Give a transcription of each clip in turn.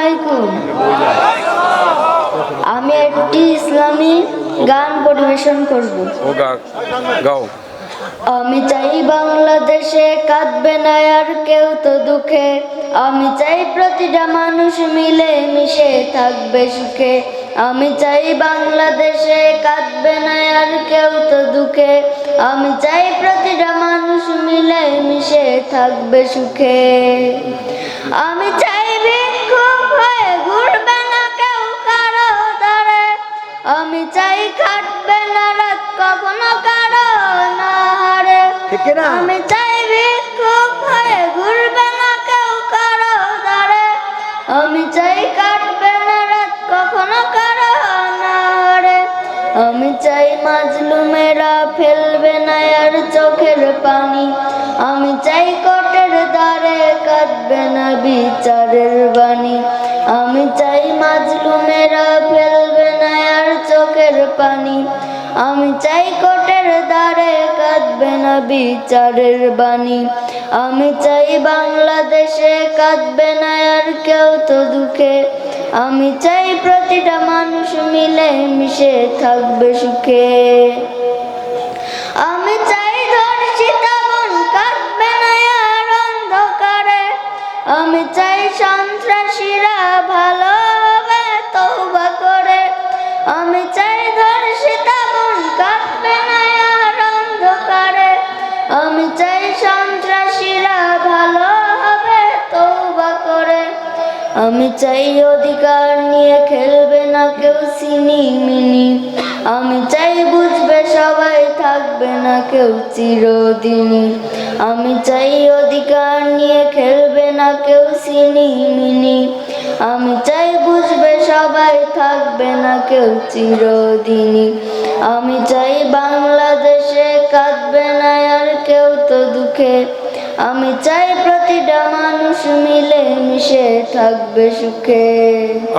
আলাইকুম। আমি একটি ইসলামী গান পরিবেশন করব। গাও। আমি চাই বাংলাদেশে কাঁদবে না আর কেউ তো দুঃখে, আমি চাই প্রতিটা মানুষ মিলে মিশে থাকবে সুখে। আমি চাই বাংলাদেশে কাঁদবে না আর কেউ তো দুঃখে, আমি চাই প্রতিটা মানুষ মিলে মিশে থাকবে সুখে। আমি চাই ভিক্ষুক হয়ে ঘুরবে না কেউ কারো দ্বারে, আমি চাই খাটবে না রাত কখনো কারো নাহারে। আমি চাই ভিক্ষুক হয়ে ঘুরবে না কেউ কারো দ্বারে, আমি চাই কাটবে না রাত কখনো কারো নাহারে। আমি চাই মাজলুমেরা ফেলবে না আর চোখের পানি, আমি চাই কোর্টের দ্বারে কাঁদবে না বিচারের বাণী। আমি চাই মাজলুমেরা ফেলবে না আর চোখের পানি, আমি চাই কোর্টের দ্বারে কাঁদবে না বিচারের বাণী। আমি চাই বাংলাদেশে কাঁদবে না আর কেউ তো দুঃখে, আমি চাই প্রতিটা মানুষ মিলে মিশে থাকবে সুখে। আমি চাই ধর্ষিতা বোন কাঁদবে না আর অন্ধকারে, আমি চাই সন্ত্রাসীরা ভালো হবে তওবা করে। আমি চাই ধর্ষিতা বোন কাঁদবে না আর অন্ধকারে, আমি চাই সন্ত্রাসীরা ভালো হবে তওবা করে। আমি চাই অধিকার নিয়ে খেলবে না কেউ সিনিমিনি, আমি চাই বুঝবে সবাই থাকবে না কেউ চিরদিনই। আমি চাই অধিকার নিয়ে খেলবে না কেউ সিনিমিনি, আমি চাই বুঝবে সবাই থাকবে না কেউ চিরদিনই। আমি চাই বাংলাদেশে কাঁদবে না আর কেউ তো দুঃখে, আমি চাই প্রতিটা মানুষ মিলে মিশে থাকবে সুখে।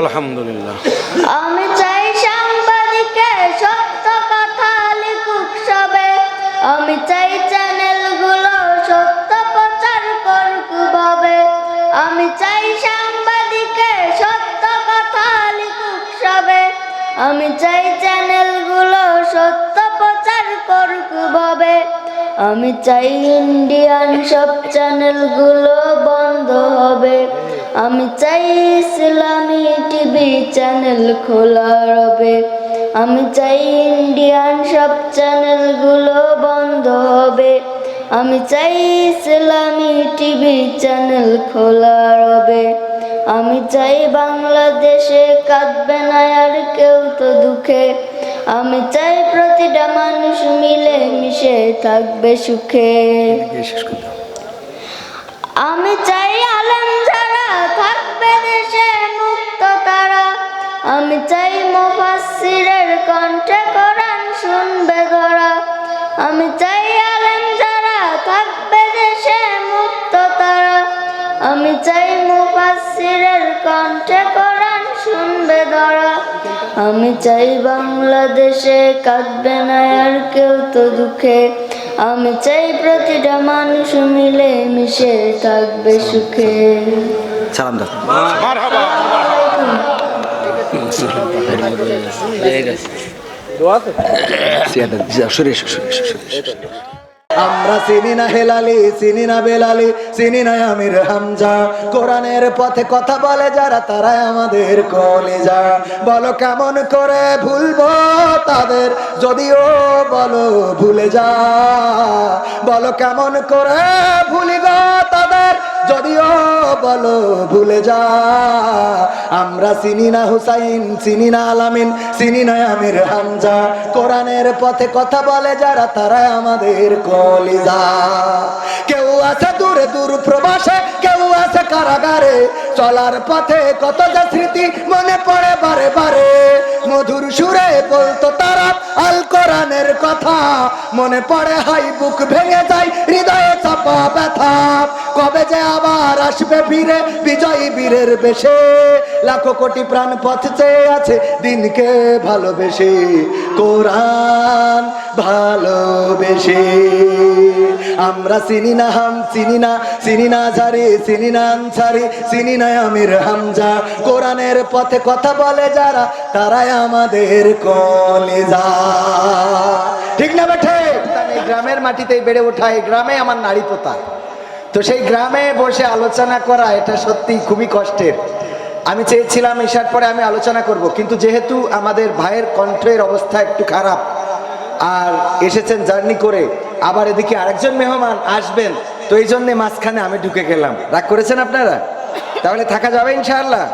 আলহামদুলিল্লাহ। আমি চাই সাংবাদিকে সত্য কথা লিখুক সবে, আমি চাই চ্যানেলগুলো সত্য প্রচার করুক ভাবে। আমি চাই সাংবাদিকে সত্য কথা লিখুক সবে, আমি চাই চ্যানেলগুলো সত্য প্রচার করুক ভাবে। আমি চাই ইন্ডিয়ান সব চ্যানেলগুলো বন্ধ হবে, আমি চাই ইসলামী টিভি চ্যানেল খোলা রবে। আমি চাই ইন্ডিয়ান সব চ্যানেলগুলো বন্ধ হবে, আমি চাই ইসলামী টিভি চ্যানেল খোলা রবে। আমি চাই বাংলাদেশে কাঁদবে না আর কেউ তো দুঃখে, আমি চাই প্রতিটা মানুষ মিলে মিশে থাকবে সুখে। আমি চাই আলেম যারা থাকবে দেশে মুক্ত তারা, আমি চাই মুফাসসিরের কণ্ঠে কোরআন শুনবে ধরা। আমি চাই আলেম যারা থাকবে দেশে মুক্ত তারা, আমি চাই মুফাসসিরের কণ্ঠে কোরআন শুনবে ধরা। আমি চাই বাংলাদেশে কাঁদবে না আর কেউ তো দুঃখে, আমি চাই প্রতিটা মানুষ মিলে মিশে থাকবে সুখে। সালাম দাও। আমরা চিনি না হেলালি, চিনি না বেলালি, চিনি না আমির হামজা। কোরআনের পথে কথা বলে যারা তারাই আমাদের কলিজা। বলো কেমন করে ভুলবো তাদের, যদিও বলো ভুলে যা। বলো কেমন করে ভুলি গো তাদের, যদিও বলো ভুলে যা। আমরা চিনি না হুসাইন, চিনি না আলামিন, চিনি না আমির হামজা। কোরআনের পথে কথা বলে যারা তারাই আমাদের কলিজা। কেউ আছে দূরে দূর প্রবাসে, কেউ আছে কারাগারে। চলার পথে কত যে স্মৃতি মনে পড়ে বারে বারে। মধুর সুরে বলতো তারা আল কোরআনের কথা, মনে পড়ে হাই বুক ভেঙে যায় হৃদয়ে চাপা ব্যথা। কবে যে আবার আসবে ফিরে বিজয়ী বীরের বেশে, লাখো কোটি প্রাণ পথ চেয়ে আছে দিনকে ভালোবেসে, কোরআন ভালোবেসে। আমরা চিনি না হাম চিনি না, চিনি না জারি, চিনি না আনসারি, চিনি না আমির হামজা। কোরআনের পথে কথা বলে যারা তারাই আমাদের কলিজা। ঠিক না বেঠে? এই গ্রামের মাটিতেই বেড়ে ওঠা, এই গ্রামে আমার নারী পোতা। তো সেই গ্রামে বসে আলোচনা করা এটা সত্যি খুবই কষ্টের। আমি চেয়েছিলাম এসার পরে আমি আলোচনা করব, কিন্তু যেহেতু আমাদের ভাইয়ের কণ্ঠের অবস্থা একটু খারাপ আর এসেছেন জার্নি করে, আবার এদিকে আরেকজন মেহমান আসবেন, তো এই জন্যে মাঝখানে আমি ঢুকে গেলাম। রাগ করেছেন আপনারা? তাহলে থাকা যাবে ইনশাআল্লাহ?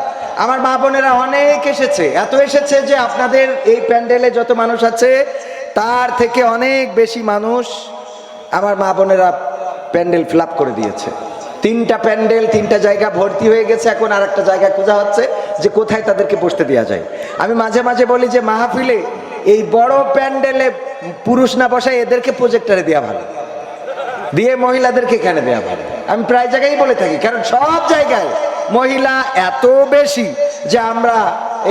আমার মা বোনেরা অনেক এসেছে, এত এসেছে যে আপনাদের এই প্যান্ডেলে যত মানুষ আছে তার থেকে অনেক বেশি মানুষ আমার মা বোনেরা প্যান্ডেল ফিল আপ করে দিয়েছে। 3টা প্যান্ডেল 3টা জায়গা ভর্তি হয়ে গেছে। এখন আর একটা জায়গা খোঁজা হচ্ছে যে কোথায় তাদেরকে বসতে দেওয়া যায়। আমি মাঝে মাঝে বলি যে মাহফিলে এই বড় প্যান্ডেলে পুরুষ না বসায় এদেরকে প্রজেক্টরে দেওয়া ভালো, দিয়ে মহিলাদেরকে এখানে দেওয়া ভালো। আমি প্রায় জায়গায় বলে থাকি, কারণ সব জায়গায় মহিলা এত বেশি যে আমরা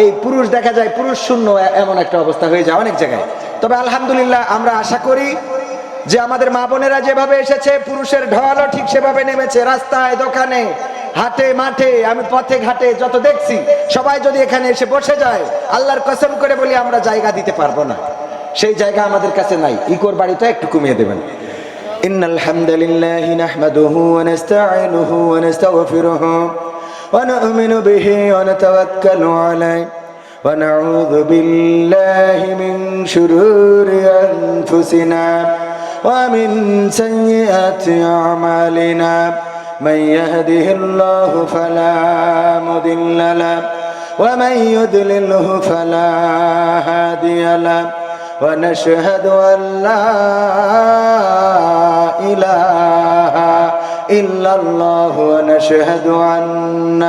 এই পুরুষ দেখা যায় পুরুষ শূন্য এমন একটা অবস্থা হয়ে যায় অনেক জায়গায়। তবে আলহামদুলিল্লাহ আমরা আশা করি যে আমাদের মা বোনেরা যেভাবে এসেছে পুরুষের ঢলও ঠিক সেভাবে নেমেছে। রাস্তায়, দোকানে, হাটে, মাঠে, আমি পথে ঘাটে যত দেখছি সবাই যদি এখানে এসে বসে যায়, আল্লাহর কসম করে বলি আমরা জায়গা দিতে পারবো না, সেই জায়গা আমাদের কাছে নাই। ইকোর বাড়িটা একটু কমিয়ে দেবেন। ইন্নাল হামদুলিল্লাহি নাহমাদুহু ওয়া নাস্তাঈনুহু ওয়া নাস্তাগফিরুহু ওয়া নু'মিনু বিহি ওয়া নাতাওয়াক্কালু আলাইহি ওয়া নাউযু বিল্লাহি মিন শুরুরি আনফুসিনা ومن سيئات أعمالنا من يهده الله فلا مضل له ومن يضلله فلا هادي له ونشهد أن لا إله إلا الله ونشهد أن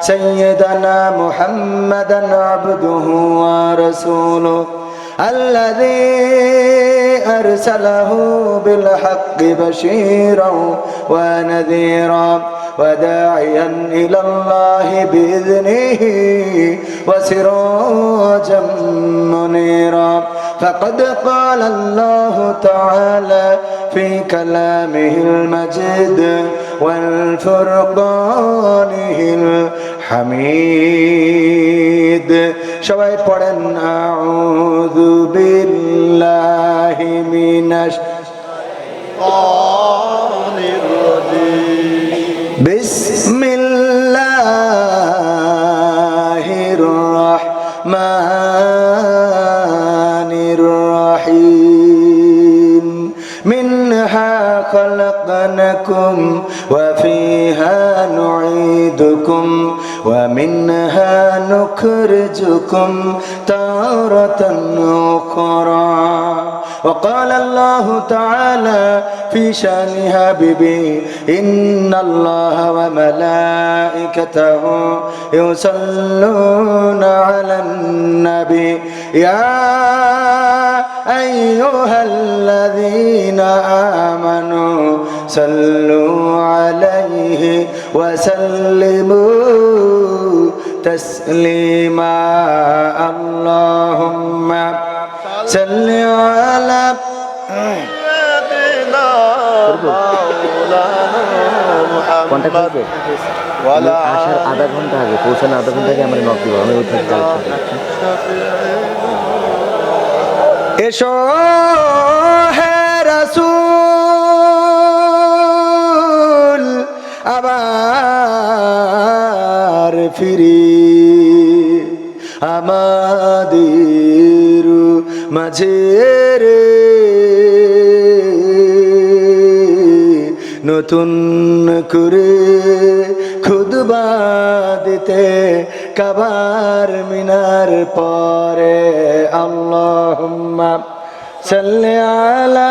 سيدنا محمدا عبده ورسوله الذي أرسله بالحق بشيرا ونذيرا وداعيا إلى الله بإذنه وسراجا منيرا فقد قال الله تعالى في كلامه المجيد والفرقانه الحميد সবাই পড়েন আউযু বিল্লাহি মিনাশ শাইতানির রাজীম বিসমিল্লাহির রাহমানির রাহিম মিনহা خلقناكم وفيها نعيدكم ومنها نخرجكم تارة أخرى وقال الله تعالى في شأن حبيبي إن الله وملائكته يصلون على النبي يا أيها الذين آمنوا صلوا عليه وسلموا تسليما اللهم صل على سيدنا مولانا محمد وعلى আসার আধা ঘন্টা আগে, পৌঁছানোর আধা ঘন্টা আগে আমরা নক দিব। আমি ওই থেকে এসো হে রাসূল আবার ফিরি আমাদের মাঝে রে, নতুন করে খুতবা দিতে কাবার মিনার পরে আল্লাহুম্মা সাল্লি আলা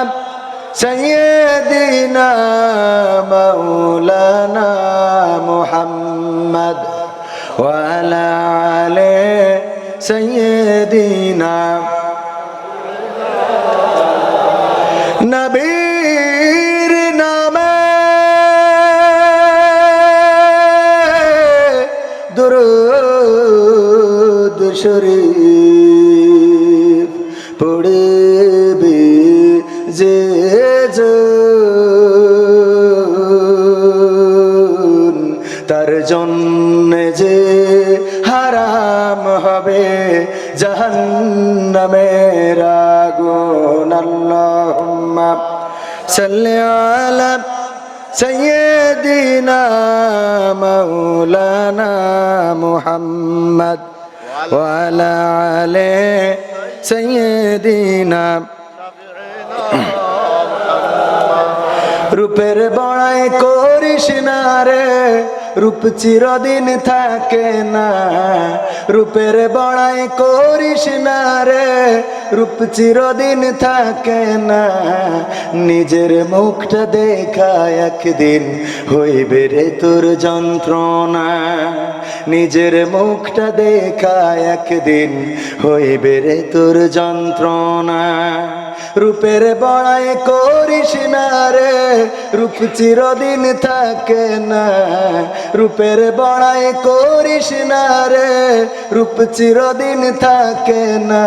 সাইয়্যিদিনা মাওলানা মুহাম্মদ ওয়া আলা আলি সাইয়্যিদিনা নবীর নামে দরুদ শরীফ পড়বে যে জন তার জন্য যে হারাম হবে জাহান্নামের আগুন। আল্লাহুম্মা সাল্লি আলা সাইয়্যিদিনা মাওলানা মুহাম্মদ ওয়া আলা আলি সাইয়্যিদিনা। রূপের বড়াই করিস না রে, রূপ চিরদিন থাকে না। রূপের বড়াই করিস না রে, রূপ চিরদিন থাকে না। নিজের মুখটা দেখা একদিন হইবে রে তোর যন্ত্রণা। নিজের মুখটা দেখা একদিন হইবে রে তোর যন্ত্রণা। রূপের বড়াই করিস না রে, রূপ চিরদিন থাকে না। রূপের বড়াই করিস না রে, রূপ চিরদিন থাকে না।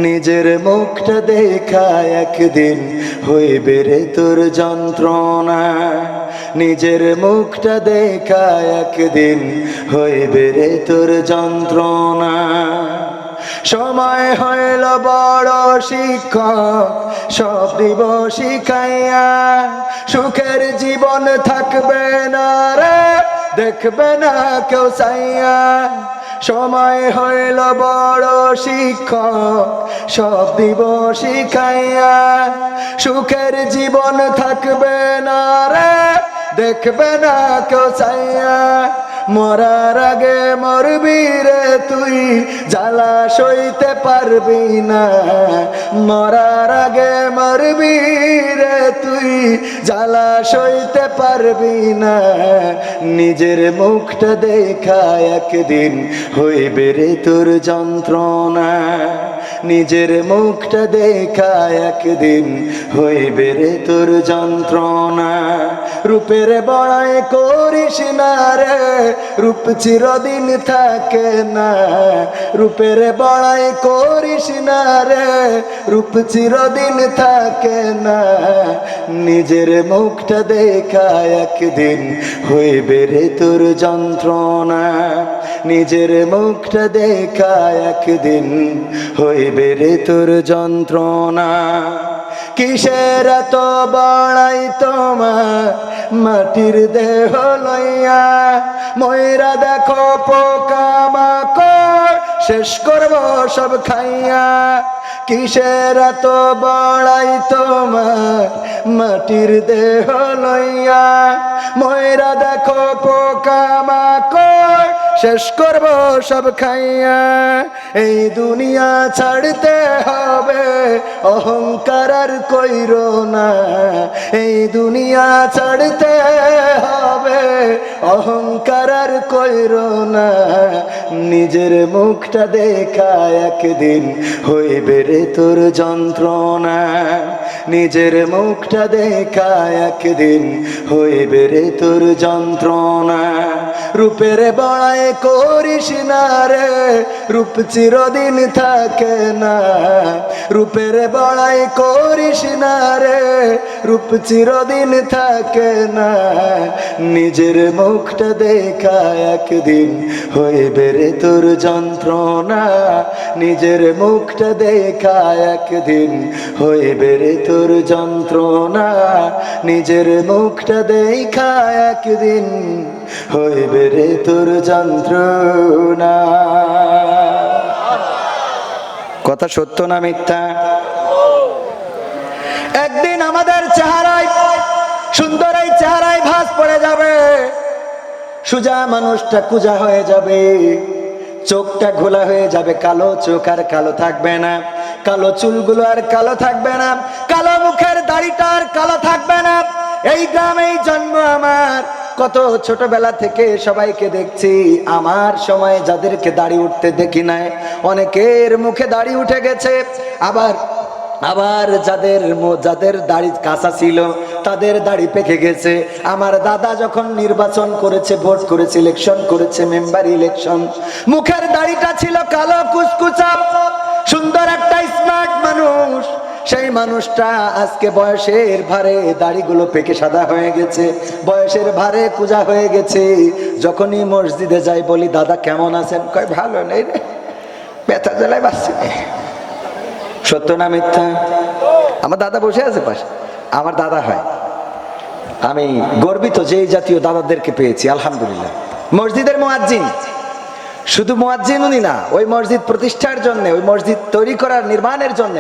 নিজের মুখটা দেখা একদিন হইবে রে তোর যন্ত্রণা। নিজের মুখটা দেখা একদিন হইবে রে তোর যন্ত্রণা। সময় হইল বড় শিক্ষক, সব দিব শিখাইয়া। সুখের জীবন থাকবে না রে, দেখবে না কেউ চাইয়া। সময় হইল বড় শিক্ষক, সব দিব শিখাইয়া। সুখের জীবন থাকবে না রে, দেখবে না কেউ চাইয়া। মরার আগে মরবি রে তুই, জ্বালা সইতে পারবি না। মরার আগে মরবি রে তুই, জ্বালা সইতে পারবি না। নিজের মুখটা দেখা একদিন হইবে রে তোর যন্ত্রণা। নিজের মুখটা দেখা একদিন হইবে রে তোর যন্ত্রণা। রূপের বড়াই করিস না রে, রূপ চিরদিন থাকে না। রূপের বড়াই করিস না রে, রূপ চিরদিন থাকে না। নিজের মুখটা দেখা একদিন হইবে রে তোর যন্ত্রণা। নিজের মুখটা দেখা একদিন হইবে রে তোর যন্ত্রণা। কিসের এত বড়াই তোমার মাটির দেহ লইয়া? ময়রা দেখো পোকামাকড় শেষ করব সব খাইয়া। কিসের এত বড়াই তোমার মাটির দেহ লইয়া? ময়রা দেখো পোকামাকড় শেষ করব সব খাইয়া। এই দুনিয়া ছাড়তে হবে, অহংকার আর কইরো না। এই দুনিয়া ছাড়তে হবে, অহংকার আর কইরো না। নিজের মুখটা দেখা একদিন হইবে রে তোর যন্ত্রণা। নিজের মুখটা দেখা একদিন হইবে রে তোর যন্ত্রণা। রূপের বড়াই করিস না রে, রূপ চিরদিন থাকে না। রূপের বড়াই করিস না রে, রূপ চিরদিন থাকে না। নিজের মুখটা দেখা একদিন হইবে রে তোর যন্ত্রণা। নিজের মুখটা দেখা একদিন হইবে রে তোর যন্ত্রণা। নিজের মুখটা দেখা একদিন হইবে রে তোর যন্ত্রণা। কথা সত্য না মিথ্যা? একদিন আমাদের চেহারায়, সুন্দর এই চেহারায় ভাঁজ পড়ে যাবে। সুজা মানুষটা কুজা হয়ে যাবে, চোখটা ঘোলা হয়ে যাবে, কালো চোখ আর কালো থাকবে না, কালো চুলগুলো আর কালো থাকবে না, কালো মুখের দাড়িটা আর কালো থাকবে না। এই গ্রামেই জন্ম আমার, কত ছোটবেলা থেকে সবাইকে দেখছি। আমার সময় যাদেরকে দাড়ি উঠতে দেখি নাই, অনেকের মুখে দাড়ি উঠে গেছে। আবার যাদের দাড়ি কাঁচা ছিল তাদের দাড়ি পেকে গেছে। আমার দাদা যখন নির্বাচন করেছে, ভোট করেছে, ইলেকশন করেছে, মেম্বার ইলেকশন, মুখের দাড়িটা ছিল কালো কুচকুচা, সুন্দর একটা স্মার্ট মানুষ। সেই মানুষটা আজকে বয়সের ভারে দাড়িগুলো পেকে সাদা হয়ে গেছে, বয়সের ভারে কুজা হয়ে গেছে। যখনই মসজিদে যাই বলি, দাদা কেমন আছেন? কয় ভালো নেই রে, ব্যথা জ্বালায় বাঁচছে। সত্য না মিথ্যা? আমার দাদা বসে আছে পাশে, আমার দাদা হয়। আমি গর্বিত যে এই জাতীয় দাদাদেরকে পেয়েছি, আলহামদুলিল্লাহ। মসজিদের মুয়াজ্জিন, শুধু মুয়াজ্জিন উনি না, ওই মসজিদ প্রতিষ্ঠার জন্য, ওই মসজিদ তৈরি করার নির্মাণের জন্য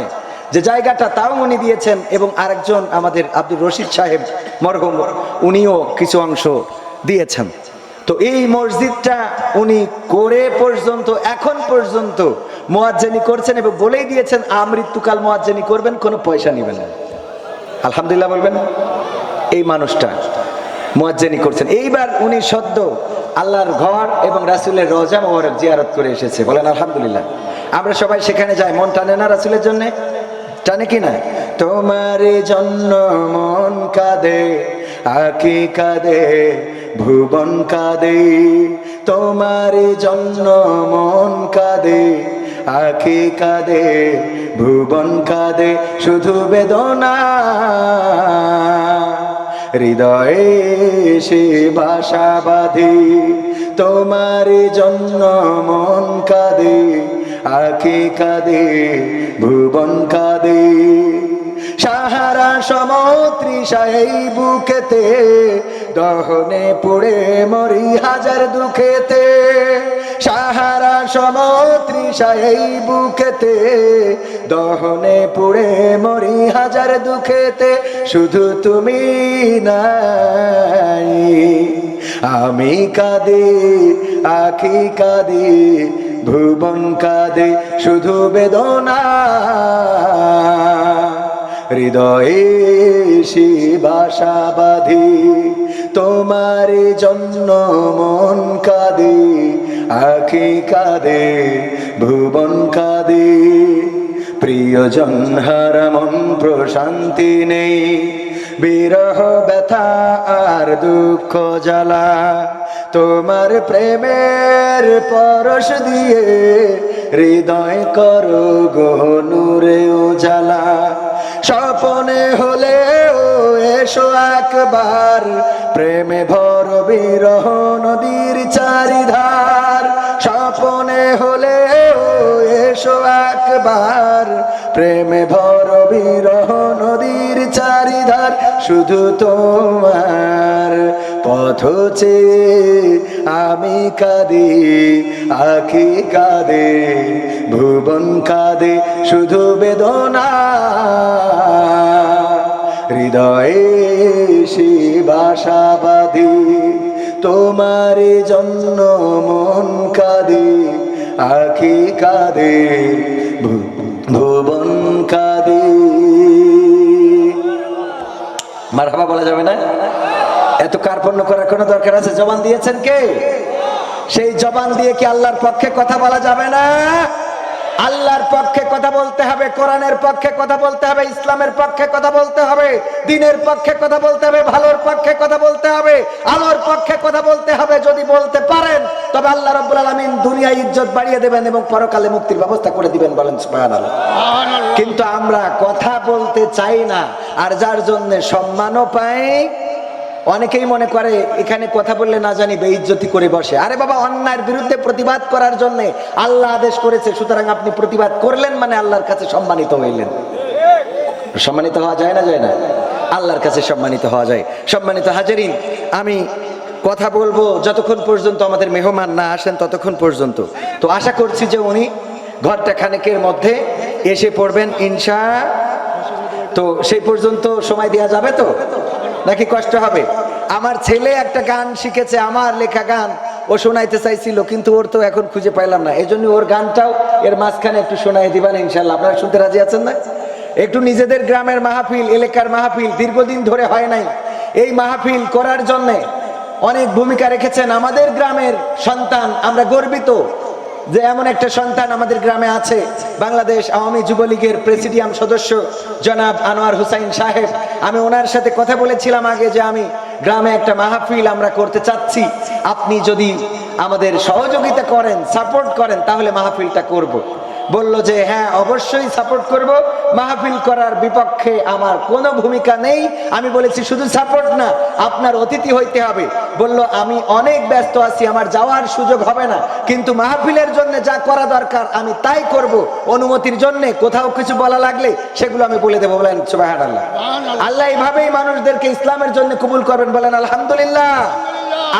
যে জায়গাটা, তাও উনি দিয়েছেন। এবং আরেকজন আমাদের আব্দুর রশিদ সাহেব মরহুম, উনিও কিছু অংশ দিয়েছেন। তো এই মসজিদটা উনি করে পর্যন্ত, এখন পর্যন্ত মুয়াজ্জিনি করছেন এবং বলেই দিয়েছেন আমৃত্যুকাল মুয়াজ্জিনি করবেন, কোনো পয়সা নেবেন না। আলহামদুলিল্লাহ বলবেন। এই মানুষটা মুয়াজ্জিনি করছেন। এইবার উনি সদ্য আল্লাহর ঘর এবং রাসূলের রওজা মোবারক জিয়ারত করে এসেছে, বলেন আলহামদুলিল্লাহ। আমরা সবাই সেখানে যাই, মন টানে না রাসূলের জন্য? টানে কি না? তোমার জন্য মন কাঁদে, আঁখি কাঁদে, ভুবন কাঁদে। তোমার জন্য মন কাঁদে, আঁখি কাঁদে, ভুবন কাঁদে, শুধু বেদনা হৃদয়ে সে বাসা বাঁধে। তোমার জন্য মন কাঁদে, আঁখি কাঁদে, ভুবন কাঁদে। সাহারা সমুদ্রিশাই বুকেতে, দহনে পুড়ে মরি হাজার দুঃখেতে। সাহারা সমুদ্রিশাই বুকেতে, দহনে পুড়ে মরি হাজার দুঃখেতে। শুধু তুমি নাই, আমি কাঁদি, আঁখি কাঁদি, ভুবন কাঁদে, শুধু বেদনা হৃদয়ে সে বাসা বাঁধে। তোমার জন্য মন কাঁদে, আঁখি কাঁদে, ভুবন কাঁদে। প্রিয়জন হারা মন প্রশান্তি নেই, বিরহ ব্যথা আর দুঃখ জ্বালা। তোমার প্রেমের পরশ দিয়ে হৃদয় করো গো নূরে উজালা। স্বপনে হলেও এসো একবার, প্রেমে ভর বিরহ নদীর চারিধার। স্বপনে হলেও এসো একবার, প্রেমে ভর বিরহ নদীর চারিধার। শুধু তোমার পথ চেয়ে আমি কাঁদি, আঁখি কাঁদে, ভুবন কাঁদে, শুধু বেদনা হৃদয়ে সে বাসা বাঁধে। তোমার জন্য মন কাঁদে, আঁখি কাঁদে, ভুবন কাঁদে। মারহাবা বলা যাবে না? এত কার্পণ্য করার কোনো দরকার আছে? জবান দিয়েছেন কে? সেই জবান দিয়ে কি আল্লাহর পক্ষে কথা বলা যাবে না? আল্লাহর পক্ষে কথা বলতে হবে, কোরআনের পক্ষে কথা বলতে হবে, ইসলামের পক্ষে কথা বলতে হবে, দ্বীনের পক্ষে কথা বলতে হবে, ভালোর পক্ষে কথা বলতে হবে, আলোর পক্ষে কথা বলতে হবে। যদি বলতে পারেন তবে আল্লাহ রাব্বুল আলামিন দুনিয়ায় ইজ্জত বাড়িয়ে দেবেন এবং পরকালে মুক্তির ব্যবস্থা করে দিবেন, বলেন সুবহানাল্লাহ। কিন্তু আমরা কথা বলতে চাই না, আর যার জন্য সম্মানও পাই। অনেকেই মনে করে এখানে কথা বললে না জানি বেইজ্জতি করে বসে। আরে বাবা, অন্যায়ের বিরুদ্ধে প্রতিবাদ করার জন্য আল্লাহ আদেশ করেছে, সুতরাং আপনি প্রতিবাদ করলেন মানে আল্লাহর কাছে সম্মানিত হইলেন। সম্মানিত হওয়া যায় না? যায় না? আল্লাহর কাছে সম্মানিত হওয়া যায়। সম্মানিত হাজিরিন, আমি কথা বলবো যতক্ষণ পর্যন্ত আমাদের মেহমান না আসেন ততক্ষণ পর্যন্ত। তো আশা করছি যে উনি ঘরটা খানেকের মধ্যে এসে পড়বেন ইনশা। তো সেই পর্যন্ত সময় দেওয়া যাবে তো নাকি কষ্ট হবে? আমার ছেলে একটা গান শিখেছে, আমার লেখা গান, ও শোনাইতে চাইছিল, কিন্তু ওর তো এখন খুঁজে পাইলাম না। এই জন্য ওর গানটাও এর মাঝখানে একটু শোনাই দিবেন ইনশাল্লাহ। আপনারা শুনতে রাজি আছেন না? একটু নিজেদের গ্রামের মাহফিল, এলাকার মাহফিল দীর্ঘদিন ধরে হয় নাই। এই মাহফিল করার জন্যে অনেক ভূমিকা রেখেছেন আমাদের গ্রামের সন্তান। আমরা গর্বিত যে এমন একটা সন্তান আমাদের গ্রামে আছে। বাংলাদেশ আওয়ামী যুবলীগের প্রেসিডিয়াম সদস্য জনাব আনোয়ার হুসাইন সাহেব আমি ওনার সাথে কথা বলেছিলাম আগে যে আমি গ্রামে একটা মাহফিল আমরা করতে চাচ্ছি, আপনি যদি আমাদের সহযোগিতা করেন, সাপোর্ট করেন, তাহলে মাহফিলটা করব। বলল যে হ্যাঁ অবশ্যই সাপোর্ট করব, মাহফিল করার বিপক্ষে আমার কোনো ভূমিকা নেই। আমি বলেছি শুধু সাপোর্ট না, আপনার অতিথি হইতে হবে। বলল আমি অনেক ব্যস্ত আছি, আমার যাওয়ার সুযোগ হবে না, কিন্তু মাহফিলের জন্য যা করা দরকার আমি তাই করব। অনুমতির জন্য কোথাও কিছু বলা লাগলে সেগুলো আমি বলে দেবো। বলেন সুবহানাল্লাহ। আল্লাহ এইভাবেই মানুষদেরকে ইসলামের জন্য কবুল করবেন, বলেন আলহামদুলিল্লাহ।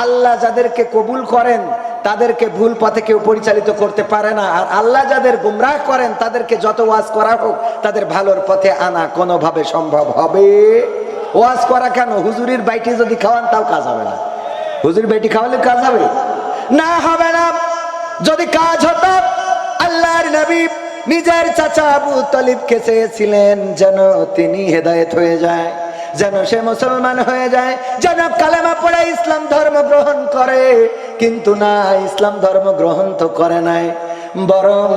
আল্লাহ যাদেরকে কবুল করেন তাদেরকে ভুল পথে কেউ পরিচালিত করতে পারে না, আর আল্লাহ যাদের গুমরাহ করেন তাদেরকে যত ওয়াজ করা হোক তাদের ভালোর পথে আনা কোনোভাবে সম্ভব হবে। ওয়াজ করা কেন, হুজুরির বাইটি যদি খাওয়ান তাও কাজ হবে না। হুজুর বাইটি খাওয়ালে কাজ হবে না, হবে না। যদি কাজ হতো, আল্লাহর নবী নিজের চাচা আবু তালিবকে চেয়েছিলেন যেন তিনি হেদায়েত হয়ে যায়, যেন সে মুসলমান হয়ে যায়, যেন কালেমা পড়ে ইসলাম ধর্ম গ্রহণ করে, কিন্তু না, ইসলাম ধর্ম গ্রহণ তো করে নাই। বরং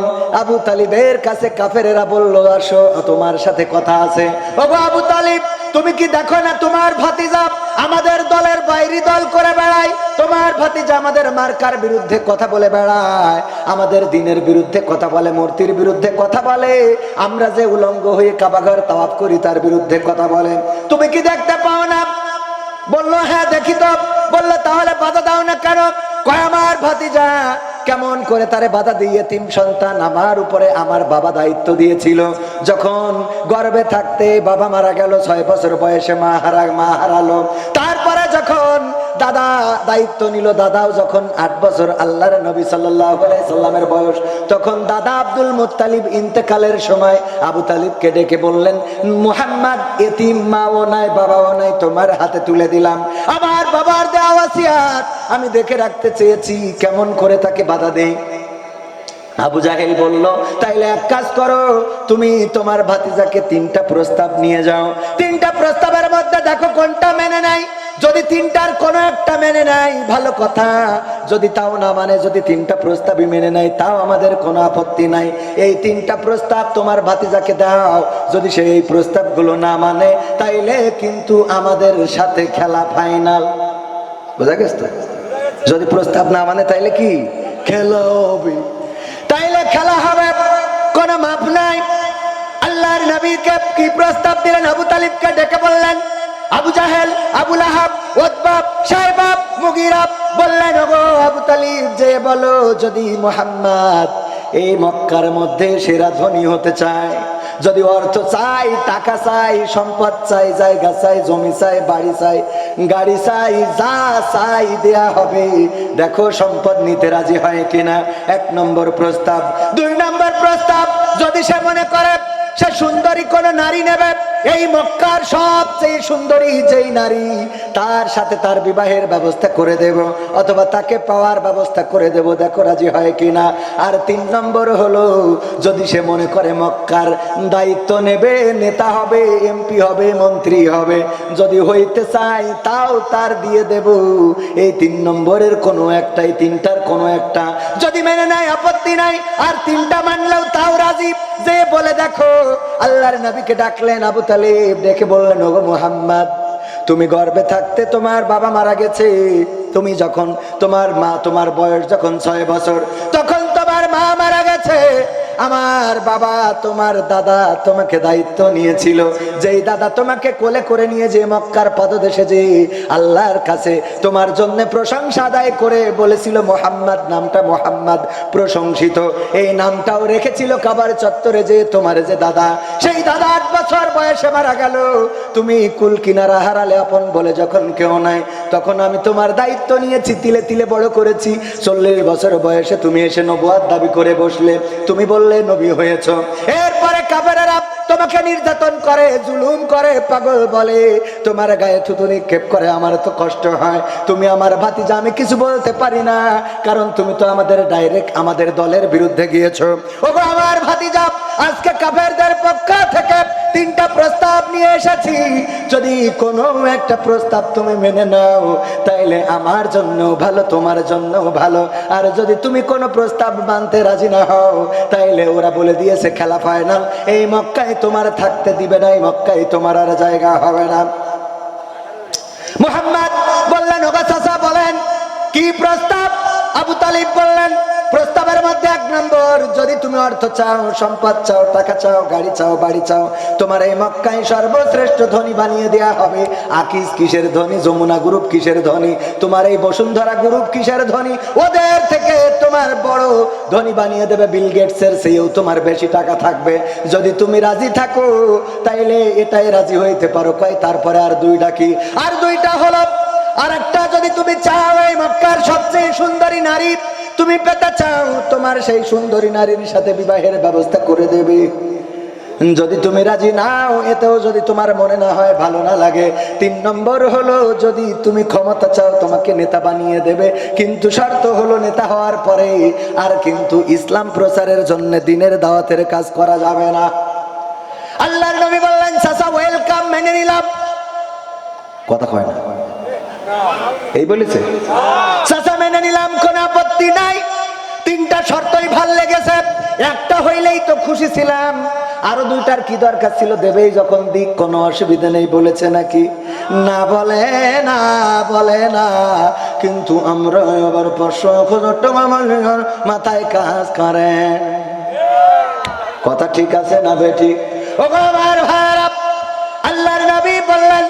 আবু তালিবের কাছে কাফেরেরা বলল আসো তোমার সাথে কথা আছে। ওগো আবু তালিব, তুমি কি দেখো না তোমার ভাতিজা আমাদের দলের বাইরে দল করে বেড়ায়, তোমার ভাতিজা আমাদের মার্কার বিরুদ্ধে কথা বলে বেড়ায়, আমাদের দ্বীনের বিরুদ্ধে কথা বলে, মূর্তির বিরুদ্ধে কথা বলে, আমরা যে উলঙ্গ হয়ে কাবাঘর তাওয়াফ করি তার বিরুদ্ধে কথা বলে, তুমি কি দেখতে পাও না? বললো হ্যাঁ দেখি তো। বললো তাহলে বাধা দাও না কেন? কয় আমার ভাতিজা কেমন করে তারে বাধা দিয়ে, তিন সন্তান আমার উপরে আমার বাবা দায়িত্ব দিয়েছিল, যখন গর্ভে থাকতে বাবা মারা গেল, 6 বছর বয়সে মা হারালো, তারপরে যখন দাদা দায়িত্ব নিল, দাদাও যখন 8 বছর আল্লাহর নবী সাল্লাল্লাহু আলাইহি সাল্লামের বয়স, তখন দাদা আব্দুল মুত্তালিব ইন্তেকালের সময় আবু তালিবকে ডেকে বললেন মুহাম্মদ এতিম, মাও নাই বাবাও নাই, তোমার হাতে তুলে দিলাম, আমার বাবার দেওয়া ওয়াসিয়াত আমি দেখে রাখতে চেয়েছি, কেমন করে তাকে বাধা দেই? আবু জাহেল বলল তাইলে এক কাজ করো, তুমি তোমার ভাতিজাকে 3টা প্রস্তাব নিয়ে যাও, 3টা প্রস্তাবের মধ্যে দেখো কোনটা মেনে নাই। যদি 3টার কোনো একটা মেনে নাই ভালো কথা, যদি তাও না মানে, যদি 3টা প্রস্তাবই মেনে নাই তাও আমাদের কোনো আপত্তি নাই। এই 3টা প্রস্তাব তোমার ভাতিজাকে দাও, যদি সে এই প্রস্তাবগুলো না মানে তাইলে কিন্তু আমাদের সাথে খেলা ফাইনাল। বোঝা গেছে তো? যদি প্রস্তাব না মানে তাইলে কি খেলা হবে, তাইলে খেলা হবে, কোনো মাপ নাই। আল্লাহর নবীকে কি প্রস্তাব দিলেন? আবু তালিবকে ডেকে বললেন, আবু জাহেল, আবু লাহাব, উতবা, শাইবা, মুগীরা বললেন ওগো আবু তালিব, যে বলো যদি মুহাম্মদ এই মক্কার মধ্যে সেরা ধনী হতে চায়, যদি অর্থ চাই, টাকা চাই, সম্পদ চাই, জায়গা চাই, জমি চাই, বাড়ি চাই, গাড়ি চাই, যা চাই দেয়া হবে, দেখো সম্পদ নিতে রাজি হয় কিনা। 1 নম্বর প্রস্তাব। 2 নম্বর প্রস্তাব, যদি সে মনে করে সে সুন্দরী কোন নারী নেবে, এই মক্কার সবচেয়ে সুন্দরী যেই নারী, তার সাথে তার বিবাহের ব্যবস্থা করে দেব, অথবা তাকে পাওয়ার ব্যবস্থা করে দেব, দেখো রাজি হয় কিনা। আর 3 নম্বর হলো, যদি সে মনে করে মক্কার দায়িত্ব নেবে, নেতা হবে, এমপি হবে, মন্ত্রী হবে, যদি হইতে চায় তাও তার দিয়ে দেব। এই 3 নম্বরের কোনো একটাই, 3টার কোনো একটা যদি মেনে নেয় আপত্তি নাই, আর 3টা মানলেও তাও রাজি। যে বলে দেখো, আল্লাহর নবীকে ডাকলেন আবু তালিব, ডেকে বললেন ওগো মুহাম্মদ, তুমি গর্ভে থাকতে তোমার বাবা মারা গেছে, তুমি যখন তোমার বয়স যখন 6 বছর, তখন তোমার মা মারা গেছে, আমার বাবা তোমার দাদা তোমাকে দায়িত্ব নিয়েছিল, যেই দাদা তোমাকে কোলে করে নিয়ে যে মক্কার পদদেশে যে আল্লাহর কাছে তোমার জন্য প্রশংসা আদায় করে বলেছিল মুহাম্মদ, নামটা মুহাম্মদ প্রশংসিত, এই নামটাও রেখেছিল কাবার চত্বরে যে তোমার যে দাদা, সেই দাদা 8 বছর বয়সে মারা গেল, তুমি কুল কিনারা হারালে, আপন বলে যখন কেউ নাই, তখন আমি তোমার দায়িত্ব নিয়েছি, তিলে তিলে বড় করেছি। 40 বছর বয়সে তুমি এসে নবুয়ত দাবি করে বসলে, তুমি বললে নবী হয়েছ। এরপরে কাফেরেরা তোমাকে নির্যাতন করে, জুলুম করে, পাগল বলে, তোমার গায়ে থুতু নিক্ষেপ করে, আমার তো কষ্ট হয়। তুমি আমার ভাতিজা, আমি কিছু বলতে পারি না, কারণ তুমি তো আমাদের ডাইরেক্ট আমাদের দলের বিরুদ্ধে গিয়েছো। ওগো আমার ভাতিজা, আজকে কাফেরদের পক্ষ থেকে 3টা প্রস্তাব নিয়ে এসেছি, যদি কোনো একটা প্রস্তাব তুমি মেনে নাও তাইলে আমার জন্য ভালো, তোমার জন্য ভালো, আর যদি তুমি কোনো প্রস্তাব মানতে রাজি না হও তাইলে ওরা বলে দিয়েছে খেলা ফাইনাল, এই মক্কায় তোমার থাকতে দিবে না, এই মক্কায় তোমার আর জায়গা হবে না। মুহাম্মদ বললেন, ওগো চাচা বলেন কি প্রস্তাব? আবু তালিব বললেন, প্রস্তাবের মধ্যে 1 নম্বর, যদি তুমি অর্থ চাও, সম্পদ চাও, টাকা চাও, গাড়ি চাও, বাড়ি চাও, তোমার এই মক্কায় সর্বশ্রেষ্ঠ ধনী বানিয়ে দেয়া হবে। আকিজ কিসের ধনী, যমুনা গ্রুপ কিসের ধনী, তোমার এই বসুন্ধরা গ্রুপ কিসের ধনী, ওদের থেকে তোমার বড় ধনী বানিয়ে দেবে। বিল গেটসের চেয়েও তোমার বেশি টাকা থাকবে। যদি তুমি রাজি থাকো তাইলে এটাই রাজি হইতে পারো। কয় তারপরে আর 2টা কি? আর 2টা হলো, আর একটা যদি তুমি চাও এই মক্কার সবচেয়ে সুন্দরী নারী তুমি পেতে চাও, তোমার সেই সুন্দরী নারীর সাথে বিবাহের ব্যবস্থা করে দেবে। যদি তুমি রাজি নাও, এতেও যদি তোমার মনে না হয়, ভালো না লাগে। 3 নম্বর হলো, যদি তুমি ক্ষমতা চাও, তোমাকে নেতা বানিয়ে দেবে, কিন্তু শর্ত হলো নেতা হওয়ার পরে আর কিন্তু ইসলাম প্রচারের জন্য দ্বীনের দাওয়াতের কাজ করা যাবে না। আল্লাহর নবী বললেন, চাচা ওয়েলকাম, মেনে নিলাম। কথা কয় না, এই বলেছে চাচা মেনে নিলাম, কোনো আপত্তি নাই। 3টা শর্তই ভাল লেগেছে, একটা হইলেই তো খুশি ছিলাম, আরো 2টার কি দরকার ছিল? দেবেই যখন দিক, কোনো অসুবিধা নেই। বলেছে নাকি? না, বলে না, বলে না। কিন্তু আমরা আবার 500 মাথায় কাজ করে। কথা ঠিক আছে না বেঠিক? ওগো আমার ভাইরা, আল্লাহর নবী বললেন,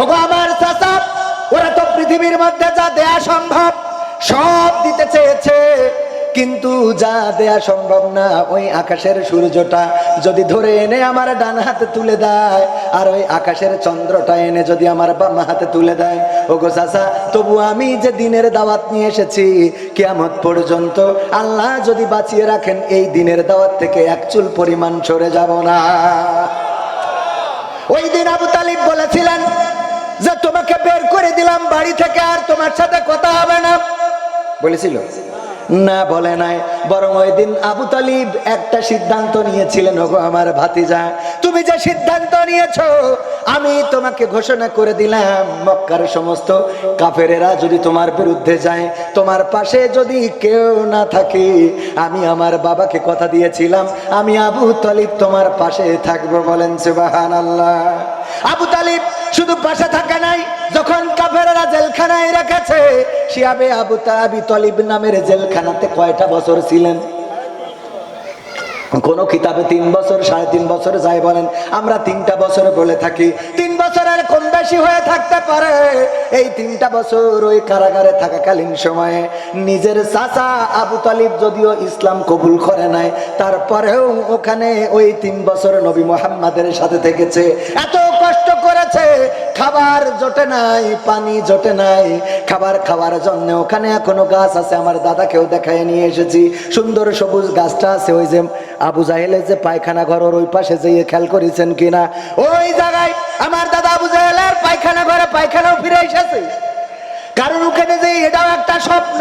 ওগো আমার চাচা, ওরা তো পৃথিবীর মধ্যে যা দেয়া সম্ভব সব দিতে চেয়েছে, কিন্তু যা দেয়া সম্ভব না, ওই আকাশের সূর্যটা যদি ধরে এনে আমার ডান হাতে তুলে দেয়, আর ওই আকাশের চন্দ্রটা এনে যদি আমার বাম হাতে তুলে দেয়, ওগো চাচা, তবু আমি যে দ্বীনের দাওয়াত নিয়ে এসেছি, কিয়ামত পর্যন্ত আল্লাহ যদি বাঁচিয়ে রাখেন, এই দ্বীনের দাওয়াত থেকে 1 চুল পরিমাণ সরে যাব না। ওই দিন আবু তালিব বলেছিলেন যে তোমাকে বের করে দিলাম বাড়ি থেকে, আর তোমার সাথে কথা হবে না। বলেছিল না? বলে নাই। বরং ওই দিন আবু তালিব একটা সিদ্ধান্ত নিয়েছিলেন, ওগো আমার ভাতিজা, তুমি যে সিদ্ধান্ত নিয়েছো, আমি তোমাকে ঘোষণা করে দিলাম, মক্কার সমস্ত কাফেরেরা যদি তোমার বিরুদ্ধে যায়, তোমার পাশে যদি কেউ না থাকে, আমি আমার বাবাকে কথা দিয়েছিলাম, আমি আবু তালিব তোমার পাশে থাকবো। বলেন সুবহানাল্লাহ। আবু তালিব শুধু পাশে থাকে নাই, যখন কাফেররা জেলখানায় রেখেছে, শিয়াবে আবু তালিব নামের জেলখানাতে কয়টা বছর ছিলেন? কোন কিতাবে 3 বছর, 3.5 বছর যায় বলেন, আমরা 3টা বছর বলে থাকি। 3 বছরের কম বেশি হয়ে থাকতে পারে। এই 3টা বছর ওই কারাগারে থাকাকালীন সময়ে নিজের চাচা আবু তালিব যদিও ইসলাম কবুল করে নাই, তারপরেও ওখানে ওই 3 বছর নবী মুহাম্মাদের সাথে থেকেছে। এত কষ্ট করেছে, খাবার জোটে নাই, পানি জোটে নাই, খাবার খাওয়ার জন্য ওখানে এখনো গাছ আছে। আমার দাদাকেও দেখায় নিয়ে এসেছি, সুন্দর সবুজ গাছটা আছে। ওই যে আবু জাহেলের যে পায়খানা ঘর, ওই পাশে যেয়ে খেয়াল করেছেন কিনা, ওই জায়গায় আমার দাদা আবু জাহেলের পায়খানা ঘরে পায়খানাও ফিরে এসেছে। কারণ ওখানে যে এটাও একটা স্বপ্ন,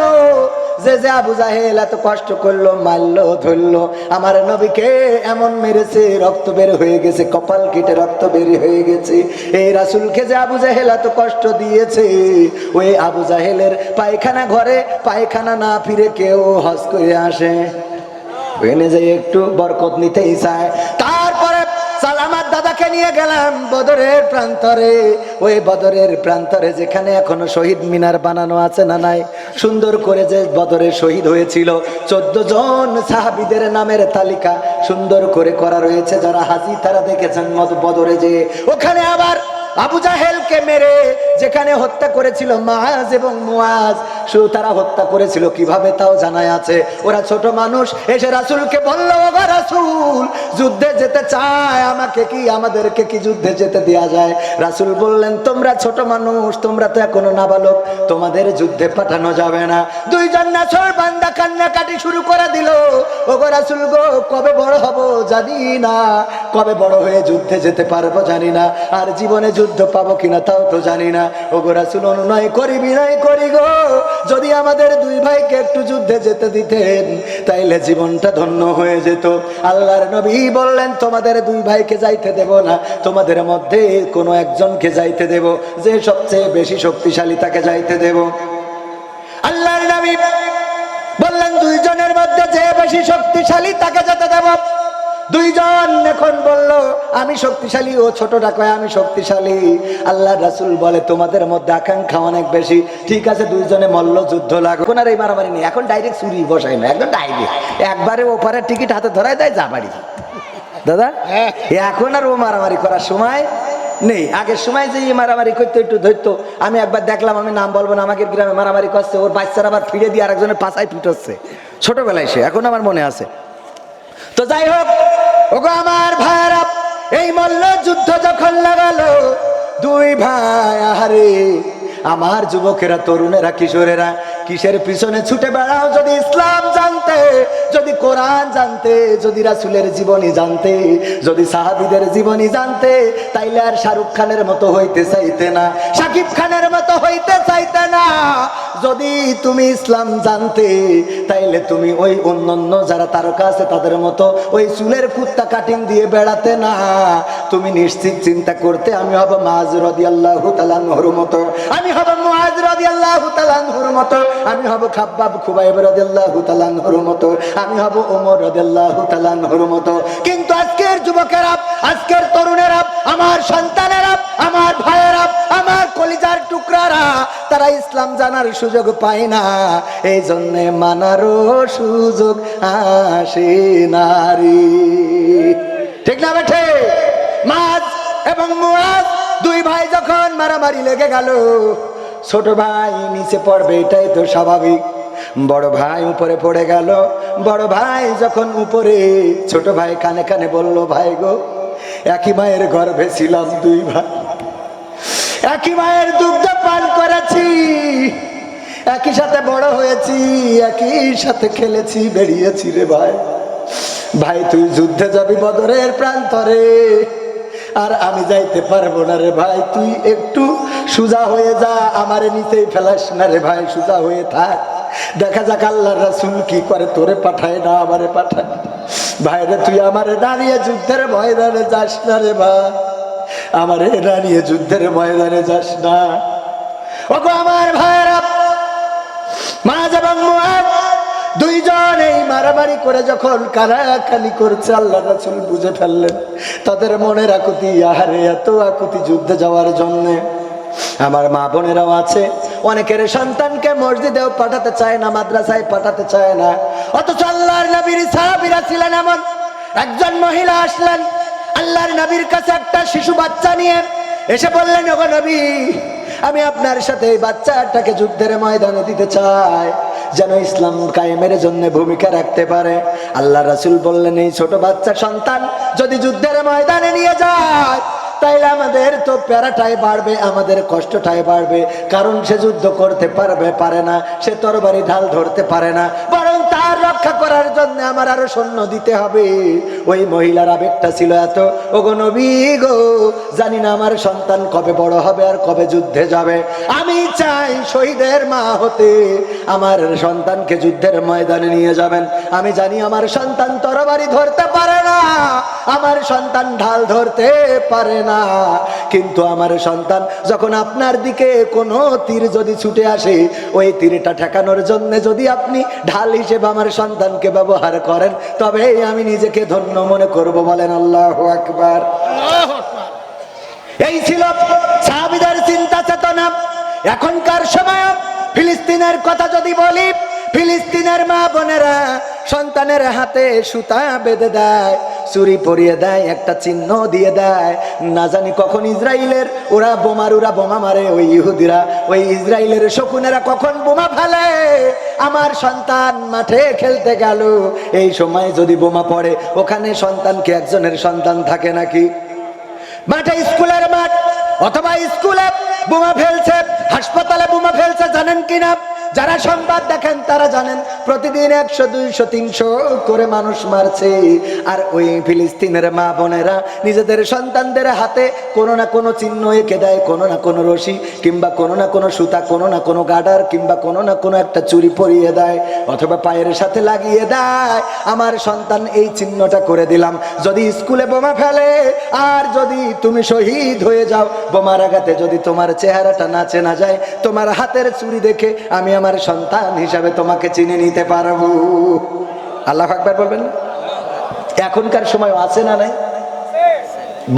যে যে আবু জাহেল এত কষ্ট করলো, মারলো, ধরলো, আমার নবীকে এমন মেরেছে, রক্ত বের হয়ে গেছে, কপাল কেটে রক্ত বের হয়ে গেছে। এই রাসূলকে যে আবু জাহেল এত কষ্ট দিয়েছে, ওই আবু জাহেলের পায়খানা ঘরে পায়খানা না ফিরে কেউ হজ করে আসে, এনে যে একটু বরকত নিতেই চায়। তারপরে আমার দাদাকে নিয়ে গেলাম বদরের প্রান্তরে। ওই বদরের প্রান্তরে যেখানে এখনো শহীদ মিনার বানানো আছে না নাই, সুন্দর করে যে বদরে শহীদ হয়েছিল 14 জন সাহাবীদের নামের তালিকা সুন্দর করে করা রয়েছে। যারা হাজি তারা দেখেছেন বদরে, যে ওখানে আবার আবু জাহেলকে মেরে যেখানে হত্যা করেছিল মাআজ এবং মুআজ, তারা হত্যা করেছিল কিভাবে তাও জানাই আছে। ওরা ছোট মানুষ এসে রাসূলকে বলল, ওগো রাসূল, যুদ্ধে যেতে চায়, আমাকে কি আমাদেরকে কি যুদ্ধে যেতে দেয়া যায়? রাসূল বললেন, তোমরা ছোট মানুষ, তোমরা তো এখনো নাবালক, তোমাদের যুদ্ধে পাঠানো যাবে না। 2 জন নাছোড় বান্দা কান্নাকাটি শুরু করে দিল, ওগো রাসূল গো, কবে বড় হব জানি না, কবে বড় হয়ে যুদ্ধে যেতে পারবো জানি না, আর জীবনে যুদ্ধ পাবো কিনা তাও তো জানি না। ওগো রাসূল, অনুনয় করি, বিনয় করি গো, যদি আমাদের 2 ভাইকে একটু যুদ্ধে যেতে দিতেন, তাইলে জীবনটা ধন্য হয়ে যেত। আল্লাহর নবী বললেন, তোমাদের 2 ভাইকে যাইতে দেব না, তোমাদের মধ্যে কোনো একজনকে যাইতে দেব, যে সবচেয়ে বেশি শক্তিশালী তাকে যাইতে দেব। আল্লাহর নবী বললেন, 2 জনের মধ্যে যে বেশি শক্তিশালী তাকে যেতে দেব। দুইজন এখন বলল আমি শক্তিশালী, ও ছোটটা কয় আমি শক্তিশালী। আল্লাহ রাসূল বলে তোমাদের মধ্যে আকাঙ্ক্ষা অনেক বেশি। ঠিক আছে, দুইজনে মল্ল যুদ্ধ লাগলো। এখন আর এই মারামারি নেই, এখন ডাইরেক্ট চুরি বসাই না, একদম ডাইরেক্ট একবারে ওপারের টিকিট হাতে ধরায় দেয়, যা বাড়ি যা। দাদা এখন আর ও মারামারি করার সময় নেই। আগের সময় যে মারামারি করতে একটু ধরতো, আমি একবার দেখলাম, আমি নাম বলবো না, আমাকে গ্রামে মারামারি করছে, ওর বাচ্চারা আবার ফিরে দিয়ে আরেকজনের পাশায় পিটোচ্ছে ছোটবেলায়, সে এখন আমার মনে আছে। তো যাই হোক, ওগো আমার ভাইরা, এই মল্ল যুদ্ধ যখন লাগালো, দুই ভাই আহারে আমার যুবকেরা, তরুণেরা, কিশোরেরা কিসের পিছনে ছুটে বেড়াও? যদি ইসলাম জানতে, যদি কোরআন জানতে, যদি রাসূলের জীবনী জানতে, যদি সাহাবীদের জীবনী জানতে, তাইলে আর শাহরুখ খানের মতো হইতে চাইতে না, শাকিব খানের মতো হইতে চাইতে না। যদি তুমি ইসলাম জানতে, তাইলে তুমি ওই অন্যান্য যারা তারকা আছে তাদের মতো ওই চুলের কুত্তা কাটিং দিয়ে বেড়াতে না। তুমি নিশ্চিত চিন্তা করতে, আমি হব মুআজ রাদিয়াল্লাহু তাআলা আনহুর মতো, আমি হব মুআজ রাদিয়াল্লাহু তাআলা আনহুর মতো, আমি হব খাব্বাব খুবাইব রাদিয়াল্লাহু তাআলা আনহুর মতো, আমি হব ওমর রাদিয়াল্লাহু তাআলা আনহুর মতো। কিন্তু আজকের যুবকেরা, আজকের তরুণেরা, আমার সন্তানেরা, আমার ভাইয়েরা, আমার কলিজার টুকরারা, তারা ইসলাম জানার সুযোগ পায় না, এই জন্যে মানারও সুযোগ আসে নারী। ঠিক না বেঠে? মুআজ এবং মুআজ দুই ভাই যখন মারামারি লেগে গেল, ছোট ভাই নিচে পড়বে এটাই তো স্বাভাবিক, বড় ভাই উপরে পড়ে গেল। বড় ভাই যখন উপরে, ছোট ভাই কানে কানে বলল, ভাই গো, একই মায়ের গর্ভে ছিলাম দুই ভাই, একই মায়ের দুগ্ধ পান করেছি, একই সাথে বড় হয়েছি, একই সাথে খেলেছি, বেরিয়েছি রে ভাই। ভাই তুই যুদ্ধে যাবি বদরের প্রান্তরে, আর আমি যাইতে পারবো না রে ভাই, তুই একটু সোজা হয়ে যা, আমারে নিচেই ফেলাস না রে ভাই, সোজা হয়ে থাক, দেখা যাক আল্লাহর রাসূল কি করে, তোরে পাঠায় না আমারে পাঠায়। ভাইরে তুই আমারে দাঁড়িয়ে যুদ্ধের ময়দানে যাস না রে ভাই, আমারে দাঁড়িয়ে যুদ্ধের ময়দানে যাস না। ওগো আমার ভাইরা, মুআজ এবং মুআজ দুইজন এই মারামারি করে যখন কানাকানি করছে, আল্লাহ রাসূল বুঝে ফেললেন তাদের মনের আকুতি। আহারে এত আকুতি যুদ্ধে যাওয়ার জন্য। আমার মা বোনেরাও আছে, অনেকের সন্তানকে মসজিদেও পাঠাতে চায় না, মাদ্রাসায় পাঠাতে চায় না, অথচ আল্লাহর নবীর সাহাবীরা ছিলেন এমন। একজন মহিলা আসলেন আল্লাহর নবীর কাছে একটা শিশু বাচ্চা নিয়ে, এসে বললেন, ওগো নবী, আমি আপনার সাথে এই বাচ্চাটাকে যুদ্ধের ময়দানে দিতে চাই, যেন ইসলাম কায়েমের জন্য ভূমিকা রাখতে পারে। আল্লাহ রাসূল বললেন, এই ছোট বাচ্চা সন্তান যদি যুদ্ধের ময়দানে নিয়ে যায়, তাইলে আমাদের তো প্যারাটাই বাড়বে, আমাদের কষ্টটাই বাড়বে, কারণ সে যুদ্ধ করতে পারে না, সে তরবারি ঢাল ধরতে পারে না, বরং তার রক্ষা করার জন্য আমার আরো সৈন্য দিতে হবে। ওই মহিলার আবেগটা ছিল এত, ওগো নবী গো, জানি না আমার সন্তান কবে বড় হবে আর কবে যুদ্ধে যাবে, আমি চাই শহীদের মা হতে, আমার সন্তানকে যুদ্ধের ময়দানে নিয়ে যাবেন। আমি জানি আমার সন্তান তরবারি ধরতে পারে না, আমার সন্তান ঢাল ধরতে পারে না, কিন্তু আমার সন্তান যখন আপনার দিকে কোনো তীর যদি ছুটে আসে, ওই তীরটা ঠেকানোর জন্য যদি আপনি ঢাল হিসেবে আমার সন্তানকে ব্যবহার করেন, তবে আমি নিজেকে ধন্য মনে করব। বলেন আল্লাহু আকবার। এই ছিল সাহাবীদের চিন্তা চেতনা। এখনকার সময় ফিলিস্তিনের কথা যদি বলি, ফিলিস্তিনের মা বোনেরা সন্তানের হাতে সুতা বেঁধে দেয়, চুরি পরিয়ে দেয়, একটা চিহ্ন দিয়ে দেয়, না জানি কখন ইসরায়েলের ওরা বোমা মারে, ওই ইহুদিরা, ওই ইসরায়েলের শকুনেরা কখন বোমা ফেলে। আমার সন্তান মাঠে খেলতে গেল, এই সময় যদি বোমা পড়ে, ওখানে সন্তানকে একজনের সন্তান থাকে নাকি? মাঠে, স্কুলের মাঠ অথবা স্কুলে বোমা ফেলছে, হাসপাতালে বোমা ফেলছে, জানেন কিনা? যারা সংবাদ দেখেন তারা জানেন, প্রতিদিন 100, 200, 300 করে মানুষ মারছে। আর ওই ফিলিস্তিনের মা বোনেরা নিজেদের সন্তানদের হাতে কোনো না কোনো চিহ্ন এঁকে দেয়, কোনো না কোনো রশি কিংবা কোনো না কোনো সুতা, কোনো না কোনো গার্ডার কিংবা কোনো না কোনো একটা চুরি পরিয়ে দেয়, অথবা পায়ের সাথে লাগিয়ে দেয়, আমার সন্তান এই চিহ্নটা করে দিলাম, যদি স্কুলে বোমা ফেলে আর যদি তুমি শহীদ হয়ে যাও, বোমার আঘাতে যদি তোমার চেহারাটা না চেনা যায়, তোমার হাতের চুরি দেখে আমি আমার সন্তান হিসাবে তোমাকে চিনে নিতে পারবো। আল্লাহু আকবার বলবেন না? এখনকার সময় আছে না নাই?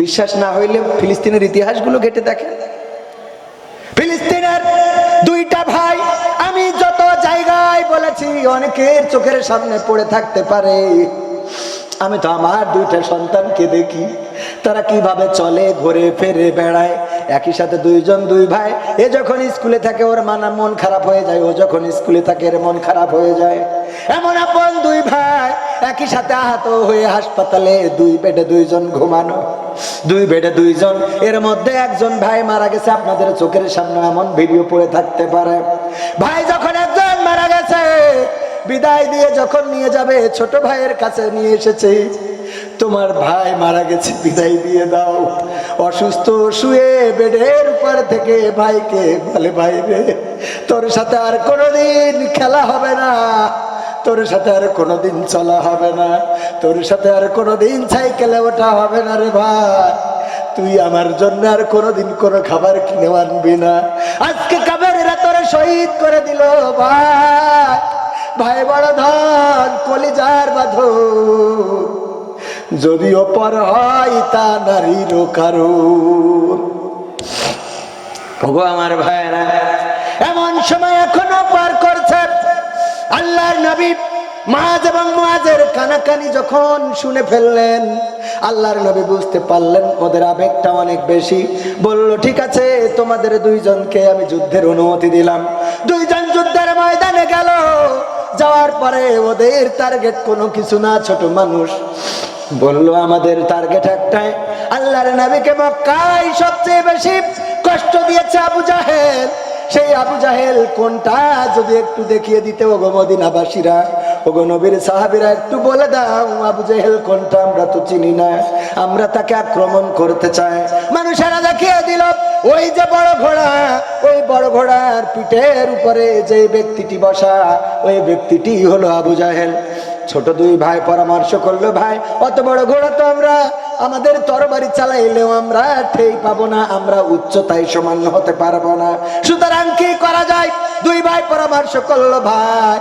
বিশ্বাস না হইলে ফিলিস্তিনের ইতিহাসগুলো ঘেটে দেখেন। ফিলিস্তিনের দুইটা ভাই, আমি যত জায়গায় বলেছি, অনেকের চোখের সামনে পড়ে থাকতে পারে, আমি তো আমার দুইটা সন্তানকে দেখি তারা কিভাবে চলে, ঘুরে ফেরে বেড়ায়। একই সাথে দুই ভাই, এ যখন স্কুলে থাকে ওর মন খারাপ হয়ে যায়, ও যখন স্কুলে থাকে এর মন খারাপ হয়ে যায়। এমন আপন দুই ভাই একই সাথে আহত হয়ে হাসপাতালে, দুই বেডে দুইজন ঘুমানো, দুই বেডে দুইজন, এর মধ্যে একজন ভাই মারা গেছে। আপনাদের চোখের সামনে এমন ভিডিও পড়ে থাকতে পারে। ভাই যখন একজন মারা গেছে, বিদায় দিয়ে যখন নিয়ে যাবে, ছোট ভাইয়ের কাছে নিয়ে এসেছে, তোমার ভাই মারা গেছে, বিদায় দিয়ে দাও। অসুস্থ শুয়ে বেডের উপর থেকে ভাইকে বলে, ভাই রে, তোর সাথে আর কোনোদিন খেলা হবে না, তোর সাথে আর কোনোদিন চলা হবে না, তোর সাথে আর কোনোদিন সাইকেলে ওঠা হবে না রে ভাই, তুই আমার জন্য আর কোনোদিন কোনো খাবার কিনে আনবি না। আজকে কাবেরেরা তোরে শহীদ করে দিল ভাই, ভাই বড় ধন, কলিজার বাঁধন, যদিও পর হয় তা নারীর কারণ। ওগো আমার ভাইরা, এমন সময় এখনো পার করছে। আল্লাহর নবী মুআজ এবং মুআজের কানাকানি যখন শুনে ফেললেন, আল্লাহর নবী বুঝতে পারলেন ওদের আবেগটা অনেক বেশি। বলল, ঠিক আছে, তোমাদের দুইজনকে আমি যুদ্ধের অনুমতি দিলাম। দুইজন যুদ্ধের ময়দানে গেল। যাওয়ার পরে ওদের টার্গেট কোনো কিছু না, ছোট মানুষ। বলল, আমাদের টার্গেট একটাই, আল্লাহর নবীকে মক্কায় সবচেয়ে বেশি কষ্ট দিয়েছে আবু জাহেল। সেই আবু জাহেল কোনটা যদি একটু দেখিয়ে দিতে, ওগো মদিনাবাসীরা, ওগো নবীর সাহাবীরা, একটু বলে দাও আবু জাহেল কোনটা, আমরা তো চিনি না, আমরা তাকে আক্রমণ করতে চাই। মানুষেরা দেখিয়ে দিল, ওই যে বড় ঘোড়া, ওই বড় ঘোড়ার পিঠের উপরে যে ব্যক্তিটি বসা, ওই ব্যক্তিটি হলো আবু জাহেল। ছোট দুই ভাই পরামর্শ করলো, ভাই অত বড় ঘোড়া তো আমরা আমাদের তরবারি চালাইলেও আমরা ঠেই পাবো না, আমরা উচ্চতায় সমান হতে পারবো না, সুতরাং কি করা যায়? দুই ভাই পরামর্শ করলো। ভাই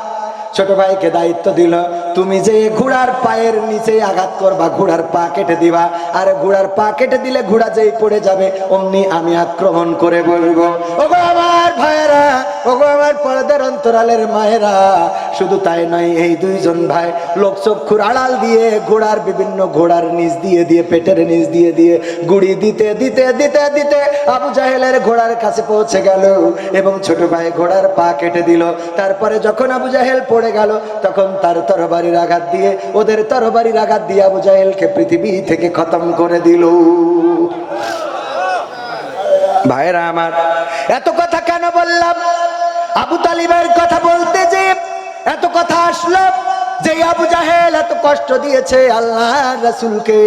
ছোট ভাইকে দায়িত্ব দিল, তুমি যে ঘোড়ার পায়ের নিচে আঘাত করবা, ঘোড়ার পা কেটে দিবা, আর ঘোড়ার পা কেটে দিলে ঘোড়া যেই পড়ে যাবে অমনি আমি আক্রমণ করে বলবো। ওগো আমার ভাইয়েরা, ওগো আমার পর্দার অন্তরালের মায়েরা, শুধু তাই নয়, এই দুইজন ভাই লোকচক্ষুর আড়াল দিয়ে ঘোড়ার বিভিন্ন ঘোড়ার নিচ দিয়ে দিয়ে পেটের নিচ দিয়ে দিয়ে গুড়ি দিতে দিতে দিতে দিতে আবু জাহেলের ঘোড়ার কাছে পৌঁছে গেল এবং ছোট ভাই ঘোড়ার পা কেটে দিল। তারপরে যখন আবু জাহেল পড়ে গেল, তখন তার তরবারির আঘাত দিয়ে, ওদের তরবারির আঘাত দিয়ে আবু জাহেলকে পৃথিবী থেকে খতম করে দিল। ভাইরা আমার, এত কথা কেন বললাম? আবু তালিবের কথা বলতে যে এত কথা আসলো, যে আবু জাহেল এত কষ্ট দিয়েছে আল্লাহর রাসূলকে,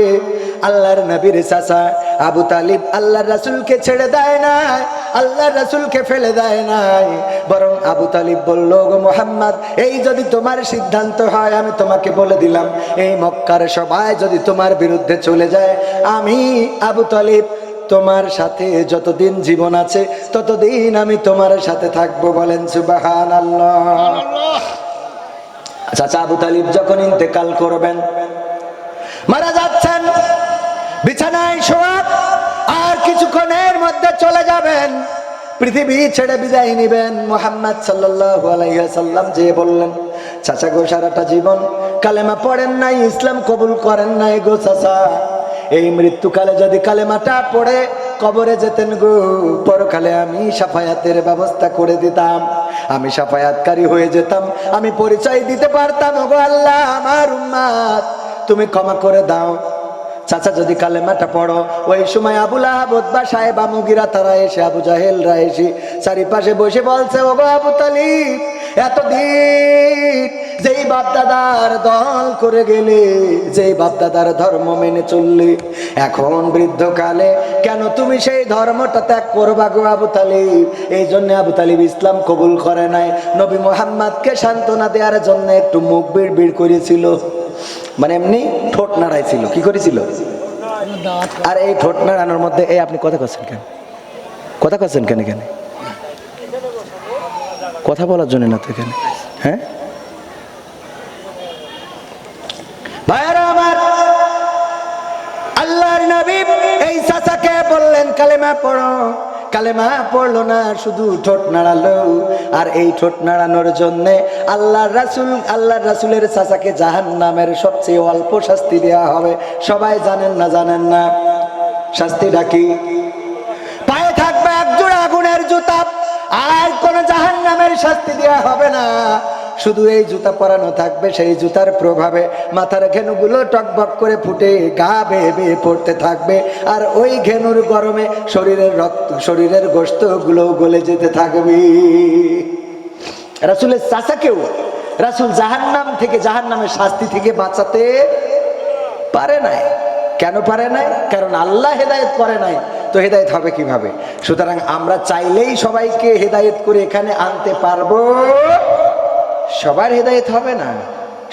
আল্লাহর নবীর চাচা আবু তালিব আল্লাহর রাসূলকে ছেড়ে দেয় নাই, আল্লাহর রাসূলকে ফেলে দেয় নাই, বরং আবু তালিব বলল, গো মুহাম্মদ, এই যদি তোমার সিদ্ধান্ত হয়, আমি তোমাকে বলে দিলাম, এই মক্কার সবাই যদি তোমার বিরুদ্ধে চলে যায়, আমি আবু তালিব তোমার সাথে যতদিন জীবন আছে ততদিন আমি তোমার সাথে থাকবো। বলেন সুবহানাল্লাহ। চাচা আবু তালিব যখন ইন্তেকাল করবেন, মারা যাচ্ছেন, বিছানায় শোয়া, আর কিছুক্ষণের মধ্যে চলে যাবেন, পৃথিবী ছেড়ে বিদায় নিবেন। মুহাম্মদ সাল্লাল্লাহু আলাইহি ওয়াসাল্লাম যে বললেন, চাচা গো, সারাটা জীবন কালেমা পড়েন নাই, ইসলাম কবুল করেন নাই গো চাচা, এই মৃত্যুকালে যদি কালেমাটা পড়ে কবরে যেতেন গো, পরকালে আমি শাফায়াতের ব্যবস্থা করে দিতাম, আমি শাফায়াতকারী হয়ে যেতাম, আমি পরিচয় দিতে পারতাম, ওগো আল্লাহ, আমার উম্মত তুমি ক্ষমা করে দাও। চাচা যদি কালেমাটা পড়ো, ওই সময় আবু লাহাব, উতবা, সায়েবা, মুগিরা তারা এসে, আবু জাহেলরা এসে চারিপাশে বসে বলছে, ওগো আবু তালিব, এতদিন যেই বাপদাদার দল করে গেলে, যেই বাপদাদার ধর্ম মেনে চললে, এখন বৃদ্ধকালে কেন তুমি সেই ধর্মটা ত্যাগ করবা গো আবু তালিব? এই জন্য আবু তালিব ইসলাম কবুল করে নাই। নবী মুহাম্মদকে সান্ত্বনা দেওয়ার জন্য একটু মুখ বিড় বিড় করেছিল, মানে এমনি ঠোঁট নাড়াইছিল। কি করেছিল? আর এই ঠোঁট নাড়ানোর মধ্যে, এই আপনি কথা করছেন কেন? কথা করছেন কেন? কেন কথা বলার জন্য না তো এখানে? হ্যাঁ ভাইরা আমার, নবী এই চাচাকে বললেন কালেমা পড়ো। কালেমা পড়লো না, শুধু ঠোঁট নাড়ালো। আর এই ঠোঁট নাড়ানোর জন্য আল্লাহর রাসূলের চাচাকে জাহান্নামের সবচেয়ে অল্প শাস্তি দেওয়া হবে। সবাই জানেন না জানেন না? শাস্তিটা কি? পায়ে থাকবে এক জোড়া আগুনের জুতা, আর কোন জাহান্নামের শাস্তি দেওয়া হবে না। শুধু এই জুতা পরানো থাকবে, সেই জুতার প্রভাবে মাথার ঘেনুগুলো টকবক করে ফুটে গা বেয়ে বেয়ে পড়তে থাকবে। আর ওই ঘেনুর গরমে শরীরের গোশতগুলো গলে যেতে থাকবে। রাসূলের চাচাকেও রাসূল জাহান্নামের শাস্তি থেকে বাঁচাতে পারে নাই। কেন পারে নাই? কারণ আল্লাহ হেদায়েত করে নাই, তো হেদায়েত হবে কিভাবে? সুতরাং আমরা চাইলেই সবাইকে হেদায়েত করে এখানে আনতে পারবো? সবার হেদায়েত হবে না।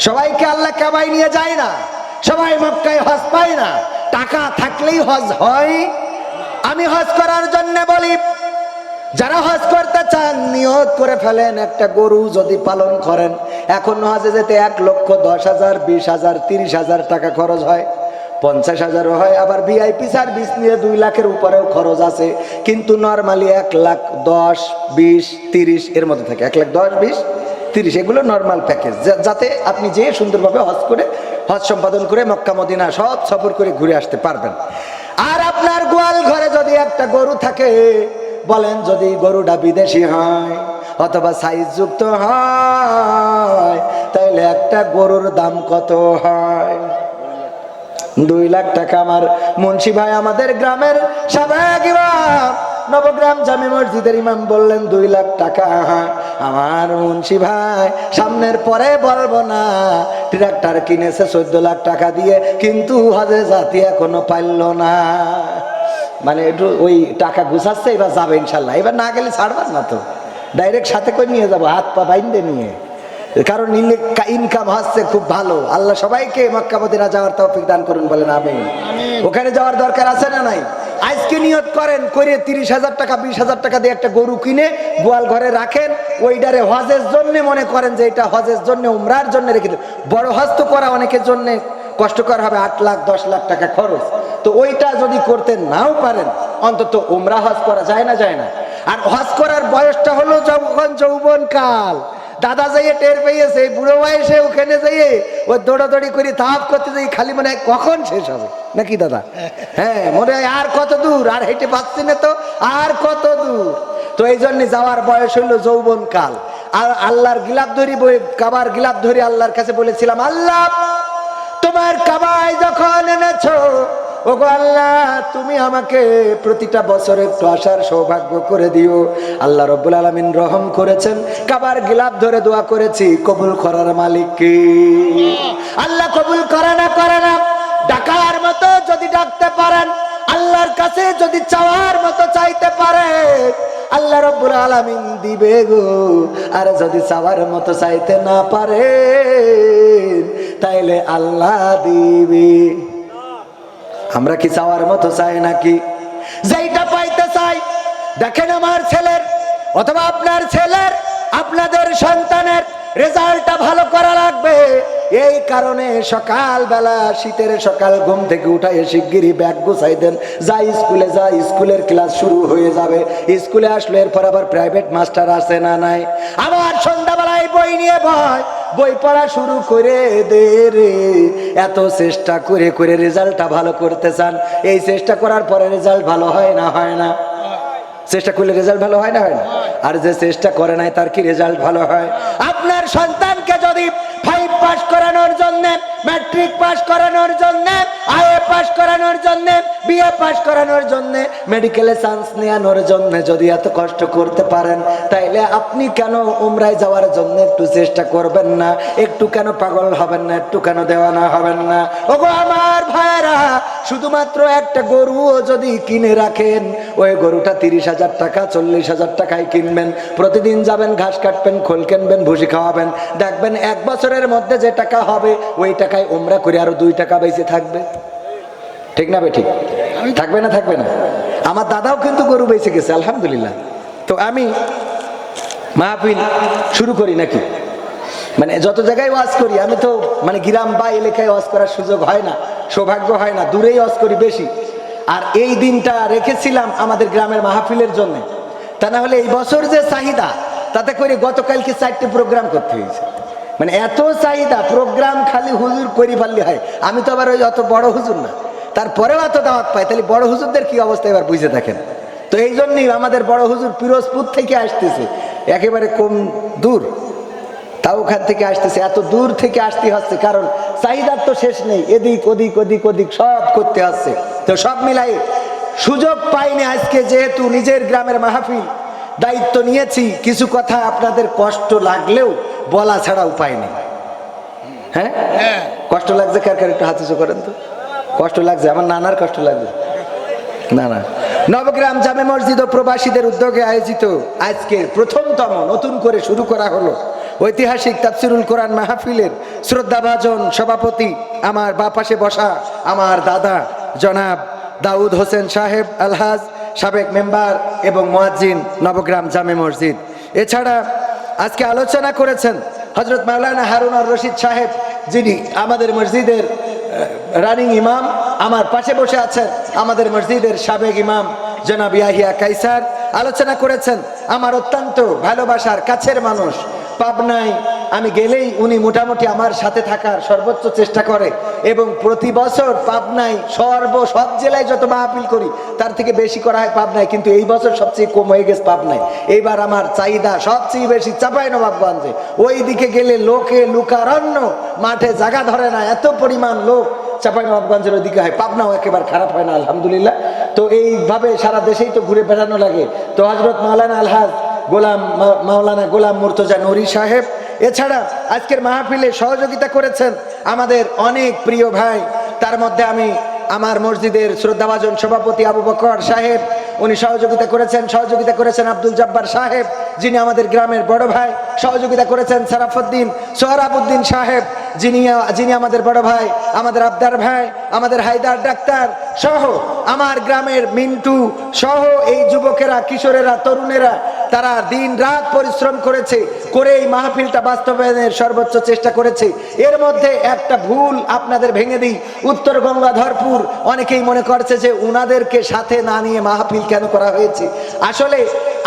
সবাইকে আল্লাহ কাবায় নিয়ে যায় না, সবাই মক্কায় হজ পায় না। টাকা থাকলেই হজ হয়? আমি হজ করার জন্য বলি, যারা হজ করতে চান নিয়ত করে ফেলেন, একটা গরু যদি পালন করেন, এখন হজে যেতে 1,10,000, 20,000, 30,000 টাকা খরচ হয়, 50,000ও হয়। আবার ভিআইপি সার্ভিস নিয়ে 2 লাখের উপরেও খরচ আছে। কিন্তু নর্মালি 1,10,000, 20, 30 এর মধ্যে থাকে। 1,10,000, 20, 30 এগুলো নর্মাল প্যাকেজ, যাতে আপনি যে সুন্দরভাবে হজ সম্পাদন করে মক্কা মদিনা সব সফর করে ঘুরে আসতে পারবেন। আর আপনার গোয়াল ঘরে যদি একটা গরু থাকে, বলেন যদি গরুটা বিদেশি হয় অথবা সাইজ যুক্ত হয়, তাহলে একটা গরুর দাম কত হয়? 2 লাখ টাকা। আমার মুন্সি ভাই, আমাদের গ্রামের সাবেক ইমাম, নবগ্রাম জামে মসজিদের ইমাম বললেন 2 লাখ টাকা। আমার মুন্সি ভাই সামনের পরে বলবো না, ট্রাক্টর কিনেছে 14 লাখ টাকা দিয়ে, কিন্তু হজে জাতি এখনো পাইল না। মানে একটু ওই টাকা গুছাচ্ছে, এবার যাবে ইনশাল্লাহ। এবার না গেলে ছাড়বার না, তো ডাইরেক্ট সাথে করে নিয়ে যাবো, হাত পা বাইন্দে নিয়ে। কারণ ইনকাম হচ্ছে খুব ভালো। আল্লাহ সবাইকে মক্কা মদিনা যাওয়ার তৌফিক দান করুন, বলেন আমিন। ওখানে যাওয়ার দরকার আছে না নাই? আজকে নিয়ত করেন, করে 30,000 টাকা 20,000 টাকা দিয়ে একটা গরু কিনে গোয়াল ঘরে রাখেন। ওইটারে হজের জন্য মনে করেন যে এটা হজের জন্য, উমরার জন্য রেখে দেন। বড় হজ তো করা অনেকের জন্য কষ্টকর হবে, 8 লাখ 10 লাখ টাকা খরচ। তো ওইটা যদি করতে নাও পারেন, অন্তত উমরা হজ করা যায় না? যায় না? আর হজ করার বয়সটা হলো যখন যৌবন কাল। দাদা যাইয়ে টের পেয়েছে, বুড়ো বয়সে ওখানে যাইয়ে ওই দৌড়াদৌড়ি করে তাপ করতে যাই, খালি মনে হয় কখন শেষ হবে, নাকি দাদা? হ্যাঁ, মনে হয় আর কত দূর, আর হেঁটে পাচ্ছি না, তো আর কত দূর। তো এই জন্য যাওয়ার বয়স হইলো যৌবন কাল। আর আল্লাহর গিলাপ ধরি, কাবার গিলাপ ধরি আল্লাহর কাছে বলেছিলাম, আল্লাহ তোমার কাবায় যখন এনেছো, ওগো আল্লাহ তুমি আমাকে প্রতিটা বছর একটু আসার সৌভাগ্য করে দিও। আল্লাহ রাব্বুল আলামিন রহম করেছেন, কাবার গিলাপ ধরে দোয়া করেছি, কবুল করার মালিক কে? আল্লাহ কবুল করে না ডাকার মতো যদি ডাকতে পারেন, আল্লাহর কাছে যদি চাওয়ার মতো চাইতে পারে, আল্লাহ রাব্বুল আলামিন দিবে গো। আর যদি চাওয়ার মতো চাইতে না পারে, তাইলে আল্লাহ দিবে। আমরা কি চাওয়ার মতো চাই নাকি? যেইটা পাইতে চাই, দেখেন আমার ছেলের অথবা আপনার ছেলের, আপনাদের সন্তানের রেজাল্টটা ভালো করা লাগবে। এই কারণে সকালবেলা, শীতের সকাল ঘুম থেকে উঠায় শিগগিরই ব্যাগ গুছাই দেন, যা স্কুলে যা, স্কুলের ক্লাস শুরু হয়ে যাবে। স্কুলে আসলে এরপর আবার প্রাইভেট মাস্টার আছে না নাই? আবার সন্ধ্যাবেলায় বই নিয়ে বই পড়া শুরু করে দে রে। এত চেষ্টা করে করে রেজাল্টটা ভালো করতে চান, এই চেষ্টা করার পরে রেজাল্ট ভালো হয় না? হয় না? চেষ্টা করলে রেজাল্ট ভালো হয় না? হয় না? আর যে চেষ্টা করে নাই তার কি রেজাল্ট ভালো হয়? আপনার সন্তানকে যদি 5 পাস করানোর জন্য, ম্যাট্রিক পাস করানোর জন্য, আইএ পাস করানোর জন্য, বিএ পাস করানোর জন্য, মেডিকেলে চান্স নেওয়ানোর জন্য যদি এত কষ্ট করতে পারেন, তাইলে আপনি কেন উমরায় যাওয়ার জন্য একটু চেষ্টা করবেন না? একটু কেন পাগল হবেন না? একটু কেন দেওয়ানা হবেন না? ওগো আমার ভাইরা, শুধুমাত্র একটা গরুও যদি কিনে রাখেন, ওই গরুটা 30,000 টাকা 40,000 টাকায় কিনবেন, প্রতিদিন যাবেন, ঘাস কাটবেন, খোল কিনবেন, ভুসি খাওয়াবেন, দেখবেন 1 বছরের মধ্যে যে টাকা হবে, ওই টাকায় উমরা করে আরো 2 টাকা বেঁচে থাকবে। ঠিক না? ঠিক থাকবে না? থাকবে না? আমার দাদাও কিন্তু গরু বেঁচে গেছে, আলহামদুলিল্লাহ। তো আমি মাহফিল শুরু করি নাকি? মানে যত জায়গায় ওয়াজ করি আমি তো মানে গ্রাম বা এলাকায় ওয়াজ করার সুযোগ হয় না, সৌভাগ্য হয় না, দূরেই ওয়াজ করি বেশি। আর এই দিনটা রেখেছিলাম আমাদের গ্রামের মাহফিলের জন্য। তা না হলে এই বছর যে চাহিদা, তাতে করে গতকালকে 4টে প্রোগ্রাম করতে হয়েছে। মানে এত চাহিদা, প্রোগ্রাম খালি হুজুর করি পারলে হয়। আমি তো আবার ওই অত বড় হুজুর না, তারপরেও এত দাওয়াত পাই, তাহলে বড় হুজুরদের কি অবস্থা এবার বুঝে থাকেন। তো এই জন্যই আমাদের বড় হুজুর পিরোজপুর থেকে আসতেছে, একেবারে কম দূর, তাও ওখান থেকে আসতেছে, এত দূর থেকে আসতে হচ্ছে, কারণ চাহিদার তো শেষ নেই, এদিক ওদিক ওদিক ওদিক সব করতে হচ্ছে। তো সব মিলাই সুযোগ পাইনি আজকে, যেহেতু নিজের গ্রামের মাহফিল দায়িত্ব নিয়েছি, কিছু কথা আপনাদের কষ্ট লাগলেও বলা ছাড়া উপায় নেই। হ্যাঁ, কষ্ট লাগছে কার কার একটু হাত উঁচু করেন তো। কষ্ট লাগছে, আমার নানার কষ্ট লাগছে। না না, নবগ্রাম জামে মসজিদ ও প্রবাসীদের উদ্যোগে আয়োজিত আজকের প্রথমতম নতুন করে শুরু করা হলো ঐতিহাসিক তাফসিরুল কোরআন মাহফিলের শ্রদ্ধাভাজন সভাপতি আমার বাঁ পাশে বসা আমার দাদা জনাব দাউদ হোসেন সাহেব আলহাজ, সাবেক মেম্বার এবং মুয়াজ্জিন নবগ্রাম জামে মসজিদ। এছাড়া আজকে আলোচনা করেছেন হযরত মাওলানা হারুন আর রশিদ সাহেব, যিনি আমাদের মসজিদের রানিং ইমাম। আমার পাশে বসে আছেন আমাদের মসজিদের সাবেক ইমাম জনাব ইয়াহিয়া কাইসার। আলোচনা করেছেন আমার অত্যন্ত ভালোবাসার কাছের মানুষ, পাবনায় আমি গেলেই উনি মোটামুটি আমার সাথে থাকার সর্বোচ্চ চেষ্টা করে, এবং প্রতি বছর পাবনায় সব জেলায় যত মাহফিল করি তার থেকে বেশি করা হয় পাবনায়, কিন্তু এই বছর সবচেয়ে কম হয়ে গেছে পাবনায়। এইবার আমার চাহিদা সবচেয়ে বেশি চাঁপাইনবাবগঞ্জে, ওই দিকে গেলে লোকে লুকারণ্য, মাঠে জায়গা ধরে না, এত পরিমাণ লোক চাঁপাইনবাবগঞ্জের ওইদিকে হয়। পাবনাও একেবারে খারাপ হয় না, আলহামদুলিল্লাহ। তো এইভাবে সারা দেশেই তো ঘুরে বেড়ানো লাগে। তো হযরত মাওলানা আলহাজ মাওলানা গোলাম মুর্তজা নূরী সাহেব, এছাড়া আজকের মাহফিলে সহযোগিতা করেছেন আমাদের অনেক প্রিয় ভাই। তার মধ্যে আমি আমার মসজিদের শ্রদ্ধাভাজন সভাপতি আবু বকর সাহেব, উনি সহযোগিতা করেছেন আব্দুল জব্বার সাহেব, যিনি আমাদের গ্রামের বড় ভাই। সহযোগিতা করেছেন সারাফুদ্দিন সোহরাবুদ্দিন সাহেব, যিনি আমাদের বড় ভাই, আমাদের আবদার ভাই, আমাদের হায়দার ডাক্তার সহ আমার গ্রামের মিন্টু সহ এই যুবকেরা, কিশোরেরা, তরুণেরা, তারা দিন রাত পরিশ্রম করেছে, করে এই মাহফিলটা বাস্তবায়নের সর্বোচ্চ চেষ্টা করেছে। এর মধ্যে একটা ভুল আপনাদের ভেঙে দিই, উত্তর গঙ্গাধরপুর অনেকেই মনে করছে যে উনাদেরকে সাথে না নিয়ে মাহফিল কেন করা হয়েছে। আসলে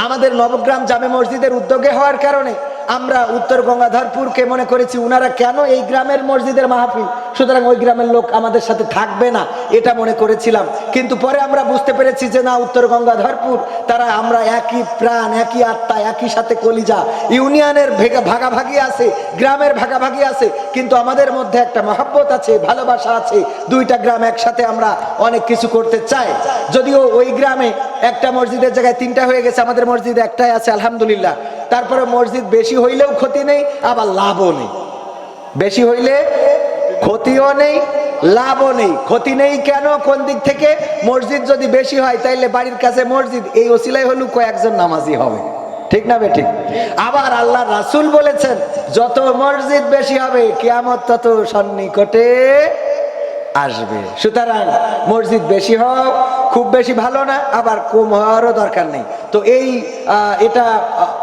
আমাদের নবগ্রাম জামে মসজিদের উদ্যোগে হওয়ার কারণে আমরা উত্তর গঙ্গাধরপুরকে মনে করেছি উনারা কেন এই গ্রামের মসজিদের মাহফিল, সুতরাং ওই গ্রামের লোক আমাদের সাথে থাকবে না, এটা মনে করেছিলাম। কিন্তু পরে আমরা বুঝতে পেরেছি যে না, উত্তর গঙ্গাধরপুর তারা আমরা একই প্রাণ, একই আত্মা, একই সাথে কলিজা। ইউনিয়নের ভাগাভাগি আছে, গ্রামের ভাগাভাগি আছে, কিন্তু আমাদের মধ্যে একটা মহব্বত আছে, ভালোবাসা আছে। দুইটা গ্রাম একসাথে আমরা অনেক কিছু করতে চাই। যদিও ওই গ্রামে একটা মসজিদের জায়গায় 3টা হয়ে গেছে, আমাদের মসজিদ একটাই আছে আলহামদুলিল্লাহ। তারপরে মসজিদ বেশি হইলেও ক্ষতি নেই, আবার লাভও নেই। বেশি হইলে ক্ষতিও নেই, লাভও নেই। ক্ষতি নেই কেন, কোন দিক থেকে? মসজিদ যদি বেশি হয় তাইলে বাড়ির কাছে মসজিদ, এই ওসিলাই হলো কয়েকজন নামাজি হবে, ঠিক না বেঠিক? আবার আল্লাহ রাসূল বলেছেন যত মসজিদ বেশি হবে কিয়ামত তত সন্নিকটে আসবে। সুতরাং মসজিদ বেশি হওয়া খুব বেশি ভালো না, আবার কম হওয়ারও দরকার নেই। তো এটা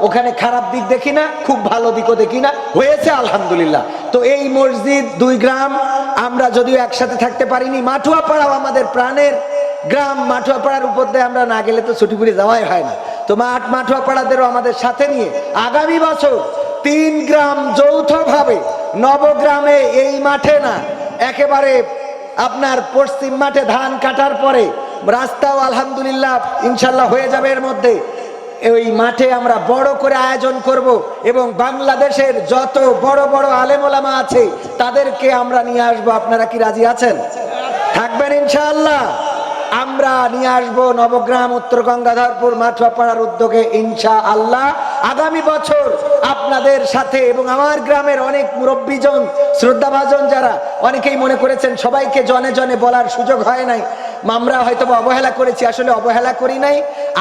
ওখানে খারাপ দিক দেখি না, খুব ভালো দিকও দেখি না, হয়েছে আলহামদুলিল্লাহ। তো এই মসজিদ 2 গ্রাম আমরা যদিও একসাথে থাকতে পারিনি, মাঠুয়াপাড়াও আমাদের প্রাণের গ্রাম, মাঠুয়াপাড়ার উপর দিয়ে আমরা না গেলে তো ছুটিপুরি যাওয়াই হয় না। তো মাঠুয়াপাড়াদেরও আমাদের সাথে নিয়ে আগামী বছর 3 গ্রাম যৌথভাবে নবগ্রামে, এই মাঠে না, একেবারে আপনার পশ্চিম মাঠে ধান কাটার পরে রাস্তাও আলহামদুলিল্লাহ ইনশাল্লাহ হয়ে যাবে, এর মধ্যে ওই মাঠে আমরা বড় করে আয়োজন করব, এবং বাংলাদেশের যত বড় বড় আলেম ওলামা আছে তাদেরকে আমরা নিয়ে আসবো। আপনারা কি রাজি আছেন? থাকবেন ইনশাআল্লাহ? আমরা নিয়ে আসবো নবগ্রাম উত্তর গঙ্গাধরপুর মাঠুয়াপাড়ার উদ্যোগে ইনশাআল্লাহ। আগামী বছর আপনাদের সাথে এবং আমার গ্রামের অনেক মুরব্বীজন, শ্রদ্ধাভাজন যারা, অনেকেই মনে করেছেন সবাইকে জনে জনে বলার সুযোগ হয় নাই, আমরা হয়তো অবহেলা করেছি। আসলে অবহেলা করি নাই,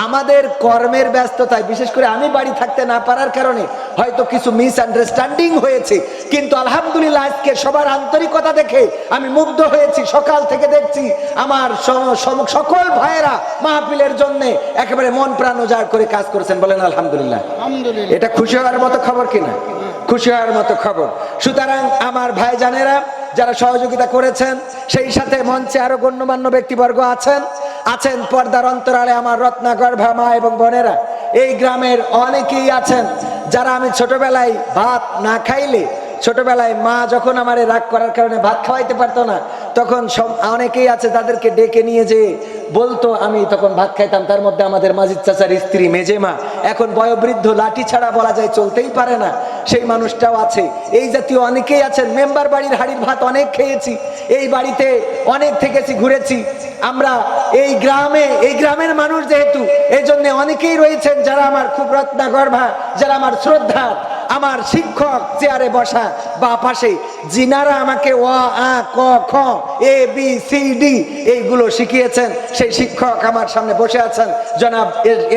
আমাদের কর্মের ব্যস্ততায়, বিশেষ করে আমি বাড়ি থাকতে না পারার কারণে হয়তো কিছু মিসআন্ডারস্ট্যান্ডিং হয়েছে। কিন্তু আলহামদুলিল্লাহ আজকে সবার আন্তরিকতা দেখে আমি মুগ্ধ হয়েছি। সকাল থেকে দেখছি আমার সকল ভাইয়েরা মাহফিলের জন্য একেবারে মন প্রাণ উজাড় করে কাজ করেছেন, বলেন আলহামদুলিল্লাহ। এটা খুশি হওয়ার মতো খবর কিনা? খুশি হওয়ার মতো খবর। সুতরাং আমার ভাইজানেরা যারা সহযোগিতা করেছেন, সেই সাথে মঞ্চে আরো গণ্যমান্য ব্যক্তিবর্গ আছেন পর্দার অন্তরালে আমার রত্নাগর্ভা মা এবং বোনেরা, এই গ্রামের অনেকেই আছেন যারা আমি ছোটবেলায় ভাত না খাইলে, ছোটবেলায় মা যখন আমারে রাগ করার কারণে ভাত খাওয়াইতে পারতো না, তখন অনেকেই আছে তাদেরকে ডেকে নিয়ে যে বলতো, আমি তখন ভাত খাইতাম। তার মধ্যে আমাদের মাজিদ চাচার স্ত্রী মেজেমা, এখন বয়োবৃদ্ধ, লাঠি ছাড়া বলা যায় চলতেই পারে না, সেই মানুষটাও আছে। এই জাতীয় অনেকেই আছেন। মেম্বার বাড়ির হাড়ির ভাত অনেক খেয়েছি, এই বাড়িতে অনেক থেকেছি, ঘুরেছি আমরা। এই গ্রামের মানুষ যেহেতু, এই জন্য অনেকেই রয়েছেন যারা আমার খুব রত্নাগর্ভা, যারা আমার শ্রদ্ধা, আমার শিক্ষক চেয়ারে বসা বা পাশে, যিনারা আমাকে অ আ ক খ এ বি সি ডি এইগুলো শিখিয়েছেন, সেই শিক্ষক আমার সামনে বসে আছেন, জনাব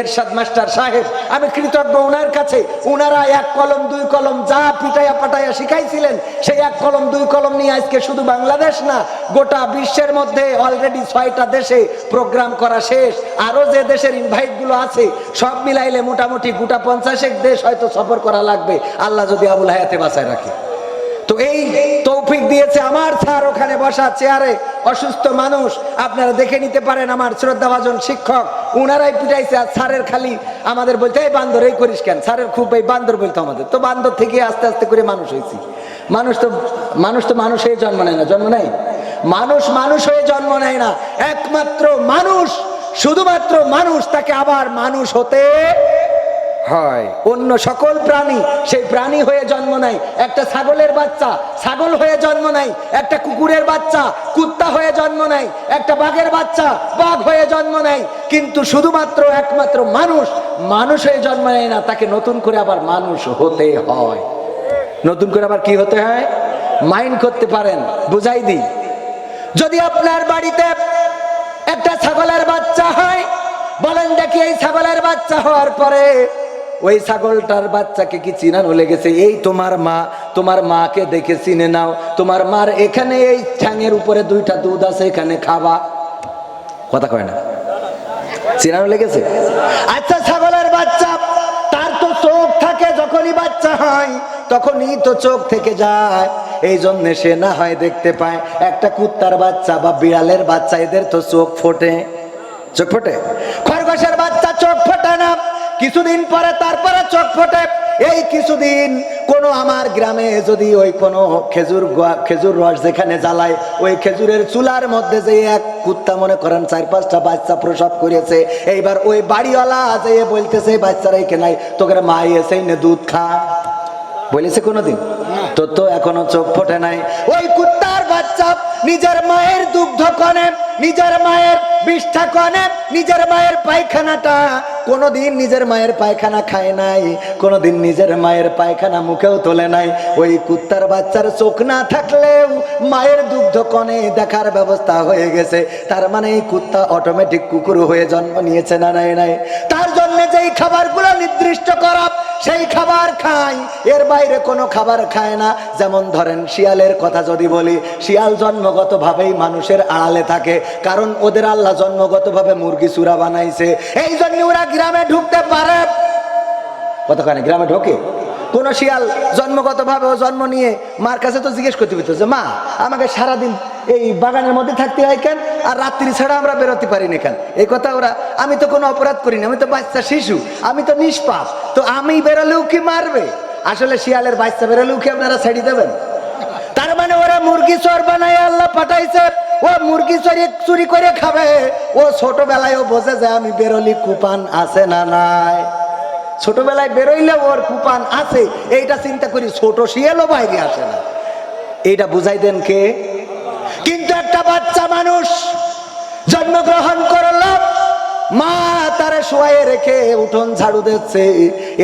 এরশাদ মাস্টার সাহেব। আমি কৃতজ্ঞ ওনার কাছে। ওনারা 1 কলম 2 কলম যা পিটাইয়া পাটাইয়া শিখাইছিলেন, সেই 1 কলম 2 কলম নিয়ে আজকে শুধু বাংলাদেশ না, গোটা বিশ্বের মধ্যে অলরেডি 6টা দেশে প্রোগ্রাম করা শেষ। আরো যে দেশের ইনভাইট গুলো আছে সব মিলাইলে মোটামুটি গোটা 50 দেশ হয়তো সফর করা লাগবে, আল্লাহ যদি আবুল হায়াতে বাঁচায় রাখে। তো এই তৌফিক দিয়েছে আমার স্যার, ওখানে বসা চেয়ারে অসুস্থ মানুষ, আপনারা দেখে নিতে পারেন। আমার শ্রদ্ধাভাজন শিক্ষক, উনারাই পিটাইছে। আর স্যারের খালি আমাদের বলতে, এই বান্দর এই করিস কেন, স্যারের খুব এই বান্দর বলতো আমাদের। তো বান্দর থেকে আস্তে আস্তে করে মানুষ হয়েছি। মানুষ হয়ে জন্ম নেয় না, জন্ম নেয় মানুষ হয়ে জন্ম নেয় না। একমাত্র মানুষ, শুধুমাত্র মানুষ, তাকে আবার মানুষ হতে হয়। অন্য সকল প্রাণী সেই প্রাণী হয়ে জন্ম নেয়। একটা ছাগলের বাচ্চা ছাগল হয়ে জন্ম নেয়, একটা কুকুরের বাচ্চা কুত্তা হয়ে জন্ম নেয়, একটা বাঘের বাচ্চা বাঘ হয়ে জন্ম নেয়। কিন্তু শুধুমাত্র একমাত্র মানুষ হয়ে জন্ম নেয় না, তাকে নতুন করে আবার মানুষ হতে হয়। নতুন করে আবার কি হতে হয় মাইন্ড করতে পারেন, বুঝাই দিই। যদি আপনার বাড়িতে একটা ছাগলের বাচ্চা হয়, বলেন দেখি এই ছাগলের বাচ্চা হওয়ার পরে ওই ছাগলটার বাচ্চাকে কি চিনানো লেগেছে? এই তোমার মাকে দেখে চিনে নাও, তোমার মার এখানে এই ঠ্যাঙের উপরে 2টা দুধ আছে, এখানে খাবা। কথা কয় না, চিনানো লেগেছে? আচ্ছা, ছাগলের বাচ্চা তার তো চোখ থাকে, যখনই বাচ্চা হয় তখনই তো চোখ থেকে যায়, এই জন্য সে না হয় দেখতে পায়। একটা কুত্তার বাচ্চা বা বিড়ালের বাচ্চা, এদের তো চোখ ফোটে। খরগোশের বাচ্চা চোখ ফোটে না, কিছুদিন পরে তারপরে চোখ ফোটে। এই কিছুদিন কোন আমার গ্রামে যদি ওই কোন খেজুর রস যেখানে জ্বালায়, ওই খেজুরের চুলার মধ্যে যে এক কুত্তা মনে করেন 4-5টা বাচ্চা প্রসব করেছে, এইবার ওই বাড়িওয়ালা যে বলতেছে বাচ্চারা এখানে তোকে মা এসে দুধ খা, বলেছে কোনোদিন? তো এখনো চোখ ফোটে নাই। ওই কুত্তার বাচ্চা নিজের মায়ের দুগ্ধ কনে, নিজের মায়ের বিষ্ঠা কনে, নিজের মায়ের পায়খানাটা কোনোদিন নিজের মায়ের পায়খানা খায় নাই, কোনোদিন নিজের মায়ের পায়খানা মুখেও তোলে নাই। ওই কুত্তার বাচ্চার চোখ না থাকলেও মায়ের দুগ্ধ কনে দেখার ব্যবস্থা হয়ে গেছে। তার মানে এই কুত্তা অটোমেটিক কুকুর হয়ে জন্ম নিয়েছে না? নাই। তার জন্য যেই খাবারগুলো নির্দিষ্ট করা, সেই খাবার খায়, এর বাইরে কোনো খাবার খায় না। যেমন ধরেন শিয়ালের কথা যদি বলি, শিয়াল জন্মগতভাবেই মানুষের আড়ালে থাকে, কারণ ওদের আল্লাহ জন্মগতভাবে মুরগি চূড়া বানাইছে, এই জন্য ওরা গ্রামে ঢুকতে পারে। কতখানি গ্রামে ঢোকে কোন শিয়াল জন্মগতভাবে, ও জন্ম নিয়ে মার কাছে তো জিজ্ঞেস করতে হতো যে মা আমাকে সারাদিন এই বাগানের মধ্যে থাকতে হয় কেন, আর রাত্রি ছাড়া আমরা বেরোতে পারি না কেন? এই কথা ওরা, আমি তো কোনো অপরাধ করিনি, আমি তো বাচ্চা শিশু, আমি তো নিষ্পাপ, তো আমি বেরোলেও কি মারবে? আসলে শিয়ালের বাচ্চা বেরোলেও কি আপনারা ছেড়ে দেবেন? তার মানে ওরা মুরগি চোর বানায় আল্লাহ পাঠাইছে, ও মুরগি চুরি করে খাবে। ও ছোটবেলায় ও বোঝে যে আমি বেরোলি কুপান আছে না নাই, ছোটবেলায় বেরোইলে ওর কুপান আছে, এইটা চিন্তা করি। ছোট শিয়ালও বাইরে আসে না, এইটা বুঝাই দেন কে? কিন্তু একটা বাচ্চা মানুষ জন্মগ্রহণ করল, মা তারে শোয়ায়ে রেখে উঠোন ঝাড়ু দিচ্ছে,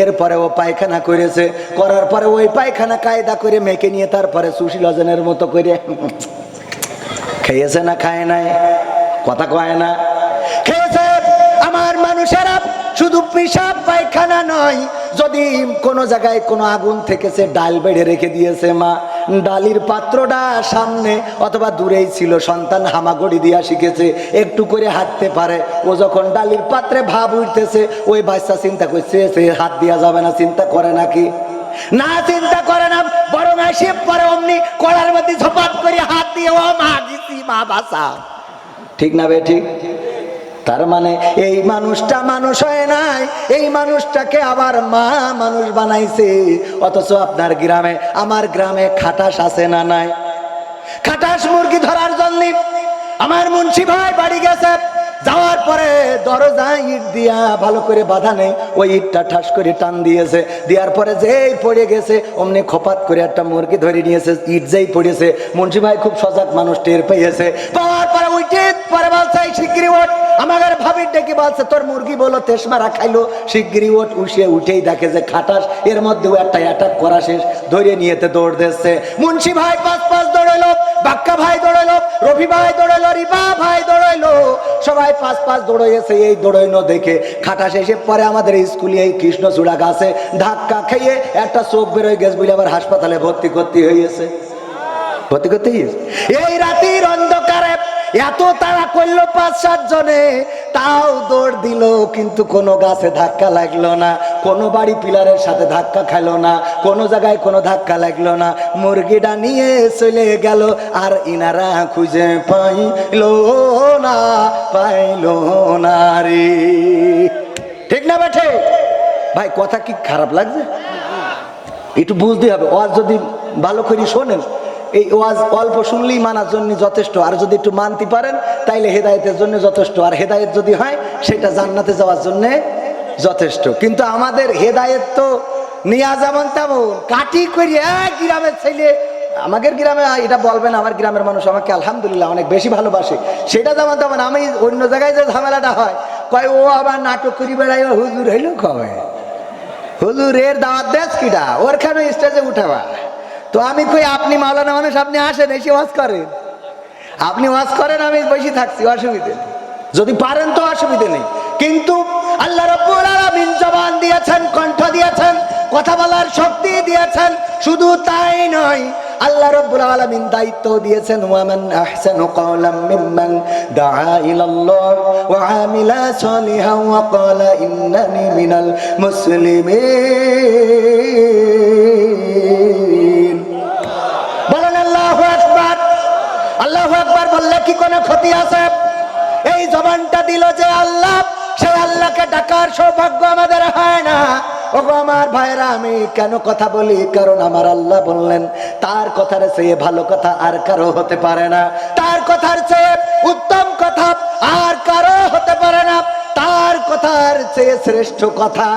এরপরে ও পায়খানা করেছে, করার পরে ওই পায়খানা কায়দা করে মেখে নিয়ে তারপরে সুশীলজনের মতো করে খেয়েছে না খায় নাই? কথা কয় না, খেয়েছে। আমার মানুষেরা শুধু পেশাব পায়খানা নয়, যদি কোনো জায়গায় কোনো আগুন থেকেছে, ডাল বেড়ে রেখে দিয়েছে মা, ডালির পাত্রটা সামনে অথবা দূরেই ছিল, সন্তান হামাগুড়ি দিয়া শিখেছে, একটু করে হাঁটতে পারে। ও যখন ডালির পাত্রে ভাব উঠতেছে, ওই বাচ্চা চিন্তা করছে সে হাত দেওয়া যাবে না, চিন্তা করে নাকি? না চিন্তা করে না, বরং আসে পরে অমনি কলার মধ্যে ঝপাট করে হাত দিয়ে ও মা গেছি মা বাঁচা। ঠিক না বে ঠিক? তার মানে এই মানুষটা মানুষ হয় নাই, এই মানুষটাকে আবার মা মানুষ বানাইছে। অথচ আপনার গ্রামে, আমার গ্রামে খাটাস আছে না নাই? খাটাস মুরগি ধরার জন্য আমার মুন্সি ভাই বাড়ি গেছে, যাওয়ার পরে দরজায় ইট দিয়া ভালো করে বাঁধা নেই, ওই ইটটা ঠাস করে টান দিয়েছে, দেওয়ার পরে যেই পড়ে গেছে অমনি খোপাত করে একটা মুরগি ধরে নিয়েছে। ইট যেই পড়েছে মুন্সি ভাই খুব সজাগ মানুষ, টের পেয়েছে। পাওয়ার পরে উঠে পরে বলছে শিগগিরি ওঠ, আমাদের ভাবির ডেকে বলছে তোর মুরগি বলো তেসমারা খাইলো, শিগগিরি ওঠ। উঠেই দেখে যে খাটাস, এর মধ্যেও একটা অ্যাটাক করা শেষ, ধরে নিয়েতে দৌড় দিচ্ছে। মুন্সি ভাই পাঁচ দৌড়াইলো, বাক্কা ভাই দৌড়াইলো, রফি ভাই দৌড়াইলো, রিবা ভাই দৌড়াইলো, সবাই পাঁচ দৌড়াইছে। এই দৌড়াইনো দেখে খাটাস এসে পরে আমাদের স্কুলে এই কৃষ্ণচূড়া গাছে ধাক্কা খেয়ে একটা চোখ বেরোয় গেছে বলে আবার হাসপাতালে ভর্তি করতে হয়েছে। এই রাতের অন্ধকারে এত তাড়া করলো 5-7 জনে, তাও দৌড় দিল, কিন্তু কোনো গাছে ধাক্কা লাগলো না, কোনো বাড়ি পিলারের সাথে ধাক্কা খাইলো না, কোনো জায়গায় কোনো ধাক্কা লাগলো না। মুরগিটা নিয়ে চলে গেল, আর ইনারা খুঁজে পাইলো না রে। ঠিক না বেঠে ভাই? কথা কি খারাপ লাগছে? একটু বুঝতে হবে। ওয়াজ যদি ভালো করে শোনেন, এই ওয়াজ অল্প শুনলেই মানার জন্য যথেষ্ট, আর যদি একটু মানতে পারেন তাইলে হেদায়েতের জন্য যথেষ্ট, আর হেদায়েত যদি হয় সেটা জান্নাতে যাওয়ার জন্য যথেষ্ট। কিন্তু আমাদের হেদায়েত তো নিয়া যেমন তেমন কাটি করি গ্রামের ছেলে, আমাদের গ্রামে এটা বলবেন, আমার গ্রামের মানুষ আমাকে আলহামদুলিল্লাহ অনেক বেশি ভালোবাসে, সেটা যেমন তেমন। আমি অন্য জায়গায় যে ঝামেলাটা হয়, কয় ও আবার নাটক করি বেড়াই, হুজুর হইলো কবে হুজুরের দাওয়াত দেশ কিটা ওরখানে স্টেজে উঠাবা। তো আমি কই আপনি মাওলানা মানুষ, আপনি আসেন, এসে ওয়াজ করেন, আপনি ওয়াজ করেন, আমি বসে থাকছি, অসুবিধে নেই, যদি পারেন তো অসুবিধে নেই। কিন্তু আল্লাহ রাব্বুল আলামিন জবান দিয়েছেন, কণ্ঠ দিয়েছেন, কথা বলার শক্তি দিয়েছেন। শুধু তাই নয়, আল্লাহ রাব্বুল আলামিন দায়িত্ব দিয়েছেন, ওয়ামান আহসানু ক্বাওলাম মিম্মান দাআ ইলাল্লাহ ওয়া আমিলা সলিহান ওয়া ক্বালা ইন্নানি মিনাল মুসলিমিন। বলেন আল্লাহু আকবার। আল্লাহু আকবার বললে কি কোনো ক্ষতি আছে? এই জবানটা দিল যে আল্লাহ, সেই আল্লাহকে ডাকার সৌভাগ্য আমাদের হয় না। ওগো আমার ভাইরা, আমি কেন কথা বলি? কারণ আমার আল্লাহ বললেন তার কথার চেয়ে ভালো কথা আর কারো হতে পারে না, তার কথার চেয়ে উত্তম কথা আর কারো হতে পারে না, তার কথার চেয়ে শ্রেষ্ঠ কথা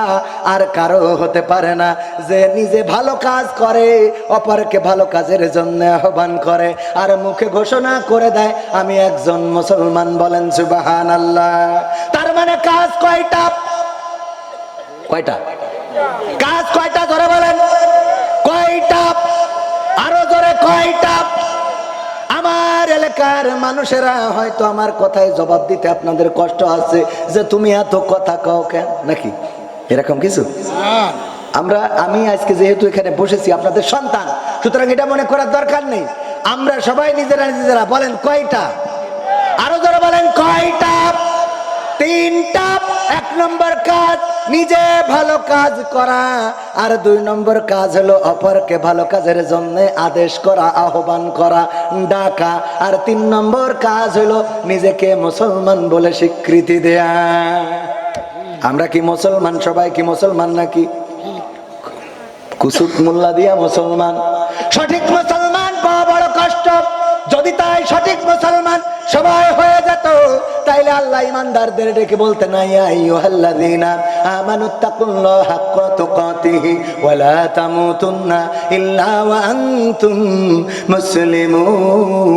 আর কারো হতে পারে না। যে নিজে ভালো কাজ করে, অপরকে ভালো কাজের জন্য আহ্বান করে, আর মুখে ঘোষণা করে দেয় আমি একজন মুসলমান। বলেন সুবহানাল্লাহ। তার মানে কাজ কয়টা? কাজ কয়টা? ধরে বলেন কয়টা? আরো জোরে কয়টা? আমার এলাকার মানুষেরা হয়তো আমার কথায় জবাব দিতে আপনাদের কষ্ট আছে যে তুমি এত কথা কও কেন, নাকি এরকম কিছু? আমি আজকে যেহেতু এখানে বসেছি আপনাদের সন্তান, সুতরাং এটা মনে করার দরকার নেই। আমরা সবাই নিজেরা বলেন কয়টা? আরো জোরে বলেন কয়টা? 3টা। 1 নম্বর কাজ নিজে ভালো কাজ করা, আর 2 নম্বর কাজ হলো অপরকে ভালো কাজের জন্য আদেশ করা, আহ্বান করা, ডাকা, আর 3 নম্বর কাজ হলো নিজেকে মুসলমান বলে স্বীকৃতি দেয়া। আমরা কি মুসলমান? সবাই কি মুসলমান নাকি? কুসুক মোল্লা দিয়া মুসলমান। সঠিক মুসলমান পাওয়া বড় কষ্ট। যদি তাই সঠিক মুসলমান সবাই হয়ে যেত, তাইলে আল্লাহ ইমানদারদের ডেকে বলতে না, ইয়া আইয়ুহাল্লাযীনা আমানুত্তাকুল্লাহা হাক্কা তুকাতিহি ওয়া লা তামুতুন্না ইল্লা ওয়া আনতুম মুসলিমুন।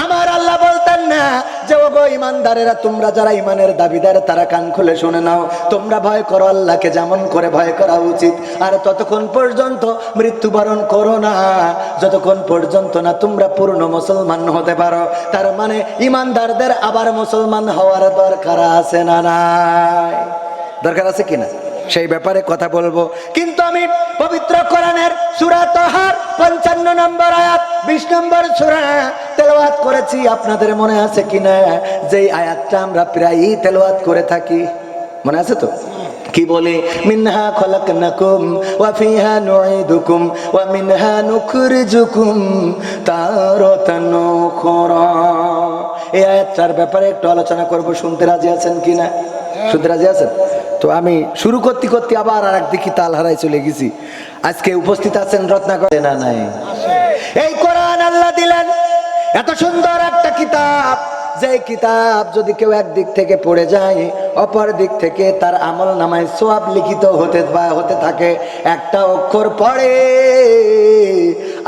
আমার আল্লাহ বলতেন না যে ওগো ইমানদারেরা, তোমরা যারা ইমানের দাবিদার তারা কান খুলে শুনে নাও, তোমরা ভয় করো আল্লাহকে যেমন করে ভয় করা উচিত, আর ততক্ষণ পর্যন্ত মৃত্যুবরণ করো না যতক্ষণ পর্যন্ত না তোমরা পূর্ণ মুসলমান হতে পারো। তার মানে ইমানদারদের আবার মুসলমান হওয়ার দরকার আছে না নাই? দরকার আছে কিনা সেই ব্যাপারে কথা বলবো। কিন্তু আমি পবিত্র কোরআনের সূরা তাহার 55 নম্বর আয়াত 20 নম্বর সূরা তেলাওয়াত করেছি। আপনাদের মনে আছে কিনা? যেই আয়াতটা আমরা প্রায়ই তেলাওয়াত করে থাকি, মনে আছে তো? কি বলে মিনহা খলাকনাকুম ওয়া ফিহা নুঈদুকুম ওয়া মিনহা নুখরিজুকুম তারাতান উখরা। এই আয়াতটার ব্যাপারে একটু আলোচনা করব, শুনতে রাজি আছেন কিনা? শুনতে রাজি আছেন? তো আমি শুরু করতে করতে আবার আর একদিকে তাল হারাই চলে গেছি। আজকে উপস্থিত আছেন রত্নাকর না নাই? এই কোরআন আল্লাহ দিলেন, এত সুন্দর একটা কিতাব, যে কিতাব যদি কেউ একদিক থেকে পড়ে যায় অপর দিক থেকে তার আমল নামায় সওয়াব লিখিত হতে থাকে। একটা অক্ষর পড়ে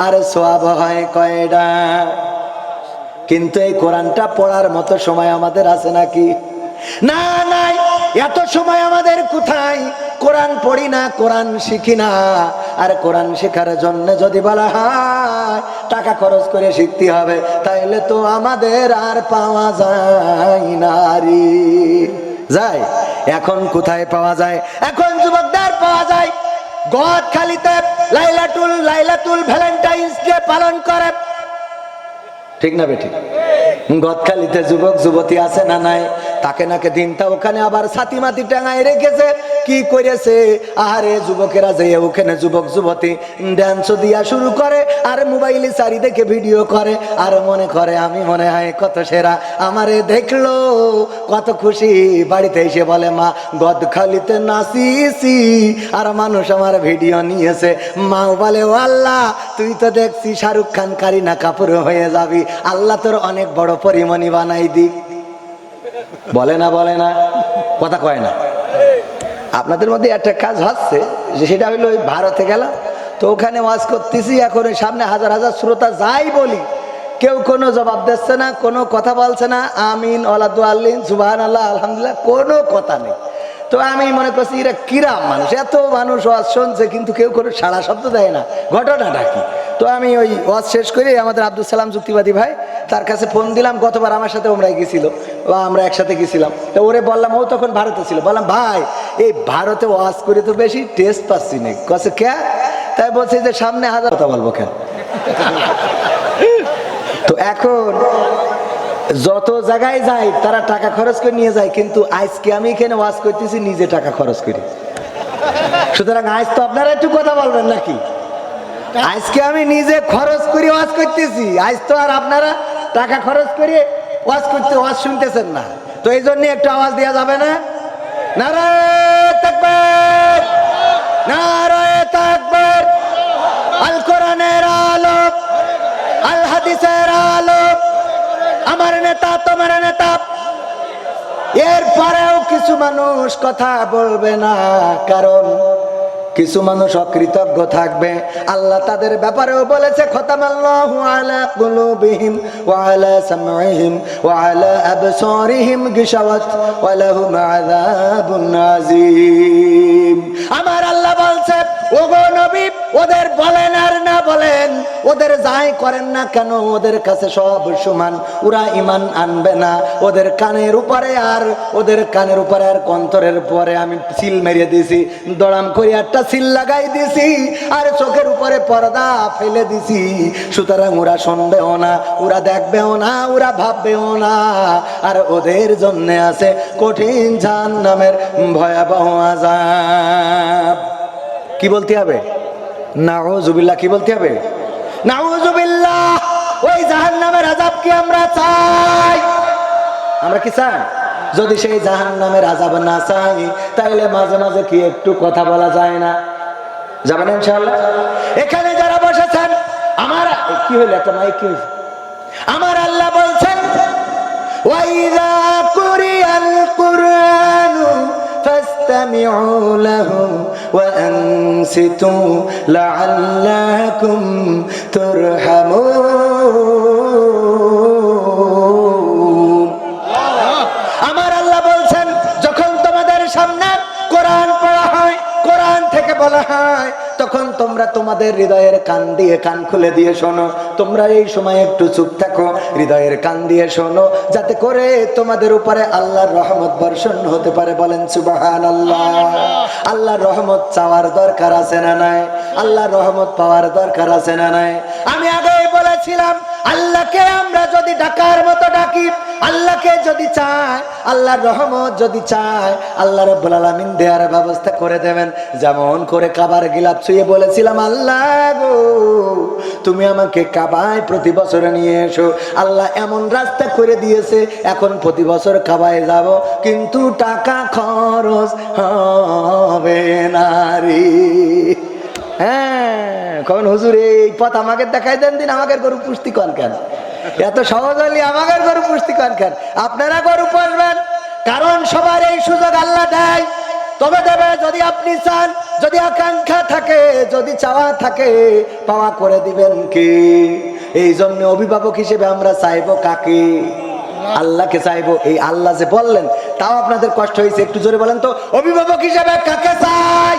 আর সওয়াব হয় কয়টা? কিন্তু এই কোরআনটা পড়ার মতো সময় আমাদের আছে নাকি? না, নাই। এত সময় আমাদের কোথায়? কোরআন পড়ি না, কোরআন শিখি না। আর কোরআন শেখার জন্য যদি বলা হয় টাকা খরচ করে শিখতে হবে, তাইলে তো আমাদের আর পাওয়া যায় না রে। যায় এখন কোথায় পাওয়া যায়? এখন যুবকদের পাওয়া যায় গদখালিতে লাইলাতুল ভ্যালেন্টাইন্স ডে পালন করে। ঠিক না বেঠিক? গদখালিতে যুবক যুবতী আছে না নাই? তাকে নাকে দিনটা ওখানে আবার ছাতি মাতি টাঙায় রেখেছে। কি করেছে? আরে যুবকেরা যে ওখানে যুবক যুবতী ড্যান্স দিয়া শুরু করে আর মোবাইলে চারি দেখে ভিডিও করে আর মনে করে আমি মনে হয় কত সেরা, আমারে দেখলো কত খুশি। বাড়িতে এসে বলে মা গদখালিতে নাচিছি আর মানুষ আমার ভিডিও নিয়েছে। মা বলে ও আল্লাহ, তুই তো দেখছি শাহরুখ খান কারিনা কাপুর হয়ে যাবি, আল্লাহ তোর অনেক বড় পরিমণি বানাই দিক। বলে না? বলে না? কথা কয় না। আপনাদের মধ্যে একটা কাজ হচ্ছে যে সেটা হইলো ওই ভারতে গেলাম তো ওখানে ওয়াজ করতেছি, এখন ওই সামনে হাজার হাজার শ্রোতা যাই বলি কেউ কোনো জবাব দিচ্ছে না, কোনো কথা বলছে না। আমিন ওয়ালাদু আল্লিন সুবহানাল্লাহ আলহামদুলিল্লাহ কোনো কথা নেই। তো আমি মনে করছি এরা কিরাম মানুষ, এত মানুষ ওয়াজ শুনছে কিন্তু কেউ কোনো সাড়া শব্দ দেয় না, ঘটনাটা কি? তো আমি ওই ওয়াজ শেষ করে আমাদের আব্দুল সালাম যুক্তিবাদী ভাই তার কাছে ফোন দিলাম। গতবার আমার সাথে ওমরাই গেছিল বা আমরা একসাথে গেছিলাম। তো ওরে বললাম, ও তখন ভারতে ছিল, বললাম ভাই এই ভারতে ওয়াজ করে তো বেশি টেস্ট পাচ্ছি না। কছে কে? তাই বলছে যে সামনে হাজার কথা বলবো কেন? তো এখন যত জায়গায় যাই তারা টাকা খরচ করে নিয়ে যায়, কিন্তু আজকে আমি এখানে ওয়াজ করতেছি নিজে টাকা খরচ করি। সুতরাং আজ তো আপনারা একটু কথা বলবেন নাকি? আজকে আমি নিজে খরচ করে ওয়াজ করতেছি, আজ তো আর আপনারা টাকা খরচ করে ওয়াজ শুনতেছেন না। তো এই জন্য একটু আওয়াজ দেওয়া যাবে না? নারায়ে তাকবীর, নারায়ে তাকবীর। আল কোরআনের আলো, আল হাদিসের আলো, আমার নেতা তোমার নেতা। এরপরেও কিছু মানুষ কথা বলবে না, কারণ কিছু মানুষ অকৃতজ্ঞ থাকবে। আল্লাহ তাদের ব্যাপারেও বলেছে খতামাল্লাহু আলা কুলুবিহিম ওয়া আলা সামঈহিম ওয়া আলা আবসারিহিম গিশাওয়াত ওয়া লাহুম আযাবুন আযীম। আমার আল্লাহ বলছে ওগো নবী ওদের বলেন আর না বলেন, ওদের যাই করেন না কেন ওদের কাছে সব সমান, ওরা ঈমান আনবে না। ওদের কানের উপরে আর কন্তরের পরে আমি সিল মেরে দিছি, দড়াম করে একটা সিল লাগাই দিছি আর চোখের উপরে পর্দা ফেলে দিছি। সুতরাং ওরা শুনবেও না, ওরা দেখবেও না, ওরা ভাববেও না। আর ওদের জন্য আছে কঠিন জাহান্নামের ভয়াবহ আযাব। কি বলতে হবে? নাউযুবিল্লাহ। কি বলতে হবে? নাউযুবিল্লাহ। ওই জাহান্নামের আযাব কি আমরা চাই? আমরা কি চাই? যদি সেই জাহান্নামের আযাব না চাই তাইলে মাঝে মাঝে কি একটু কথা বলা যায় না? যাবেন ইনশাআল্লাহ? এখানে যারা বসেছেন আমার কি হলো? একটা মাইক কি হয়েছে? আমার আল্লাহ বলছেন ওয়াইযা কুরিয়াল কুরআনু ফাসতামিউ লাহু ওয়া আনসিতু লাআল্লাকুম তুরহামুন। আমার আল্লাহ বলছেন যখন তোমাদের সামনে কোরআন পড়া হয়, কোরআন থেকে বলা হয়, তখন তোমরা তোমাদের হৃদয়ের কান দিয়ে কান খুলে দিয়ে শোনো। তোমরা এই সময় একটু চুপ থাকো, হৃদয়ের কান দিয়ে শোনো, যাতে করে তোমাদের উপরে আল্লাহর রহমত বর্ষণ হতে পারে। বলেন সুবহানাল্লাহ। আল্লাহর রহমত চাওয়ার দরকার আছে না নাই? আল্লাহর রহমত পাওয়ার দরকার আছে না নাই? আমি আগেই বলেছিলাম আল্লাহকে আমরা যদি ডাকার মতো ডাকি, আল্লাহকে যদি চাই, আল্লাহর রহমত যদি চাই, আল্লাহ রাব্বুল আলামিন দেয়ার ব্যবস্থা করে দেবেন। যেমন করে কাবার গিলাফ ছুঁয়ে বলেছিলাম, আল্লাহ গো তুমি আমাকে কাবায় প্রতি বছর নিয়ে এসো। আল্লাহ এমন রাস্তা করে দিয়েছে, এখন প্রতি বছর কাবায় যাব, কিন্তু টাকা খরচ হবে না রে। হ্যাঁ, কোন হুজুর এই পথ আমাকে দেখাই দেন, দিন আমাকে গরু পুষ্টি কন কেন? এত সহজ হলে আমাকে গরু পুষ্টি কন কেন? আপনারা গরু পুষবেন, কারণ সবার এই সুযোগ আল্লাহ দেয়, তবে দেবে যদি আপনি চান, যদি আকাঙ্ক্ষা থাকে, যদি চাওয়া থাকে, পাওয়া করে দিবেন কি? এই জন্য অভিভাবক হিসেবে আমরা চাইবো কাকে? আল্লাহকে চাইবো। এই আল্লাহ যে বললেন, তাও আপনাদের কষ্ট হয়েছে, একটু জোরে বলেন তো, অভিভাবক হিসেবে কাকে চাই?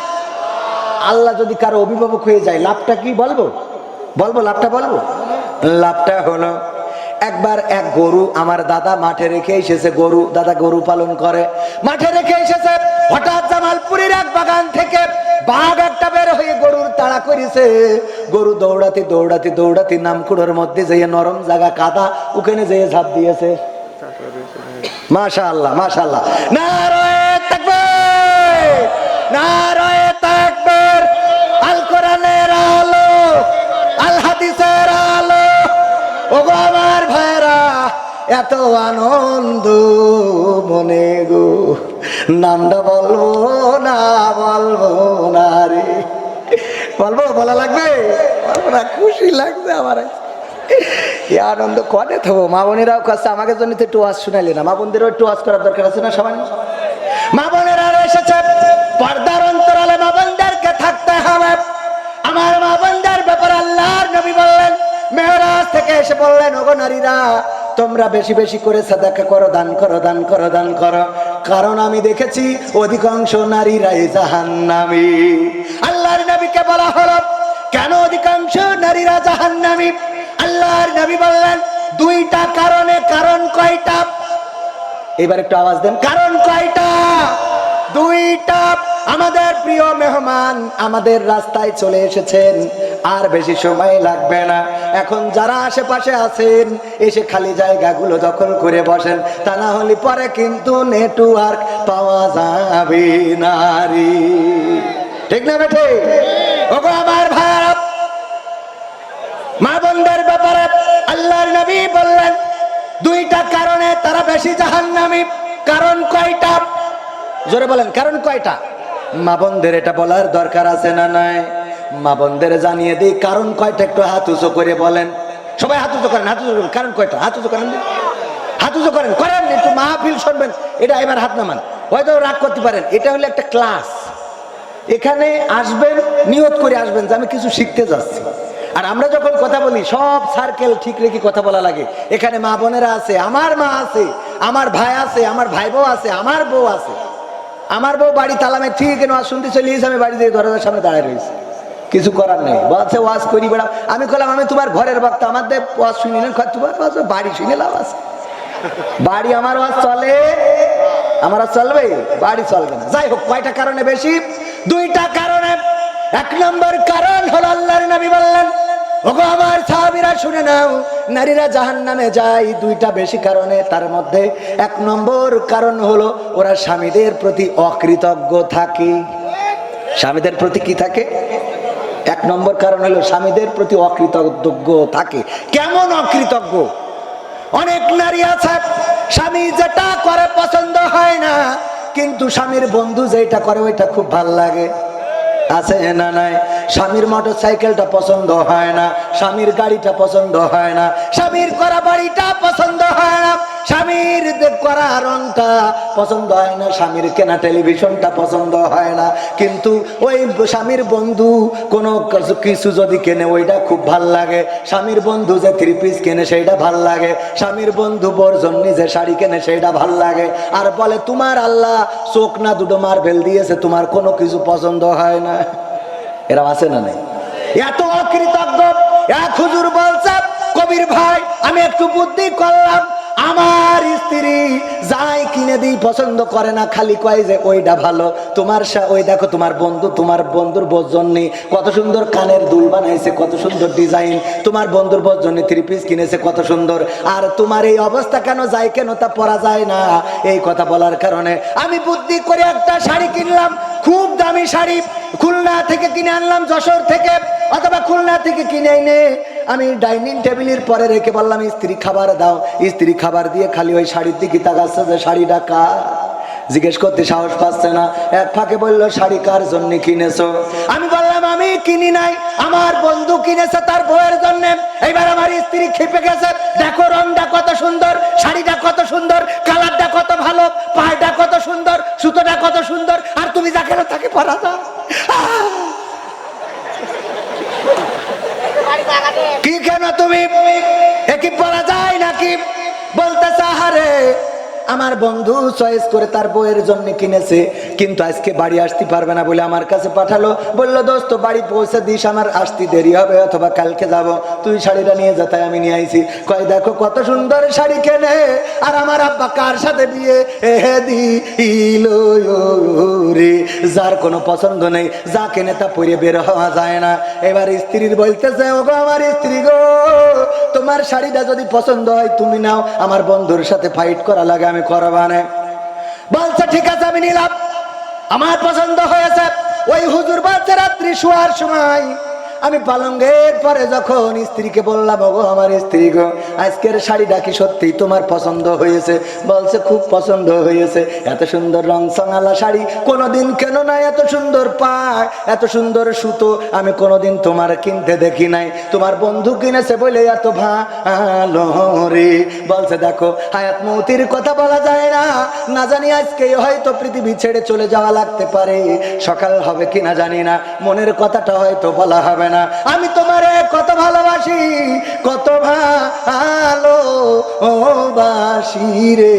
আল্লাহ যদি কারো অভিভাবক হয়ে যায়, লাভটা কি বলবো? বলবো লাভটা, বলবো লাভটা হলো, একবার এক গরু আমার দাদা মাঠে রেখে এসেছে। গরু, দাদা গরু পালন করে, মাঠে রেখে এসেছে। হঠাৎ জামালপুরের এক বাগান থেকে বাঘ একটা বের হয়ে গরুর তাড়া করেছে। গরু দৌড়াতে দৌড়াতে দৌড়াতে নামকুড়োর মধ্যে যেয়ে নরম জায়গা কাদা, ওখানে যেয়ে ঝাঁপ দিয়েছে। মাশাআল্লাহ মাশাআল্লাহ, নারায়ে তাকবীর, নারায়ে তাকবীর। আল কোরআনের আলো, আল হাদিসের আলো। ওগো আমার ভাইরা, এত আনন্দ মনে গো, নামটা বলবো না, বলবো না রে। বলবো, বলা লাগবে? বলবো না, খুশি লাগছে আমার। এই আনন্দ কনে থাকবো? মা বোনেরাও কাছে আমাকে জন্য তো একটু ওয়াজ শুনাইলে না? মা বোনদেরও একটু ওয়াজ করার দরকার আছে না? সবাই মা বোনেরা এসেছে, পর্দার অন্তরালে মা বোনদেরকে থাকতে হবে। আমার মা বোনদের ব্যাপারে আল্লাহর নবী বললেন, মেরাজ থেকে এসে বললেন, ওগো নারীরা, তোমরা বেশি বেশি করে সাদাকা করো, দান করো, দান করো, দান করো, কারণ আমি দেখেছি অধিকাংশ নারীরাই জাহান্নামী। আল্লাহর নবীকে বলা হলো, কেন অধিকাংশ নারীরা জাহান্নামী? আল্লাহর নবী বললেন, দুইটা কারণে। কারণ কয়টা? এবার একটু আওয়াজ দেন, কারণ কয়টা? দুইটা। আমাদের প্রিয় মেহমান আমাদের রাস্তায় চলে এসেছেন, আর বেশি সময় লাগবে না। এখন যারা আশেপাশে আছেন, এসে খালি জায়গাগুলো দখল করে বসেন, তা না হলে পরে কিন্তু নেটওয়ার্ক পাওয়া যাবে না রে। ঠিক না বেঠে? ওগো আমার ভাইরা, মা বোনদের ব্যাপারে আল্লাহর নবী বললেন, দুইটা কারণে তারা বেশি জাহান্নামী। কারণ কয়টা? জোরে বলেন, কারণ কয়টা? মা বোনদের এটা বলার দরকার আছে না নাই? মা বোনদের জানিয়ে দিই কারণ কয়টা, একটু হাত উঁচু করে বলেন। সবাই হাত উঁচু করেন, হাত উঁচু করেন। কারণ কয়টা? হাত উঁচু করেন, হাত উঁচু করেন, করেন একটু মাহফিল শুনবেন। এটা এবার হাত নামান, হয়তো রাগ করতে পারেন। এটা হলো একটা ক্লাস, এখানে আসবেন, নিয়ত করে আসবেন যে আমি কিছু শিখতে যাচ্ছি। আর আমরা যখন কথা বলি, সব সার্কেল ঠিক রেখে কথা বলা লাগে। এখানে মা বোনেরা আছে, আমার মা আছে, আমার ভাই আছে, আমার ভাই বউ আছে, আমার বউ আছে। আমার বউ বাড়ি তালামে ঠিক কেন শুনতে চলে এসে আমি বাড়ি দিয়ে দরজার সামনে দাঁড়ায় রয়েছি, কিছু করার নেই। বলছে ওয়াজ করি বেড়াও। আমি বললাম, আমি তোমার ঘরের বক্তা, আমাদের ওয়াজ শুনি না, তোমার বাড়ি শুনে লাভ আছে? বাড়ি আমার ওয়াজ চলে, আমার চলবে, বাড়ি চলবে না। যাই হোক, কয়টা কারণে বেশি? দুইটা কারণে। এক নম্বর কারণ হলো, আল্লাহর নবী বললেন, ওগো আমার সাহাবীরা শুনে নাও, নারীরা জাহান্নামে যায় দুইটা বেশি কারণে। তার মধ্যে এক নম্বর কারণ হলো, ওরা স্বামীদের প্রতি অকৃতজ্ঞ থাকে। স্বামীদের প্রতি কি থাকে? এক নম্বর কারণ হলো স্বামীদের প্রতি অকৃতজ্ঞ থাকে। কেমন অকৃতজ্ঞ? অনেক নারী আছে, স্বামী যেটা করে পছন্দ হয় না, কিন্তু স্বামীর বন্ধু যেটা করে ওইটা খুব ভাল লাগে। আছে না নাই? স্বামীর মোটর সাইকেলটা পছন্দ হয় না, স্বামীর গাড়িটা পছন্দ হয় না, স্বামীর করা বাড়িটা পছন্দ হয় না, স্বামীর করা রংটা পছন্দ হয় না, স্বামীর কেনা টেলিভিশনটা পছন্দ হয় না, কিন্তু ওই স্বামীর বন্ধু কোনো কিছু যদি কেনে ওইটা খুব ভাল লাগে। স্বামীর বন্ধু যে থ্রি পিস কেনে সেইটা ভাল লাগে, স্বামীর বন্ধু বোর জন্য যে শাড়ি কেনে সেইটা ভাল লাগে। আর বলে, তোমার আল্লাহ চোখ না দুটো মার্বেল দিয়েছে, তোমার কোনো কিছু পছন্দ হয় না। এরা আছে না নাই? এত অকৃতজ্ঞ। এক হুজুর বলছে, কবির ভাই আমি একটু বুদ্ধি করলাম, আমার আমার স্ত্রী যাই কিনে দিই পছন্দ করে না, খালি কয় যে ওইটা ভালো। তোমার ওই দেখো তোমার বন্ধুর বোর জন্য কত সুন্দর কানের দুল বানাইছে, কত সুন্দর ডিজাইন, তোমার বন্ধুর বোর জন্য 3 পিস কিনেছে কত সুন্দর, আর তোমার এই অবস্থা কেন, যায় কেন, তা পরা যায় না। এই কথা বলার কারণে আমি বুদ্ধি করে একটা শাড়ি কিনলাম, খুব দামি শাড়ি, খুলনা থেকে কিনে আনলাম, যশোর থেকে অথবা খুলনা থেকে কিনে এনে আমি ডাইনিং টেবিলের পরে রেখে বললাম স্ত্রী খাবার দাও। স্ত্রী খাবার দিয়ে খালি ওই শাড়ির দিকে তাকাচ্ছে যে শাড়িটা কার, জিজ্ঞেস করতে সাহস পাচ্ছে না। এক ফাঁকে বললো শাড়ি কার জন্য কিনেছো? আমি বললাম আমি কিনি নাই, আমার বন্ধু কিনেছে তার বউয়ের জন্য। এইবার আমার স্ত্রী খেপে গেছে, দেখো রংটা কত সুন্দর, শাড়িটা কত সুন্দর, কালারটা কত ভালো, পায়টা কত সুন্দর, সুতোটা কত সুন্দর, আর তুমি যা কেন তাকে পরা দাও। কি কেন তুমি একই পরা যায় নাকি? বলতেছে আহারে আমার বন্ধু চয়েস করে তার বউয়ের জন্য কিনেছে, কিন্তু আজকে বাড়ি আসতে পারবে না বলে আমার কাছে পাঠালো, বললো দোস্ত বাড়ি পৌঁছে দিস, আমার আসতে দেরি হবে অথবা কালকে যাব, তুই শাড়িটা নিয়ে যা। তাই আমি নিয়ে আইছি। কয় দেখো কত সুন্দর শাড়ি কেনে, আর আমার আব্বা কার সাথে বিয়ে দিল রে, যার কোনো পছন্দ নেই, যা কেনে তা পরে বের হওয়া যায় না। এবার স্ত্রীর বলতেছে ওগো আমার স্ত্রী গো, তোমার শাড়িটা যদি পছন্দ হয় তুমি নাও, আমার বন্ধুর সাথে ফাইট করা লাগে আমি করবা না। বলছে ঠিক আছে আমি নিলাম, আমার পছন্দ হয়েছে। ওই হুজুর বলছে রাত্রি শোয়ার সময় আমি পালঙ্গের পরে যখন স্ত্রীকে বললাম ওগো আমার স্ত্রী গো, আজকের শাড়িটা কি সত্যি তোমার পছন্দ হয়েছে? বলছে খুব পছন্দ হয়েছে, এত সুন্দর রং সঙালা শাড়ি কোনোদিন কেন নাই, এত সুন্দর পায়, এত সুন্দর সুতো আমি কোনোদিন তোমার কিনতে দেখি নাই, তোমার বন্ধু কিনেছে বলে এত ভালো রে। বলছে দেখো হায়াত মৌতির কথা বলা যায় না, না জানি আজকে হয়তো পৃথিবী ছেড়ে চলে যাওয়া লাগতে পারে, সকাল হবে কিনা জানি না, মনের কথাটা হয়তো বলা হবে না। আমি তোমারে কত ভালোবাসি, কত ভালোবাসি রে,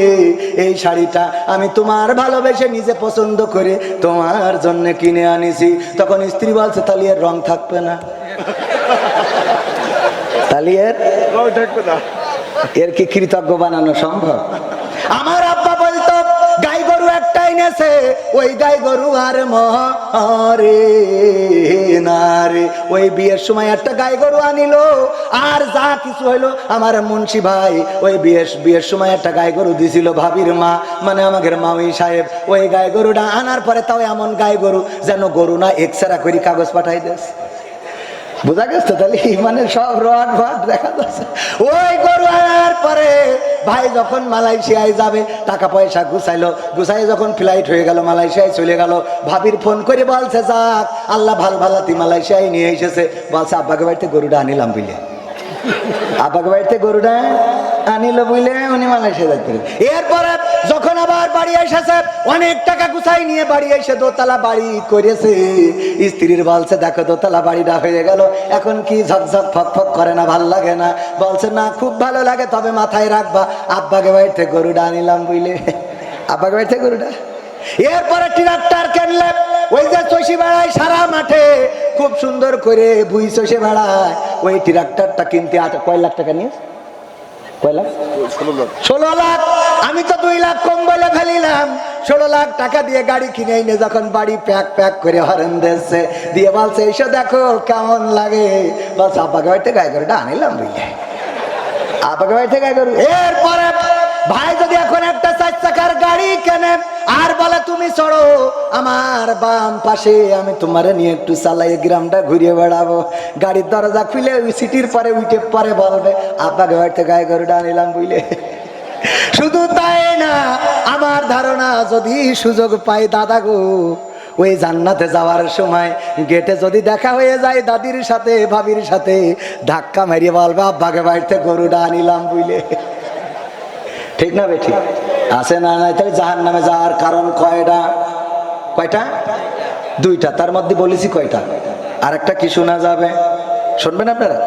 এই শাড়িটা আমি তোমার ভালোবেসে নিজে পছন্দ করে তোমার জন্য কিনে আনিছি। তখন স্ত্রী বলছে তাহলে এর রং থাকবে না, তাহলে এর কি কৃতজ্ঞ বানানো সম্ভব? আমার আব্বা বলতো গাই গরু একটা এনেছে, ওই গাই গরু আর মরে না রে। ওই বিয়ের সময় একটা গাই গরু আনিল, আর যা কিছু হইলো আমার মুন্সি ভাই ওই বিয়ের সময় একটা গাই গরু দিছিল ভাবির মা, মানে আমাদের মাউই সাহেব। ওই গাই গরুটা আনার পরে তাও এমন গাই গরু যেন গরু না এক্সরা করে কাগজ পাঠাই দেশ। বোঝা গেছে? তাহলে মানে সব রড ভাট দেখা যাচ্ছে। ওই গরু আনার পরে ভাই যখন মালয়েশিয়ায় যাবে টাকা পয়সা গুছাই যখন ফ্লাইট হয়ে গেল মালয়েশিয়ায় চলে গেল, ভাবির ফোন করে বলছে যাক আল্লাহ ভালাতি মালয়েশিয়ায় নিয়ে এসেছে। বলছে আব্বাকে বাড়িতে গরুটা আনিলাম বুঝলে, আব্বাকে বাড়িতে গরুটা আনিল বুঝলে উনি মালয়েশিয়া যাইতে। এরপরে যখন আবার বাড়ি এসেছে অনেক টাকা গুছাই নিয়ে বাড়ি এসে দোতলা বাড়ি করেছে। স্ত্রীর বলছে দেখো দোতলা বাড়িটা হয়ে গেল, এখন কি ঝকঝক ফকফক করে না, ভাল লাগে না? বলছে না খুব ভালো লাগে, তবে মাথায় রাখবা আব্বাকে বাড়িতে গরুটা আনিলাম বুঝলে, আব্বাকে বাড়িতে গরুটা। এরপরে ট্রাক্টর কিনলে, ওই যে চষি বেড়ায় সারা মাঠে খুব সুন্দর করে ভুই চষে বেড়ায়, ওই ট্রাক্টরটা কিনতে কয় লাখ টাকা নিয়ে, কয় লাখ? 16 লাখ। আমি তো 2 লাখ কম বলে ফেলিলাম। 16 লাখ টাকা দিয়ে গাড়ি কিনে এনে যখন বাড়ি প্যাক করে হরেন দিচ্ছে, দিয়ে বলছে এসে দেখো কেমন লাগে। বলছে আব্বাকে বাড়িতে গাই গরুটা আনিলাম বুঝলে, আব্বাকে বাড়িতে গাই গরু। এরপরে ভাই যদি এখন একটা 4 চাকার গাড়ি কেনে আর বলে তুমি চড়ো আমার বাম পাশে, আমি তোমারে নিয়ে একটু চালাই গ্রামটা ঘুরিয়ে বেড়াবো, গাড়ির দরজা খুলে ওই সিটির পরে উঠে পরে বলবে আব্বাকে বাড়িতে গাই গরুটা আনিলাম বুঝলে। শুধু তাই না, আমার ধারণা যদি সুযোগ পাই দাদা গো, ওই জান্নাতে যাওয়ার সময় গেটে যদি দেখা হয়ে যায় দাদির সাথে ভাবির সাথে, ধাক্কা মারিয়ে বলবে আব্বাকে বাড়িতে গরুটা আনিলাম বুঝলে। ঠিক না বেঠিক? আছে না? নাই তাহলে জাহান্নামে যাওয়ার কারণ কয়টা? 2টা। তার মধ্যে বলেছি কয়টা, আর একটা কি শোনা যাবে, শুনবেন আপনারা?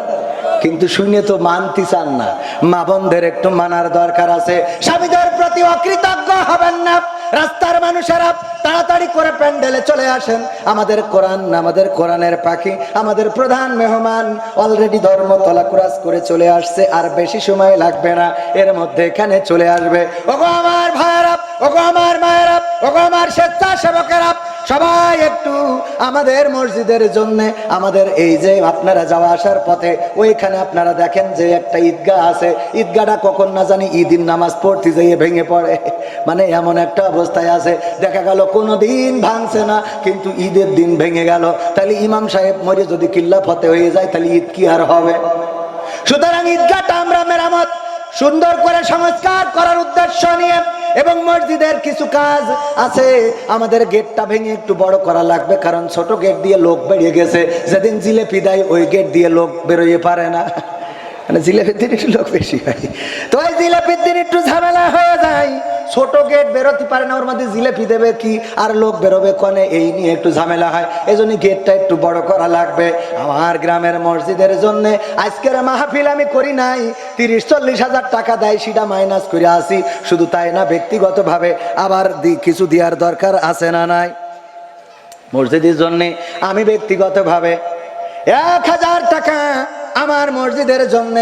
কিন্তু শুনে তো মানতে চান না। মা বোনদের একটু মানার দরকার আছে। স্বামীদের প্রতি অকৃতজ্ঞ হবেন না। রাস্তার মানুষেরা তাড়াতাড়ি করে প্যান্ডেলে চলে আসেন। আমাদের কোরআনের পাখি, আমাদের প্রধান মেহমান অলরেডি ধর্মতলা ক্রস করে চলে আসছে, আর বেশি সময় লাগবে না, এর মধ্যে এখানে চলে আসবে। ওগো আমার ভাইয়েরা, ওগো আমার মায়েরা, ওগো আমার স্বেচ্ছাসেবকেরা, সবাই একটু আমাদের মসজিদের জন্য, আমাদের এই যে আপনারা যাওয়া আসার পথে ওইখানে আপনারা দেখেন যে একটা ঈদগাহ আছে, ঈদগাহটা কখন না জানি ঈদের নামাজ পড়তে যেয়ে ভেঙে পড়ে, মানে এমন একটা অবস্থায় আছে, দেখা গেল কোনো দিন ভাঙছে না কিন্তু ঈদের দিন ভেঙে গেল। তাহলে ইমাম সাহেব মরে যদি কিল্লা ফতে হয়ে যায় তাহলে ঈদ কি আর হবে? সুতরাং ঈদগাহটা আমরা মেরামত সুন্দর করে সংস্কার করার উদ্দেশ্য নিয়ে, এবং মসজিদের কিছু কাজ আছে, আমাদের গেটটা ভেঙে একটু বড় করা লাগবে, কারণ ছোট গেট দিয়ে লোক বেরিয়ে গেছে। যেদিন জিলেপি দেয় ওই গেট দিয়ে লোক বেরোতে পারে না, মানে জিলেপির দিন একটু লোক বেশি হয়, তো ওই জিলেপির দিন একটু ঝামেলা হয়ে যায়, ছোট গেট বেরোতে পারে না, ওর মধ্যে জিলেপি দেবে কি আর লোক বেরোবে কনে, এই নিয়ে একটু ঝামেলা হয়, এই জন্য গেটটা একটু বড় করা লাগবে। আমার গ্রামের মসজিদের জন্য আজকের মাহফিল আমি করি নাই, 30-40 হাজার টাকা দেয়, সেটা মাইনাস করে আসি। শুধু তাই না, ব্যক্তিগতভাবে আবার কিছু দেওয়ার দরকার আছে না নাই? মসজিদের জন্য আমি ব্যক্তিগতভাবে 1000 টাকা আমার মসজিদের জন্য,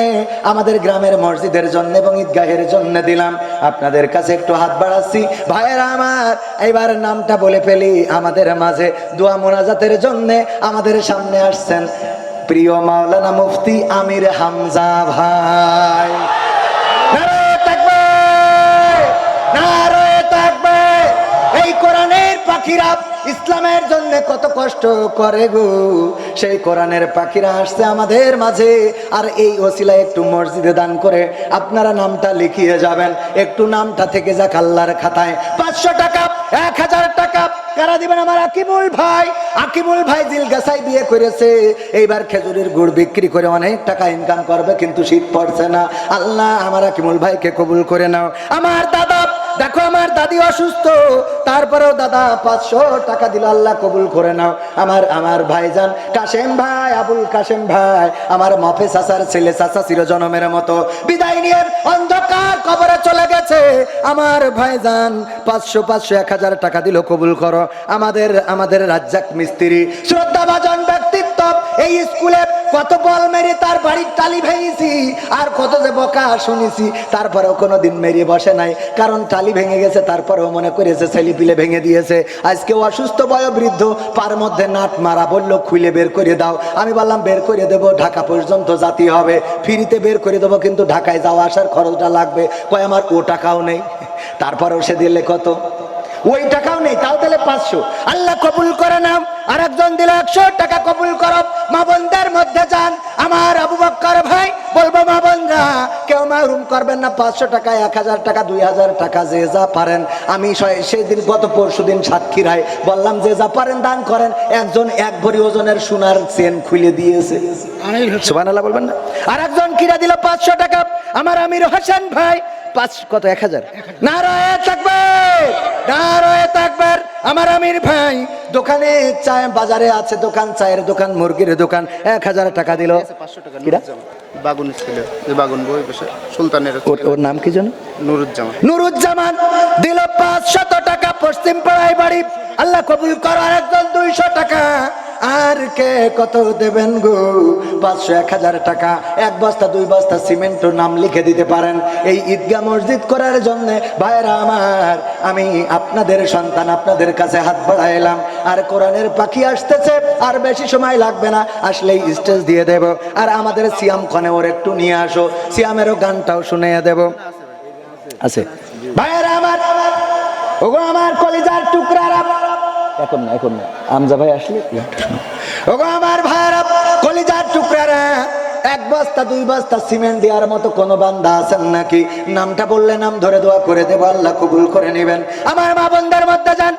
আমাদের গ্রামের মসজিদের জন্য এবং ঈদগাহের জন্য দিলাম। আপনাদের কাছে একটু হাত বাড়াচ্ছি ভাইয়েরা আমার, এইবার নামটা বলে ফেলি। আমাদের মাঝে দোয়া মোনাজাতের জন্য আমাদের সামনে আসছেন প্রিয় মাওলানা মুফতি আমির হামজা ভাই। নারায়ে তাকবীর, নারায়ে তাকবীর। এই কোরআনের পাখিরা ইসলামের জন্য কত কষ্ট করে গো, সেই কোরআনের পাখিরা আসছে আমাদের মাঝে, আর এই ওসিলায় একটু মসজিদে দান করে আপনারা নামটা লিখিয়ে যাবেন, একটু নামটা থেকে যাক আল্লাহর খাতায়। 500 টাকা, 1000 টাকা কারা দিবেন? আমার আকিমুল ভাই, আকিমুল ভাই জিলগাছায় বিয়ে করেছে, এইবার খেজুরের গুড় বিক্রি করে অনেক টাকা ইনকাম করবে, কিন্তু শীত পড়ছে না। আল্লাহ আমার আকিমুল ভাইকে কবুল করে নাও। আমার দাদা, দেখো আমার দাদি অসুস্থ, তারপরেও দাদা 500 টাকা দিল, আল্লাহ কবুল করে নাও। আমার ভাইজান কাশেম ভাই, আবুল কাশেম ভাই, আমার মাফে চাচার ছেলে, চাচা চিরজনমের মতো বিদায় নিয়ে অন্ধকার কবরে চলে গেছে। আমার ভাইজান 500 1000 টাকা দিল, কবুল করো। আমাদের রাজ্জাক মিস্ত্রি, শ্রদ্ধাভাজন ব্যক্তিত্ব, এই স্কুলে কত বল মেরে তার বাড়ির টালি ভেঙেছি, আর কত যে বকা শুনেছি, তারপরেও কোনোদিন মেরে বসে নাই, কারণ টালি ভেঙে গেছে, তারপরেও মনে করেছে ছেলে পিলে ভেঙে দিয়েছে। আজকে অসুস্থ বয়োবৃদ্ধ, পার মধ্যে নাট মারা, বললো খুলে বের করে দাও। আমি বললাম বের করে দেবো, ঢাকা পর্যন্ত জাতি হবে, ফ্রিতে বের করে দেবো, কিন্তু ঢাকায় যাওয়া আসার খরচটা লাগবে। কয় আমার ও টাকাও নেই। তারপরেও সে দিলে কত? ওই টাকাও নেই, তাও দিলে 500। আল্লাহ কবুল করে নাও। আর একজন দিলে 100 টাকা, কবুল করো। মা বোনদের মধ্যে যান, আমার আবু বক্কর ভাই বলবো, মা বোনরা কেউ মাহরুম করবেন না। 500 টাকা, 1000 টাকা, 2000 টাকা, যে যা পারেন। আমি সেই দিন গত পরশুদিন সাতক্ষীরায় বললাম যে যা পারেন দান করেন। একজন 1 ভরি ওজনের সোনার চেন খুলে দিয়েছে, সুবহানাল্লাহ বলবেন না? আর একজন কিরা দিল 500 টাকা, আমার আমির হোসেন ভাই। 1000 নারায়ে তাকবীর, নারায়ে তাকবীর। আমার আমির ভাই দোকানে চায়, বাজারে আছে দোকান, চায়ের দোকান, মুরগির দোকান, 1000 টাকা দিল। 500 টাকা বাগুন ছিল, যে বাগুন বই বসে সুলতানের, ওর নাম কি জানো? নুরুজ্জামান। নুরুজ্জামান দিল 500 টাকা, পশ্চিম পাড়ায় বাড়ি, আল্লাহ কবুল করো। আর একজন 200 টাকা। আর কে কত দেবেন গো? 500 1000 টাকা, 1 বস্তা 2 বস্তা সিমেন্ট নাম লিখে দিতে পারেন এই ঈদগাহ মসজিদ করার জন্য। ভাইরা আমার, আমি আপনাদের সন্তান, আপনাদের কাছে হাত বাড়াইলাম। আর কোরআনের পাখি আসতেছে, আর বেশি সময় লাগবে না, আসলেই স্টেজ দিয়ে দেব। আর আমাদের সিয়াম খনে ওর একটু নিয়ে আসো, সিয়ামেরও গানটাও শুনিয়ে দেব। আছে ভাইরা আমার, ওগো আমার কলিজার টুকরারা, এখন না আমজা ভাই আসলে, ওগো আমার ভাইরা কলিজার টুকরারা, 1 বস্তা 2 বস্তা সিমেন্ট দেওয়ার মতো কোন বান্দা আছেন নাকি? নামটা বললে নাম ধরে দোয়া করে দেব, আল্লাহ কবুল করে নেবেন। আমার মা বোনদের মধ্যে যান,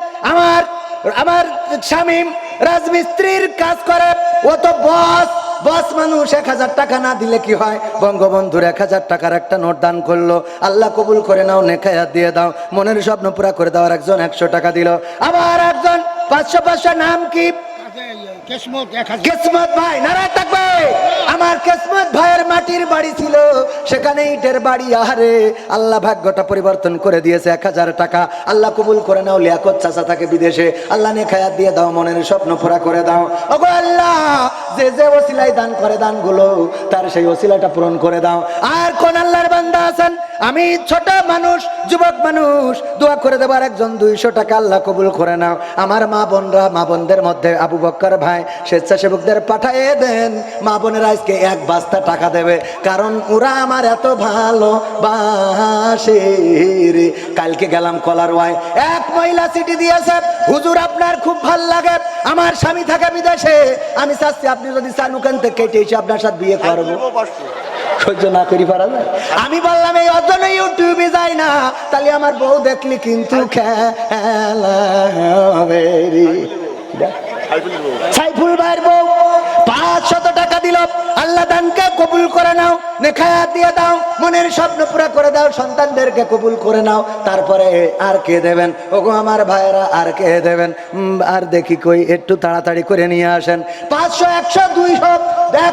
আমার শামীম রাজমিস্ত্রির কাজ করে, ও তো বস মানুষ। 1000 টাকা না দিলে কি হয়? বঙ্গবন্ধুর 1000 টাকার একটা নোট দান করলো, আল্লাহ কবুল করে নাও, নেকায়াত দিয়ে দাও, মনের স্বপ্ন পুরা করে দাও। আর একজন 100 টাকা দিল। আবার একজন 500 নাম কি? কিসমত ভাই নারায় থাকবে। আমার কিসমত ভাইয়ের মাটির বাড়ি ছিল, সেখানে ইটের বাড়ি। আহারে আল্লাহ ভাগ্যটা পরিবর্তন করে দিয়েছে। 1000 টাকা আল্লাহ কবুল করে নাও। লিয়াকত চাচা থাকে বিদেশে, আল্লাহ নেখায়াত দিয়ে দাও, মনের স্বপ্ন পুরা করে দাও। ওগো আল্লাহ, যে যে ওসিলায় দান করে দানগুলো, তার সেই ওসিলাটা পূরণ করে দাও। আর কোন আল্লাহর বান্দা আছেন, আমি ছোট মানুষ, যুবক মানুষ, দোয়া করে দেবার একজন 200 টাকা আল্লাহ কবুল করে নাও। আমার মা বোনরা, মা বোনদের মধ্যে আবু বক্কর ভাই স্বেচ্ছাসেবকদের পাঠিয়ে দেন। মা বোনেরা আজকে 1 বস্তা টাকা দেবে, কারণ ওরা আমার এত ভালোবাসে রে। কালকে গেলাম কলারওয়ায়, এক মহিলা চিঠি দিয়েছে, হুজুর আপনার খুব ভাল লাগে, আমার স্বামী থাকে বিদেশে, আমি চাচ্ছি আপনি যদি চান ওখান থেকে কেটে এসে আপনার সাথে বিয়ে করবো। সহ্য না করি পারা যায়। আমি বললাম এই অজন্য ইউটিউবে যাই না, তাহলে আমার বউ দেখলি কিন্তু খেলা হবে রে। সাইফুল ভাইয়ের বউ 500 টাকা দিল, আল্লাহ দানকে কবুল করে নাও, নেখায়াত দিয়ে দাও, মনের স্বপ্ন পুরা করে দাও, সন্তানদেরকে কবুল করে নাও। তারপরে আর কে দেবেন ওগো আমার ভাইয়েরা, আর কে দেবেন? আর দেখি কই, একটু তাড়াতাড়ি করে নিয়ে আসেন। 500, 100, 200,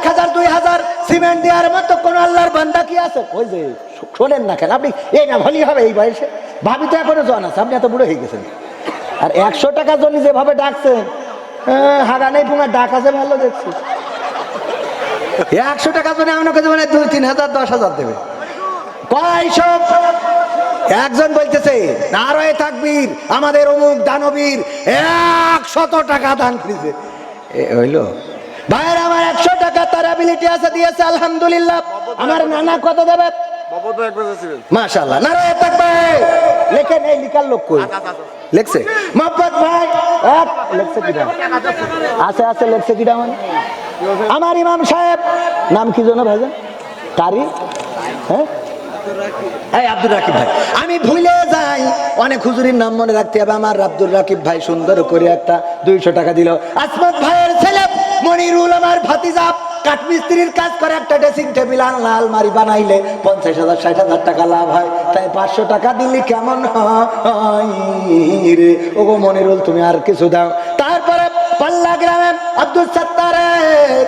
1000, 2000 সিমেন্ট দেওয়ার মতো কোন আল্লাহর বান্দা কি আছে? ওই যে শোনেন না কেন আপনি, এই না ভালোই হবে এই বয়সে, ভাবি তো এখনো জন আছে, আপনি এত বুড়ো হয়ে গেছেন। আর 100 টাকার জন্য যেভাবে ডাকছেন, হাগা নেই তোমার ডাক আছে ভালো দেখছি। 100 টাকার জন্য আপনাকে মানে 2-3 হাজার 10,000 দেবে কয় সব? একজন বলতেছে নারায়ে তাকবীর, আমাদের অমুক দানবীর 100 টাকা দান করেছে। হইলো ভাইয়ের আমার 100 টাকা তার অ্যাবিলিটি আছে, দিয়েছে আলহামদুলিল্লাহ। আমার নানা কত দেবে? মাশাআল্লাহ, নারায়ে তাকবীর। লেখেন, এই লিখার লোক কই লেখছে? মোহাম্মদ ভাই লেখছে কিটা আছে আছে লেখছে কিটা? মানে আমার ইমাম সাহেব নাম কি যেন ভাইজান? কারি, হ্যাঁ এই আব্দুর রাকিব ভাই। আমি ভুলে যাই, অনেক হুজুরির নাম মনে রাখতে হবে। আমার আব্দুর রাকিব ভাই সুন্দর করে একটা 200 টাকা দিল। আসমত ভাইয়ের ছেলে মনিরুল আমার ভাতিজা কাঠমিস্ত্রির কাজ করে, একটা ড্রেসিং টেবিল আনলা, আলমারি বানাইলে 50,000 60,000 টাকা লাভ হয়। তাই 500 টাকা দিলি কেমন হয় রে? ওগো মনিরুল তুমি আর কিছু দাও। তারপরে পাল্লা গ্রামে আব্দুল সত্তারের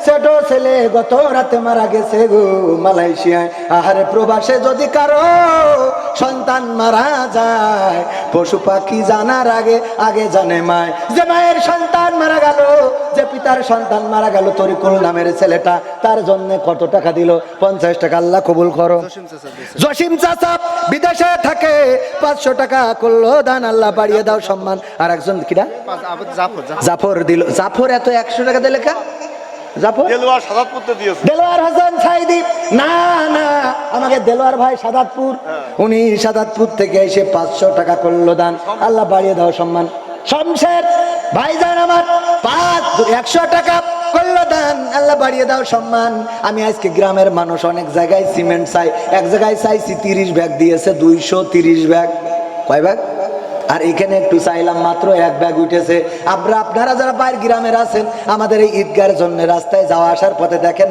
ছোট ছেলে গত রাতে মারা গেছে গো মালয়েশিয়ায়। আহারে প্রবাসে যদি কারো সন্তান মারা যায়, পশু পাখি জানার আগে আগে জানে মায়। যে মায়ের সন্তান মারা গেল, যে পিতার সন্তান মারা গেল, তরিকুল নামের ছেলেটা, তার জন্য কত টাকা দিল? 50 টাকা আল্লাহ কবুল করো। জসিম চাচা বিদেশে থাকে, 500 টাকা করলো দান, আল্লাহ বাড়িয়ে দাও সম্মান। আর একজন কিরা জাফর দিল। জাফর এত 100 টাকা দিলে কা? দেলোয়ার হোসেন সাইদি, না না আমাকে দেলোয়ার ভাই সাদাতপুর, উনি সাদাতপুর থেকে এসে 500 টাকা করলো দান, আল্লাহ বাড়িয়ে দাও সম্মান। শমশের ভাইজান আমার 100 টাকা করলো দান, আল্লাহ বাড়িয়ে দাও সম্মান। আমি আজকে গ্রামের মানুষ অনেক জায়গায় সিমেন্ট চাই, এক জায়গায় চাইছি 30 ব্যাগ, দিয়েছে 230 ব্যাগ। কয় ব্যাগ? আর এখানে একটু চাইলাম মাত্র 1 ব্যাগ উঠেছে। আপনারা যারা বাইরে গ্রামের আছেন, আমাদের এই ঈদগার জন্য রাস্তায় যাওয়া আসার পথে দেখেন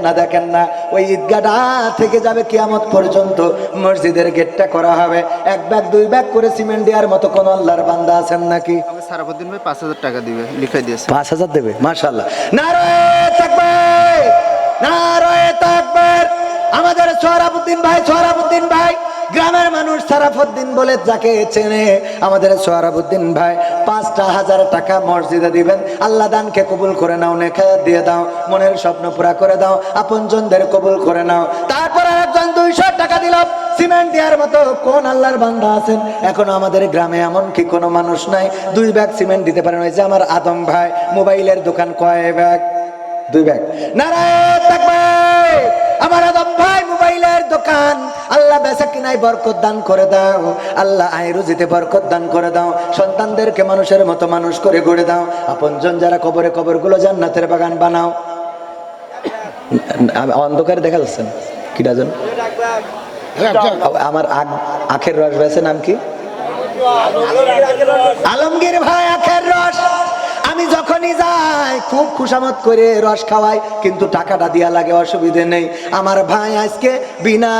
না ওই ঈদগাটা থেকে যাবে কিয়ামত পর্যন্ত, মসজিদের গেটটা করা হবে। 1 ব্যাগ 2 ব্যাগ করে সিমেন্ট দেওয়ার মতো কোন আল্লাহর বান্দা আছেন নাকি? সারাফুদ্দিন ভাই 5,000 টাকা দিবে, লিখাই দিয়েছে। 5,000 দেবে? মাশাআল্লাহ, নারায়ে তাকবীর, নারায়ে তাকবীর। আমাদের সোহরাবউদ্দিন ভাই গ্রামের মানুষ সারাফুদ্দিন বলে যাকে চেনে, আমাদের সোহরাবউদ্দিন ভাই 5,000 টাকা মসজিদে দিবেন। আল্লাহ দানকে কবুল করে নাও, নেখায়াত দিয়ে দাও, মনের স্বপ্ন পুরা করে দাও, আপনজনদের কবুল করে নাও। তারপর একজন 200 টাকা দিল। সিমেন্ট দেওয়ার মতো কোন আল্লাহর বান্দা আছেন? এখনো আমাদের গ্রামে এমন কি কোনো মানুষ নাই 2 ব্যাগ সিমেন্ট দিতে পারেন? ওই যে আমার আদম ভাই, মোবাইলের দোকান, কয় ব্যাগ? 2 ব্যাগ। নারায়ে তাকবীর। আমার আদম ভাই মোবাইলের দোকান, আল্লাহ বেচা কিনায় বরকত দান করে দাও, আল্লাহ আয় রুজিতে বরকত দান করে দাও, সন্তানদেরকে মানুষের মতো মানুষ করে গড়ে দাও, আপনজন যারা কবরে, কবরগুলো জান্নাতের বাগান বানাও। অন্ধকারে দেখা যাচ্ছে না কিটা যেন? আমার আখের রস বেছে, নাম কি? আলমগীর ভাই আখের রস। আমি যখনই যাই খুব খুশামত করে রস খাওয়াই, কিন্তু টাকাটা দিয়া লাগে, অসুবিধে নেই। আমার ভাই আজকে বিনা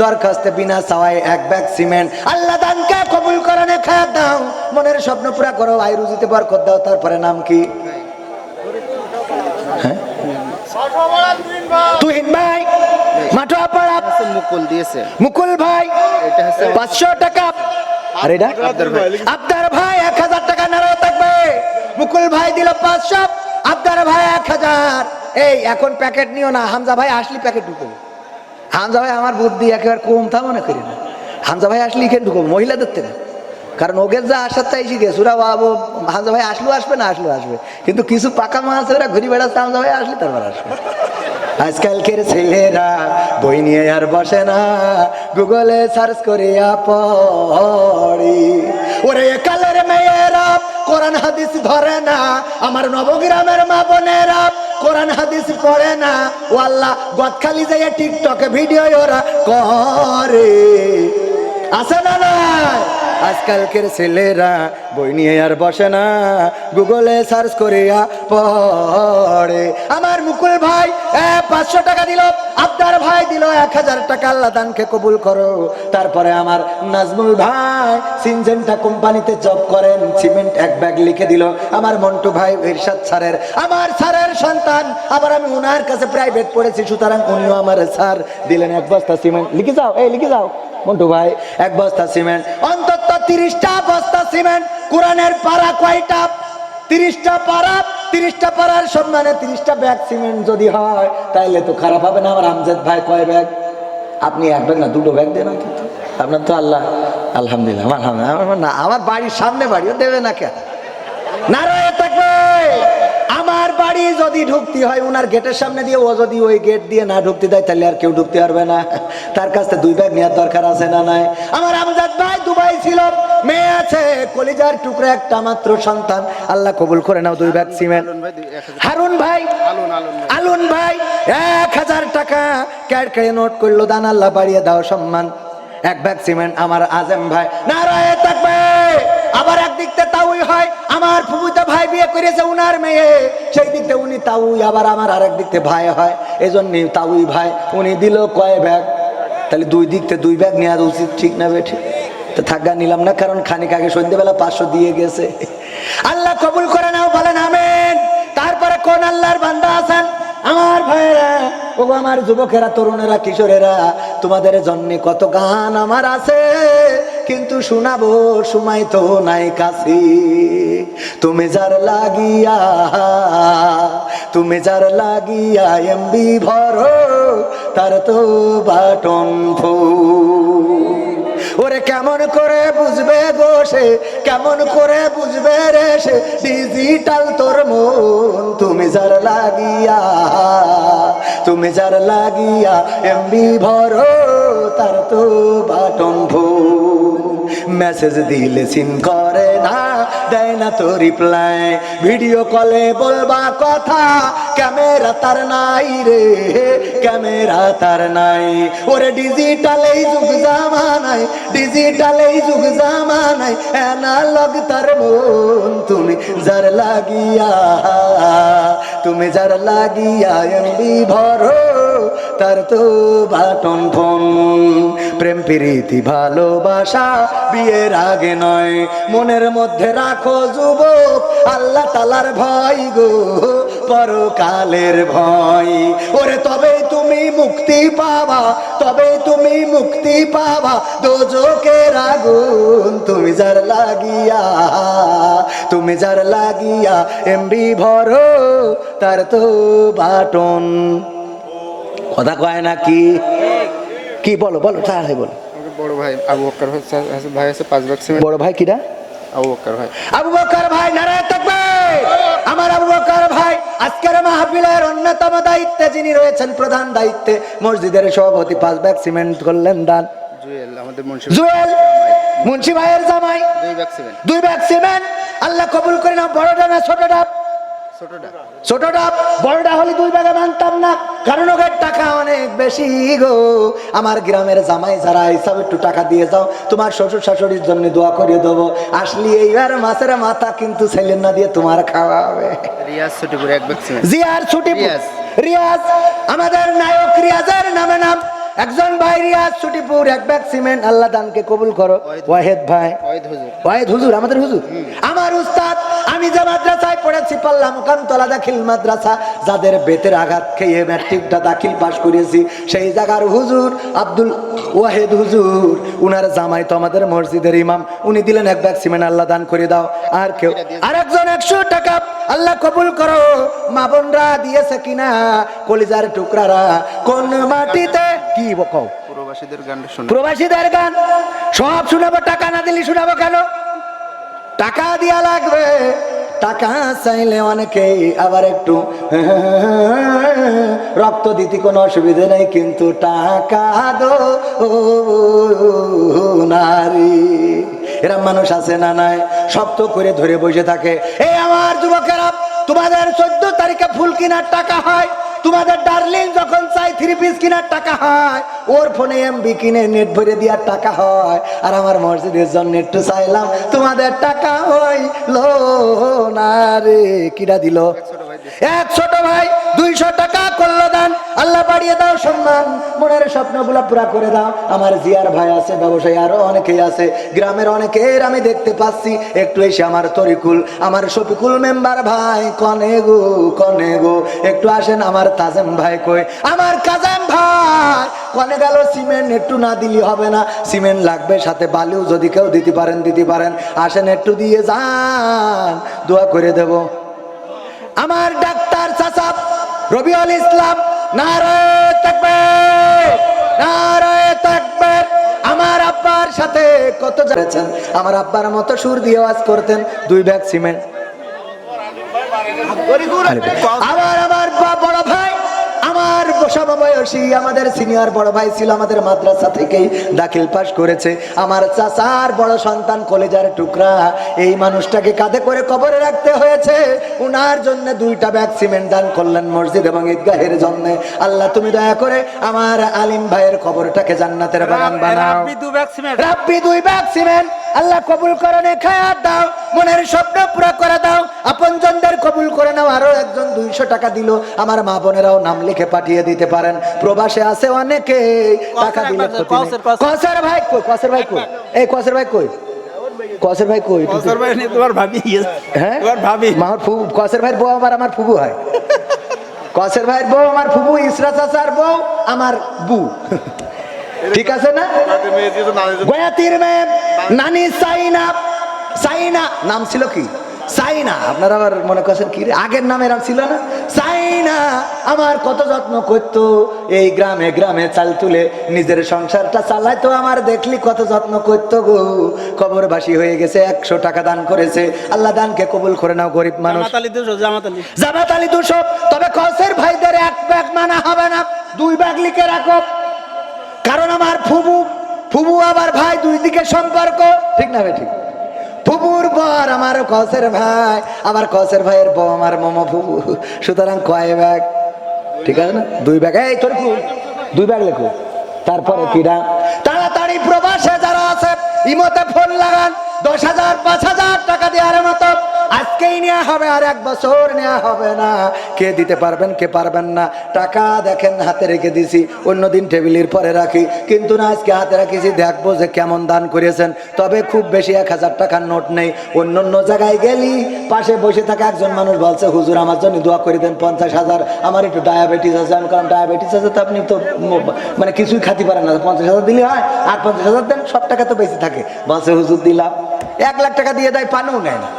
দরখাস্তে, বিনা চাওয়ায় 1 ব্যাগ সিমেন্ট, আল্লাহ দানকে কবুল করে নেখায়াত দাও, মনের স্বপ্ন পুরা করো, আয় রুজিতে বরকত দাও। তারপরে নাম কি? তুহিন ভাই মাঠোয়া পাড়া মুকুল দিয়েছে। মুকুল ভাই এটা হচ্ছে 500 টাকা। আর এটা আবদার ভাই 1000 টাকা নারায় থাকবে। মুকুল ভাই দিল 500, আবদার ভাই 1000। এই এখন প্যাকেট নিও না, হামজা ভাই আসলি প্যাকেট ঢুকো। হামজা ভাই আমার বুদ্ধি একেবারে কম তা মনে করি না। হামজা ভাই আসলি এখানে ঢুকো, মহিলাদের থেকে, কারণ ওকে যা আসার তাই শিখে সুরা বাবু। হামজা ভাই আসলেও আসবে না আসলেও আসবে, কিন্তু কিছু পাকা মাছ ওরা ঘুরি বেড়াচ্ছে, হামজা ভাই আসলে তারপর আসবে। আজকালকের ছেলেরা বই নিয়ে আর বসে না, গুগলে সার্চ করিয়া পড়ি। ওরে কালের মেয়েরা কোরআন হাদিস ধরে না, আমার নবগ্রামের মা বোনেরা কোরআন হাদিস পড়ে না। ও আল্লাহ, গদখালি যাইয়া টিকটকে ভিডিও ওরা করে, আছে না না? আজকালকের ছেলেরা বই নিয়ে আর বসে না, গুগলে সার্চ করিয়া পড়ে। আমার মুকুল ভাই 500 টাকা দিল, আবদার ভাই দিল 1000 টাকা। আল্লাহ দানকে কবুল করো। তারপরে আমার নাজমুল ভাই সিনজেন্টা কোম্পানিতে জব করেন, সিমেন্ট 1 ব্যাগ লিখে দিল। আমার মন্টু ভাই ইরশাদ স্যারের, আমার স্যারের সন্তান, আবার আমি ওনার কাছে প্রাইভেট পড়েছি, সুতরাং উনিও আমার স্যার দিলেন 1 বস্তা সিমেন্ট। লিখে যাও, এই লিখে যাও মন্টু ভাই, 1 বস্তা সিমেন্ট, অন্তত 30টা বস্তা সিমেন্ট। কোরআনের পারা কয়টা? 30টা পারা, 30টা পারার সম্মানে 30টা ব্যাগ সিমেন্ট যদি হয় তাইলে তো খারাপ হবে না। আমার আমজাদ ভাই কয় ব্যাগ? আপনি 1 ব্যাগ না 2 ব্যাগ দেন, কিন্তু আপনার তো আল্লাহ আলহামদুলিল্লাহ, আমার বাড়ির সামনে বাড়িও দেবে না কেন? নারায়ে তাকবীর। আমার বাড়ি যদি ঢুকতে হয় ওনার গেটের সামনে দিয়ে, ও যদি ওই গেট দিয়ে না ঢুকতে দেয় তাহলে আর কেউ ঢুকতে পারবে না। তার কাছে 2 ব্যাগ নেওয়ার দরকার আছে না নাই? আমার আমজাদ ভাই দুবাই ছিল, মেয়ে আছে, কলিজার টুকরা একটা মাত্র সন্তান, আল্লাহ কবুল করে নাও 2 ব্যাগ সিমেন্ট। হারুন ভাই, আলুন ভাই 1000 টাকা ক্যাড করে নোট করলো, দান আল্লাহ বাড়িয়ে দাও সম্মান। 1 ব্যাগ সিমেন্ট। আমার আজম ভাই, নারায়ে তাকবীর। আবার একদিক থেকে তাউই হয়, আমার ফুফুতে ভাই বিয়ে করেছে উনার মেয়ে, সেই দিক থেকে উনি তাউই, আবার আমার আরেক দিক থেকে ভাই হয়, এজন্য তাউই ভাই। উনি দিল কয় ব্যাগ? তাহলে 2 দিক থেকে 2 ব্যাগ নেওয়া উচিত, ঠিক না বেঠি? তো থাকা নিলাম না, কারণ খানিক আগে সন্ধ্যেবেলা 500 দিয়ে গেছে। আল্লাহ কবুল করে নাও, বলেন আমিন। তারপরে কোন আল্লাহর বান্দা আছেন আমার ভাইয়েরা, ও আমার যুবকেরা, তরুণেরা, কিশোরেরা, তোমাদের জন্য কত গান আমার আছে, কিন্তু শোনাবো সময় তো নাই কাছে। তুমি যার লাগিয়া, তুমি যার লাগিয়া এমবি ভরো, তার তো বাটন ফুল। ওরে কেমন করে বুঝবে গো সে, কেমন করে বুঝবে রে সে, ডিজিটাল তোর মন। তুমি যার লাগিয়া, তুমি যার লাগিয়া এমবি ভরো, তার তো বাটন ফুল। মেসেজ দিলে সিন করে না, দেয় না তো রিপ্লাই, ভিডিও কলে বলবা কথা, ক্যামেরা তার নাই রে, ক্যামেরা তার নাই। ওরে ডিজিটাল এই যুগ জামানায়, ডিজিটাল এই যুগ জামানায়, অ্যানালগ তার মন। তুমি যার লাগিয়া, তুমি যার লাগিয়া এমবি ভরো, তার তো বাটন ফোন। প্রেম প্রীতি ভালোবাসা বিয়ের আগে নয়, মনের মধ্যে রাখো যুবক আল্লাহ তাআলার ভয় গো, পরকালের ভয়। ওরে তবেই তুমি মুক্তি পাবা, তবেই তুমি মুক্তি পাবা দোজখের আগুন। তুমি যার লাগিয়া, তুমি যার লাগিয়া এমবি ভরো, তার তো বাটন। কথা কয় না কি? কি বলো বলো, তাড়াতাড়ি বলো। বড় ভাই আবু বকর ভাই আছে 5 ব্যাগ সিমেন্ট। বড় ভাই কিরা? আবু বকর ভাই, আবু বকর ভাই, নারায়ে তাকবীর। আমার আবু বকর ভাই আজকের মাহফিলের অন্যতম দায়িত্বে যিনি রয়েছেন, প্রধান দায়িত্বে, মসজিদের সভাপতি, 5 ব্যাগ সিমেন্ট করলেন দান। জুয়েল, আমাদের মুন্সি, জুয়েল মুন্সি ভাইয়ের জামাই, 2 bag cement. 2 bag cement. Allah কবুল করে নাও। বড়টা না ছোটটা? ছোটটা। ছোটটা। বড়টা হলে 2 ব্যাগে মানতাম না, কারণ ওদের টাকা অনেক বেশি গো। আমার গ্রামের জামাই যারা হিসাবে একটু টাকা দিয়ে যাও, তোমার শ্বশুর শাশুড়ির জন্য দোয়া করিয়ে দেবো। আসলে এইবার মাছের মাথা কিন্তু ছেলের না দিয়ে তোমার খাওয়া হবে। Riyaz Chhutipur 1 bag cement. জিয়ার ছুটি, রিয়াজ, রিয়াজ আমাদের নায়ক, রিয়াজের নামে নাম। একজন ভাই রিয়াজ ছুটিপুর 1 ব্যাগ সিমেন্ট, আল্লাহ দানকে কবুল করো। ওয়াহেদ ভাই, ওয়াহেদ হুজুর, আমাদের হুজুর, আমার উস্তাদ। আমি যে মাদ্রাসায় পড়েছি পাল্লা মুকামতলা দাখিল মাদ্রাসা, যাদের বেতের আঘাত খেয়ে ম্যাট্রিকটা দাখিল পাশ করেছি, সেই জায়গার হুজুর আব্দুল ওয়াহেদ হুজুর, উনার জামাই তো আমাদের মসজিদের ইমাম, উনি দিলেন 1 ব্যাগ সিমেন্ট, আল্লাহ দান করে দাও। আর কেউ আরেকজন 100 টাকা, আল্লাহ কবুল করো। মা বোনরা দিয়েছে কিনা কলিজার টুকরারা, কোন মাটিতে কি বকও, প্রবাসীদের গান শুনে প্রবাসীদের গান সব শোনাবো, টাকা না দিলে শোনাবো কেন? টাকা দিয়া লাগবে, টাকা চাইলে অনেকেই আবার একটু রক্ত দিতে কোনো অসুবিধা নেই, কিন্তু টাকা দো নারী, এরা মানুষ আছে না নাই? শক্ত করে ধরে বসে থাকে। এই আমার যুবকেরা, তোমাদের 14 তারিখে ফুল কেনার টাকা হয়, তোমাদের ডার্লিং যখন চাই 3 পিস কেনার টাকা হয়, ওর ফোনে এমবি কিনে নেট ভরে দেওয়ার টাকা হয়, আর আমার মসজিদের জন্য একটু চাইলাম, তোমাদের টাকা হইলো না রে। কিরা দিল? এক ছোট ভাই 200 টাকা করলো দান, আল্লাহ বাড়িয়ে দাও সম্মান, মনের স্বপ্নগুলো পুরা করে দাও। আমার জিয়ার ভাই আছে, ব্যবসায়ী আরো অনেকেই আছে, গ্রামের অনেকের আমি দেখতে পাচ্ছি, একটু এসে আমার তরিকুল, আমার শফিকুল মেম্বার ভাই, কনে গো একটু আসেন। আমার তাজেম ভাই কই, আমার কাজেম ভাই কনে গেল? সিমেন্ট একটু না দিলে হবে না, সিমেন্ট লাগবে, সাথে বালিও যদি কেউ দিতে পারেন, আসেন একটু দিয়ে যান, দোয়া করে দেব। আমার ডাক্তার চাচা রবিউল ইসলাম, নারায়ে তাকবীর, নারায়ে তাকবীর। আমার আব্বার সাথে কত যাচ্ছেন, আমার আব্বার মতো সুর দিয়ে আওয়াজ করতেন, 2 ব্যাগ সিমেন্ট। আবার আমার বড় ভাই, আমার সমবয়সী, আমাদের সিনিয়র বড় ভাই ছিল, আমাদের মাদ্রাসা থেকেই দাখিল পাশ করেছে, আমার চাচার বড় সন্তান, কলেজার টুকরা, এই মানুষটাকে কাঁধে করে কবরে রাখতে হয়েছে, উনার জন্য 2টা ব্যাগ সিমেন্ট দান করলেন মসজিদ এবং ঈদগাহের জন্য। আল্লাহ তুমি দয়া করে আমার আলিম ভাইয়ের কবরটাকে জান্নাতের বাগান বানাও। রাব্বি 2 ব্যাগ সিমেন্ট, আল্লাহ কবুল করে, নেখায়াত দাও, মনের স্বপ্ন পুরো করে দাও, আপনজনদের কবুল করে নাও। আরো একজন 200 টাকা দিল, আমার মা বোনেরাও নাম লিখে পাঠিয়ে দিতে পারেন, প্রবাসে আছে অনেকে, টাকা দিলে কসের ভাই কই, কসের ভাই কই, এই কসের ভাই কই, কসের ভাই কই, কসের ভাই নিয়ে তোমার ভাবি, হ্যাঁ তোমার ভাবি, আমার ফুবু, কসের ভাইয়ের বউ আমার ফুবু হয়, কসের ভাইয়ের বউ আমার ফুবু, ইসরা চাচার বউ আমার বউ, ঠিক আছে না? গয়াতির মেয়ে নানি সাইনা, সাইনা নাম ছিল কি? সাইনা। আপনারা আবার মনে করছেন কি রে, আগের নাম এরকম ছিল না? সাইনা আমার কত যত্ন করতো, এই গ্রামে গ্রামে চাল তুলে নিজের সংসারটা চালাইতো, আমার দেখলি কত যত্ন করতো গো। কবরবাসী হয়ে গেছে, 100 টাকা দান করেছে, আল্লাহ দানকে কবুল করে নাও। গরিব মানুষ, জামাত আলী 200, তবে কসের ভাইদের 1 ব্যাগ মানা হবে না, 2 ব্যাগ লিখে রাখো, কারণ আমার ফুবু আবার ভাই, 2 দিকে সম্পর্ক, ঠিক না ভাই? ঠিক। ফুবুর বর আমার কসের ভাই, আবার কসের ভাইয়ের বউ আমার মামা ফুবু, সুতরাং কয় ব্যাগ? ঠিক আছে না? 2 ব্যাগ। এই তোর 2 ব্যাগ লেখো। তারপরে কিরা তাড়াতাড়ি প্রবাসে যারা আছে, ইমোতে ফোন লাগান, 10,000 5,000 টাকা দেওয়ার মতো আজকেই নেওয়া হবে, আর 1 বছর নেওয়া হবে না। কে দিতে পারবেন, কে পারবেন না, টাকা দেখেন হাতে রেখে দিছি, অন্যদিন টেবিলের পরে রাখি, কিন্তু না আজকে হাতে রাখিছি, দেখবো যে কেমন দান করেছেন। তবে খুব বেশি 1,000 টাকার নোট নেই। অন্য জায়গায় গেলি, পাশে বসে থাকা একজন মানুষ বলছে, হুজুর আমার জন্য দোয়া করে দেন 50,000, আমার একটু ডায়াবেটিস আছে। আমি কারণ ডায়াবেটিস আছে তো আপনি তো মানে কিছুই খাতে পারেন না, 50,000 দিলে হয়, আর 50,000 দেন, সব টাকা তো বেশি থাকে। বলছে হুজুর দিলাম, 1 লাখ টাকা দিয়ে দেয়, পানিও নেয় না,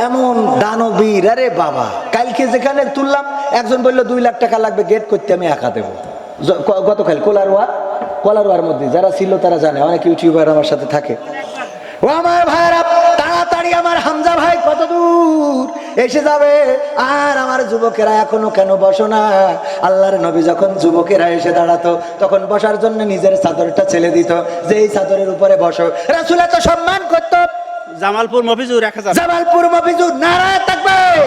এমন দানবীর। আরে বাবা, কালকে যেখানে তুললাম, একজন বললো 2 লাখ টাকা লাগবে গেট করতে, আমি একা দেবো। গতকাল কোলারোয়ার মধ্যে যারা ছিল তারা জানে, অনেক ইউটিউবার আমার সাথে থাকে। ও আমার ভাইরা, তাড়াতাড়ি আমার হামজা ভাই কত দূর এসে যাবে, আর আমার যুবকেরা এখনো কেন বসো না? আল্লাহর নবী যখন যুবকেরা এসে দাঁড়াতো, তখন বসার জন্য নিজের চাদরটা ছেড়ে দিত, যে এই চাদরের উপরে বসো। রাসূল এত সম্মান করতো। জামালপুর মফিজুর 1000, জামালপুর মফিজুর, নারায়ে তাকবীর।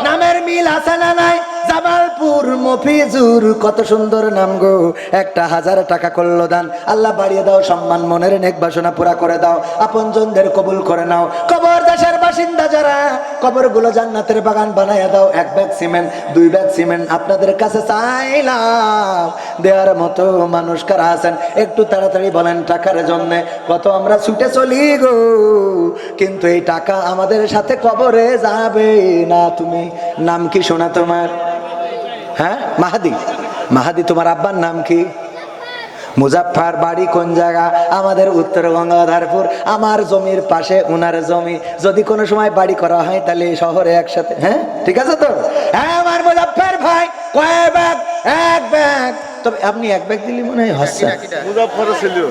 নামের মিল আছে না নাই? জামালপুর মফিজুর, কত সুন্দর নাম গো। 1,000 টাকা করলো দান, আল্লাহ বাড়িয়ে দাও সম্মান, মনের নেক বাসনা পুরা করে দাও, আপনজনদের কবুল করে নাও। কবর দেশের বাসিন্দা যারা, কবরগুলো জান্নাতের বাগান বানায়া দাও। 1 ব্যাগ সিমেন্ট, 2 ব্যাগ সিমেন্ট আপনাদের কাছে চাইলাম। দেওয়ার মতো মানুষ কারা আছেন একটু তাড়াতাড়ি বলেন। টাকার জন্য কত আমরা ছুটে চলি গো, কিন্তু এই টাকা আমাদের সাথে কবরে যাবে না। তুমি নাম কি শোনা তোমার? হ্যাঁ, মাহাদি। মাহাদি, তোমার আব্বার নাম কি? মুজাফফর। বাড়ি কোন জায়গা? আমাদের উত্তর গঙ্গাধারপুর। আমার জমির পাশে উনার জমি। যদি কোনো সময় বাড়ি করা হয় তাহলে শহরে একসাথে। হ্যাঁ, ঠিক আছে তো? হ্যাঁ, আমার মুজাফফর ভাই কয় ব্যাগ? 1 ব্যাগ। তবে আপনি 1 ব্যাগ দিলি মনে হয় হচ্ছে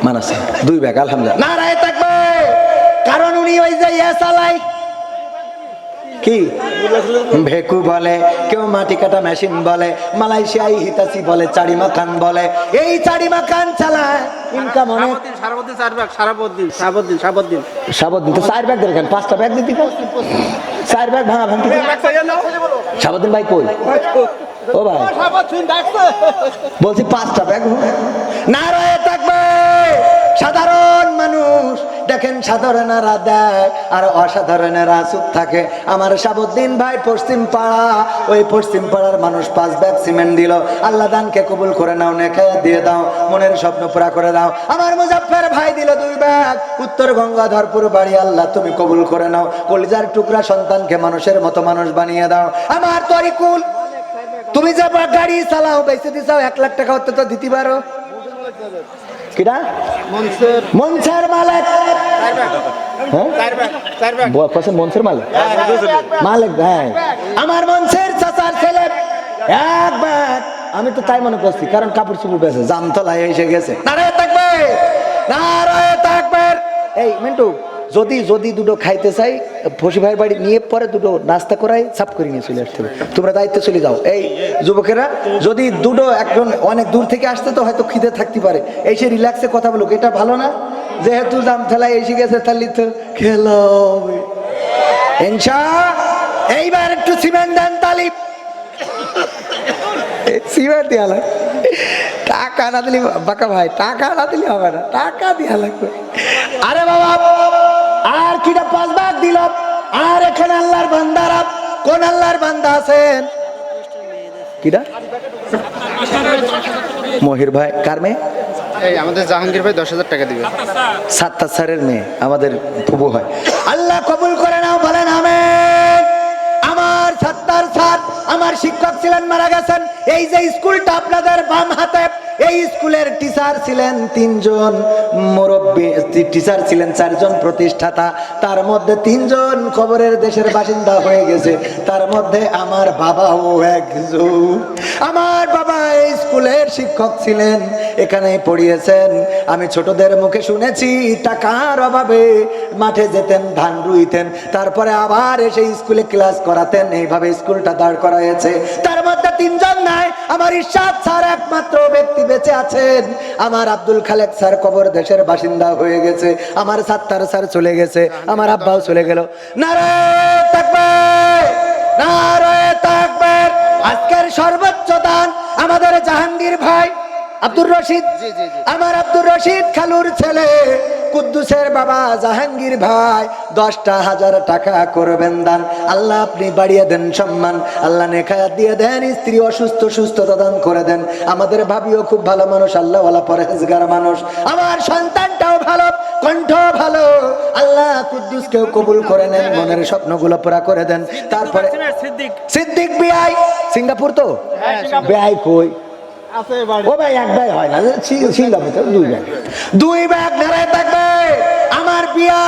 মানাসে 2 ব্যাগ। আলহামদুলিল্লাহ, নারায়ে তাকবীর। কারণ উনি ওই যে চালাই কি ভেকু বলে, কেউ মাটি কাটা মেশিন বলে, মালয়েশিয়ায় হিতাচি বলে, চাড়িমা খান বলে। এই চাড়িমা খান চালায় ইনকাম অনেক। সারাবদ্দিন 4 ব্যাগ, সারাবদ্দিন সাবধান তো 4 ব্যাগ দেখেন, 5টা ব্যাগ দিতে 4 ব্যাগ ভাঙা ভাঙতে। সাবধান ভাই কই? ও ভাই বলছি 5টা ব্যাগ। নারায়ে তাকবীর। সাধারণ মানুষ দেখেন, সাধারণেরা দেয় আর অসাধারণেরা চুপ থাকে। আমার সাবুদ্দিন ভাই পশ্চিম পাড়া, ওই পশ্চিম পাড়ার মানুষ 5 ব্যাগ সিমেন্ট দিল। আল্লাহ দানকে কবুল করে নাও, নেকায়া দিয়ে দাও, মনের স্বপ্ন পুরা করে দাও। আমার মুজাফফর ভাই দিল 2 ব্যাগ। উত্তর গঙ্গাধরপুর বাড়ি, আল্লাহ তুমি কবুল করে নাও। কলিজার টুকরা সন্তানকে মানুষের মতো মানুষ বানিয়ে দাও। আমার তরিকুল, তুমি যে গাড়ি চালাও বেঁচে দিছাও 1 লাখ টাকা হতে তো দিতে পারো। কিরা মনসের মালিক? মনসের মালিক মালিক ভাই আমার মনসের চাচার ছেলে 1 ব্যাগ। আমি তো তাই মনে করছি, কারণ কাপড় চুপড় বেছে জামতলায় এসে গেছে। নারায়ে তাকবীর, নারায়ে তাকবীর। এই মিন্টু, যদি যদি দুটো খাইতে চাই ফসি ভাইয়ের বাড়ি নিয়ে পরে দুটো নাস্তা করাই সাফ করে নিয়ে চলে আসতে হবে। তোমরা দায়িত্বে চলে যাও। এই যুবকেরা, যদি দুটো একজন অনেক দূর থেকে আসতে তো হয়তো খিদে থাকতে পারে, এসে রিল্যাক্সে কথা বলুক, এটা ভালো না? যেহেতু জামতলায় এসে গেছে তাহলে তো খেলো ইনশা। এইবার একটু সিমেন্ট দেন তালিব। সিমেন্ট দেওয়া লাগবে, টাকা না দিলে বাঁকা ভাই, টাকা না দিলে হবে না, টাকা দেওয়া লাগবে। আরে বাবা, আর কিটা 5 ব্যাগ দিল। আর এখানে আল্লাহর বান্দারা, কোন আল্লাহর বান্দা আছেন? কিটা মহির ভাই কার মেয়ে? এই আমাদের জাহাঙ্গীর ভাই 10,000 টাকা দিবে। সাত্তার স্যারের মেয়ে, আমাদের ফুবু হয়। আল্লাহ কবুল করে নাও, বলেন আমিন। আমার সাত্তার স্যার আমার শিক্ষক ছিলেন, মারা গেছেন। এই যে স্কুলটা আপনাদের বাম হাতে, এই স্কুলের টিচার ছিলেন 3 জন, মুরব্বী টিচার ছিলেন 4 জন প্রতিষ্ঠাতা। তার মধ্যে 3 জন কবরের দেশের বাসিন্দা হয়ে গেছে, তার মধ্যে আমার বাবাও একজন। আমার বাবা এই স্কুলের শিক্ষক ছিলেন, এখানেই পড়িয়েছেন। আমি ছোটদের মুখে শুনেছি টাকার অভাবে মাঠে যেতেন, ধান রুইতেন, তারপরে আবার এসে স্কুলে ক্লাস করাতেন। এইভাবে স্কুলটা দাঁড় করা হয়েছে। তার মধ্যে 3 জন নাই, আমার ইরশাদ স্যার একমাত্র ব্যক্তি বেঁচে আছেন। আমার আব্দুল খালেক স্যার কবর দেশের বাসিন্দা হয়ে গেছে। আমার সাত্তার স্যার চলে গেছে, আমার আব্বাও চলে গেল। নারায়ে তাকবীর, নারায়ে তাকবীর। আজকের সর্বোচ্চ দান আমাদের জাহাঙ্গীর ভাই আব্দুর রশিদ, আমার আব্দুর রশিদ খালুর ছেলে কুদ্দুসের বাবা জাহাঙ্গীর ভাই 10,000 টাকা করবেন দান। আল্লাহ আপনি বাড়িয়ে দেন সম্মান, আল্লাহ নেখায়াত দিয়ে দেন। স্ত্রী অসুস্থ, সুস্থতা দান করে দেন। আমাদের ভাবিও খুব ভালো মানুষ, আল্লাহ ওয়ালা পরহেজগার মানুষ। আমার সন্তানটাও ভালো, কণ্ঠ ভালো। আল্লাহ কুদ্দুসকেও কবুল করে নেন, মনের স্বপ্নগুলো পুরা করে দেন। তারপরে সিদ্দিক বিআই, সিঙ্গাপুর তো বিআই কই? ও ভাই 1 ব্যাগ হয় না, সিঙ্গাপুর 2 ব্যাগ। 2 ব্যাগ নারায়ে তাকবীর। আমার বিয়া,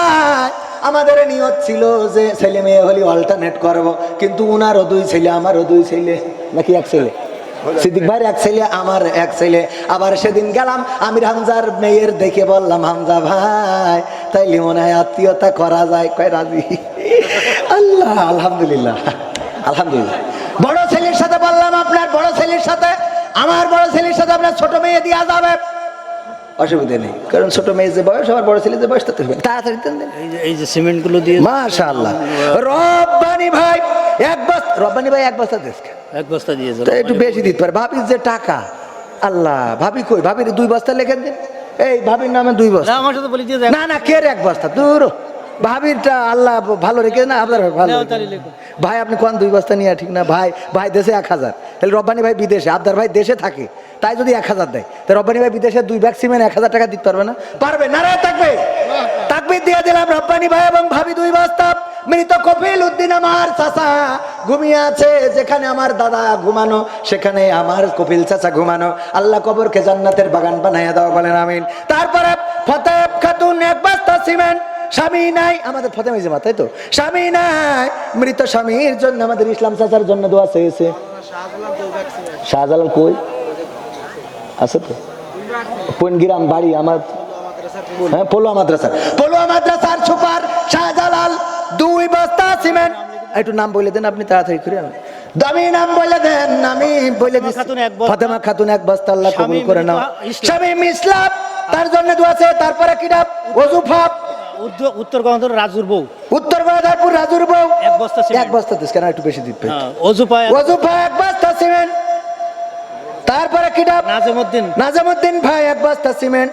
আমাদের নিয়ত ছিল যে ছেলে মেয়ে হলে অল্টারনেট করব, কিন্তু উনারও 2 ছেলে, আমারও 2 ছেলে, নাকি 1 ছেলে? সিদ্দিক ভাইয়ের 1 ছেলে, আমার 1 ছেলে। আবার সেদিন গেলাম আমির হামজার মেয়ের দেখে বললাম, হামজা ভাই তাইলে মনে হয় আত্মীয়তা করা যায়? কয় রাজি। আল্লাহ, আলহামদুলিল্লাহ, আলহামদুলিল্লাহ। বড় ছেলের সাথে বললাম, আপনার বড় ছেলের সাথে আমার বড় ছেলের সাথে আপনার ছোট মেয়ে দেওয়া যাবে, অসুবিধা নেই। কারণ ছোট মেয়ে যে বয়স, আমার বড় ছেলে যে বয়স, তাতে তাড়াতাড়ি দেন। এই যে সিমেন্ট গুলো দিয়ে মাশাআল্লাহ। রব্বানি ভাই 1 বস্তা, রব্বানি ভাই 1 বস্তা দেশ 1 বস্তা দিয়েছে, একটু বেশি দিতে পারে। ভাবির যে টাকা, আল্লাহ, ভাবি কই? ভাবির 2 বস্তা লেখেন দিন। এই ভাবির নামে 2 বস্তা। আমার সাথে বলি দিয়ে না না, কে 1 বস্তা? দূর ভাবিরটা আল্লাহ ভালো রেখে না আপনার ভালো রেখে। ভাই আপনি কোন 2 বস্তা নিয়ে ঠিক না ভাই? ভাই দেশে 1000, তাহলে রব্বানি ভাই বিদেশে, আবদার ভাই দেশে থাকে, তাই যদি 1000 দেয়, তো রব্বানি ভাই বিদেশে 2 ব্যাগ সিমেন্ট 1000 টাকা দিতে পারবে না? পারবে। নারায়ে তাকবীর, তাকবীর দিয়ে দিলাম। রব্বানি ভাই এবং ভাবি 2 বস্তা। মৃত কপিল উদ্দিন আমার চাচা ঘুমিয়ে আছে, যেখানে আমার দাদা ঘুমানো সেখানে আমার কপিল চাচা ঘুমানো। আল্লাহ কবরকে জান্নাতের বাগান বানাইয়া দাও, বলেন আমিন। তারপরে ফতেব খাতুন 1 বস্তা সিমেন্ট। স্বামী নাই আমাদের ফতেমা জামা, তাই তো? স্বামী নাই, মৃত স্বামীর জন্য আমাদের ইসলাম চাচার জন্য দোয়া চেয়েছে। শাহজালাল কই আছে তো? কোন গ্রাম বাড়ি আমার? হ্যাঁ, পলুয়া মাদ্রাসার সুপার শাহজালাল 2 বস্তা সিমেন্ট। একটু নাম বলে দেন আপনি তাড়াতাড়ি করে। দামি নাম বলে দেন, আমি বলে দিচ্ছি। ফাতেমা খাতুন 1 বস্তা, আল্লাহ কবুল করে নাও। শামীম ইসলাম, তার জন্য দোয়া আছে। তারপরে কি নাম? ওজুফাপ উত্তর গণতন্ত্র রাজুর বউ, উত্তর গদারপুর রাজুর বউ 1 বস্তা সিমেন্ট। 1 বস্তা দিস কেন, একটু বেশি দিতে। অজুপা ওজুফা 1 বস্তা সিমেন্ট। তারপরে কি নাম? নাজমউদ্দিন ভাই 1 বস্তা সিমেন্ট।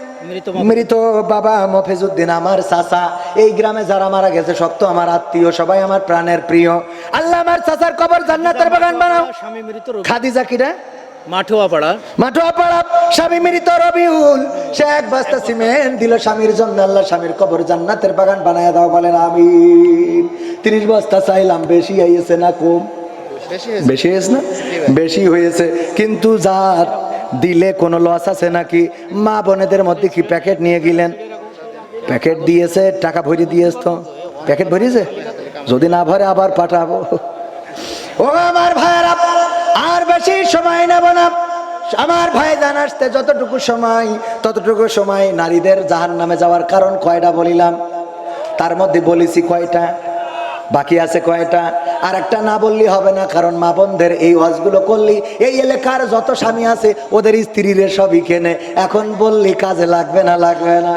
মৃত বাবা মফিজউদ্দিন আমার চাচা। এই গ্রামে যারা মারা গেছে সব তো আমার আত্মীয়, সবাই আমার প্রাণের প্রিয়। আল্লাহ আমার চাচার কবর জান্নাতের বাগান বানাও। স্বামী মৃত খাদিজা কিরা মাঠুয়াপাড়া, স্বামী মৃত রবিউল, সে 1 বস্তা সিমেন্ট দিল স্বামীর জন্য। আল্লাহ স্বামীর কবর জান্নাতের বাগান বানায় দাও, বলেন আমিন। 30 বস্তা চাইলাম, বেশি হয়েছে না কম? বেশি হয়েছে না? বেশি হয়েছে, কিন্তু যার দিলে কোনো লস আছে নাকি? মা বোনেদের মধ্যে কি প্যাকেট নিয়ে গেলেন? প্যাকেট দিয়েছে, টাকা ভরে দিয়েছ তো? প্যাকেট ভরিয়েছে? যদি না ভরে আবার পাঠাবো। ও আমার ভাইয়েরা, আর বেশি সময় নেব না। আমার ভাই জানাসতে যতটুকু সময়, ততটুকু সময় নারীদের জাহান্নামে যাওয়ার কারণ কয়টা বলিলাম, তার মধ্যে বলেছি কয়টা, বাকি আছে কয়টা? আর একটা না বললে হবে না, কারণ মা বোনদের এই ওয়াজগুলো করলি এই এলাকার যত স্বামী আছে ওদের স্ত্রীরে সবই কেনে। এখন বললি কাজে লাগবে না? লাগবে না,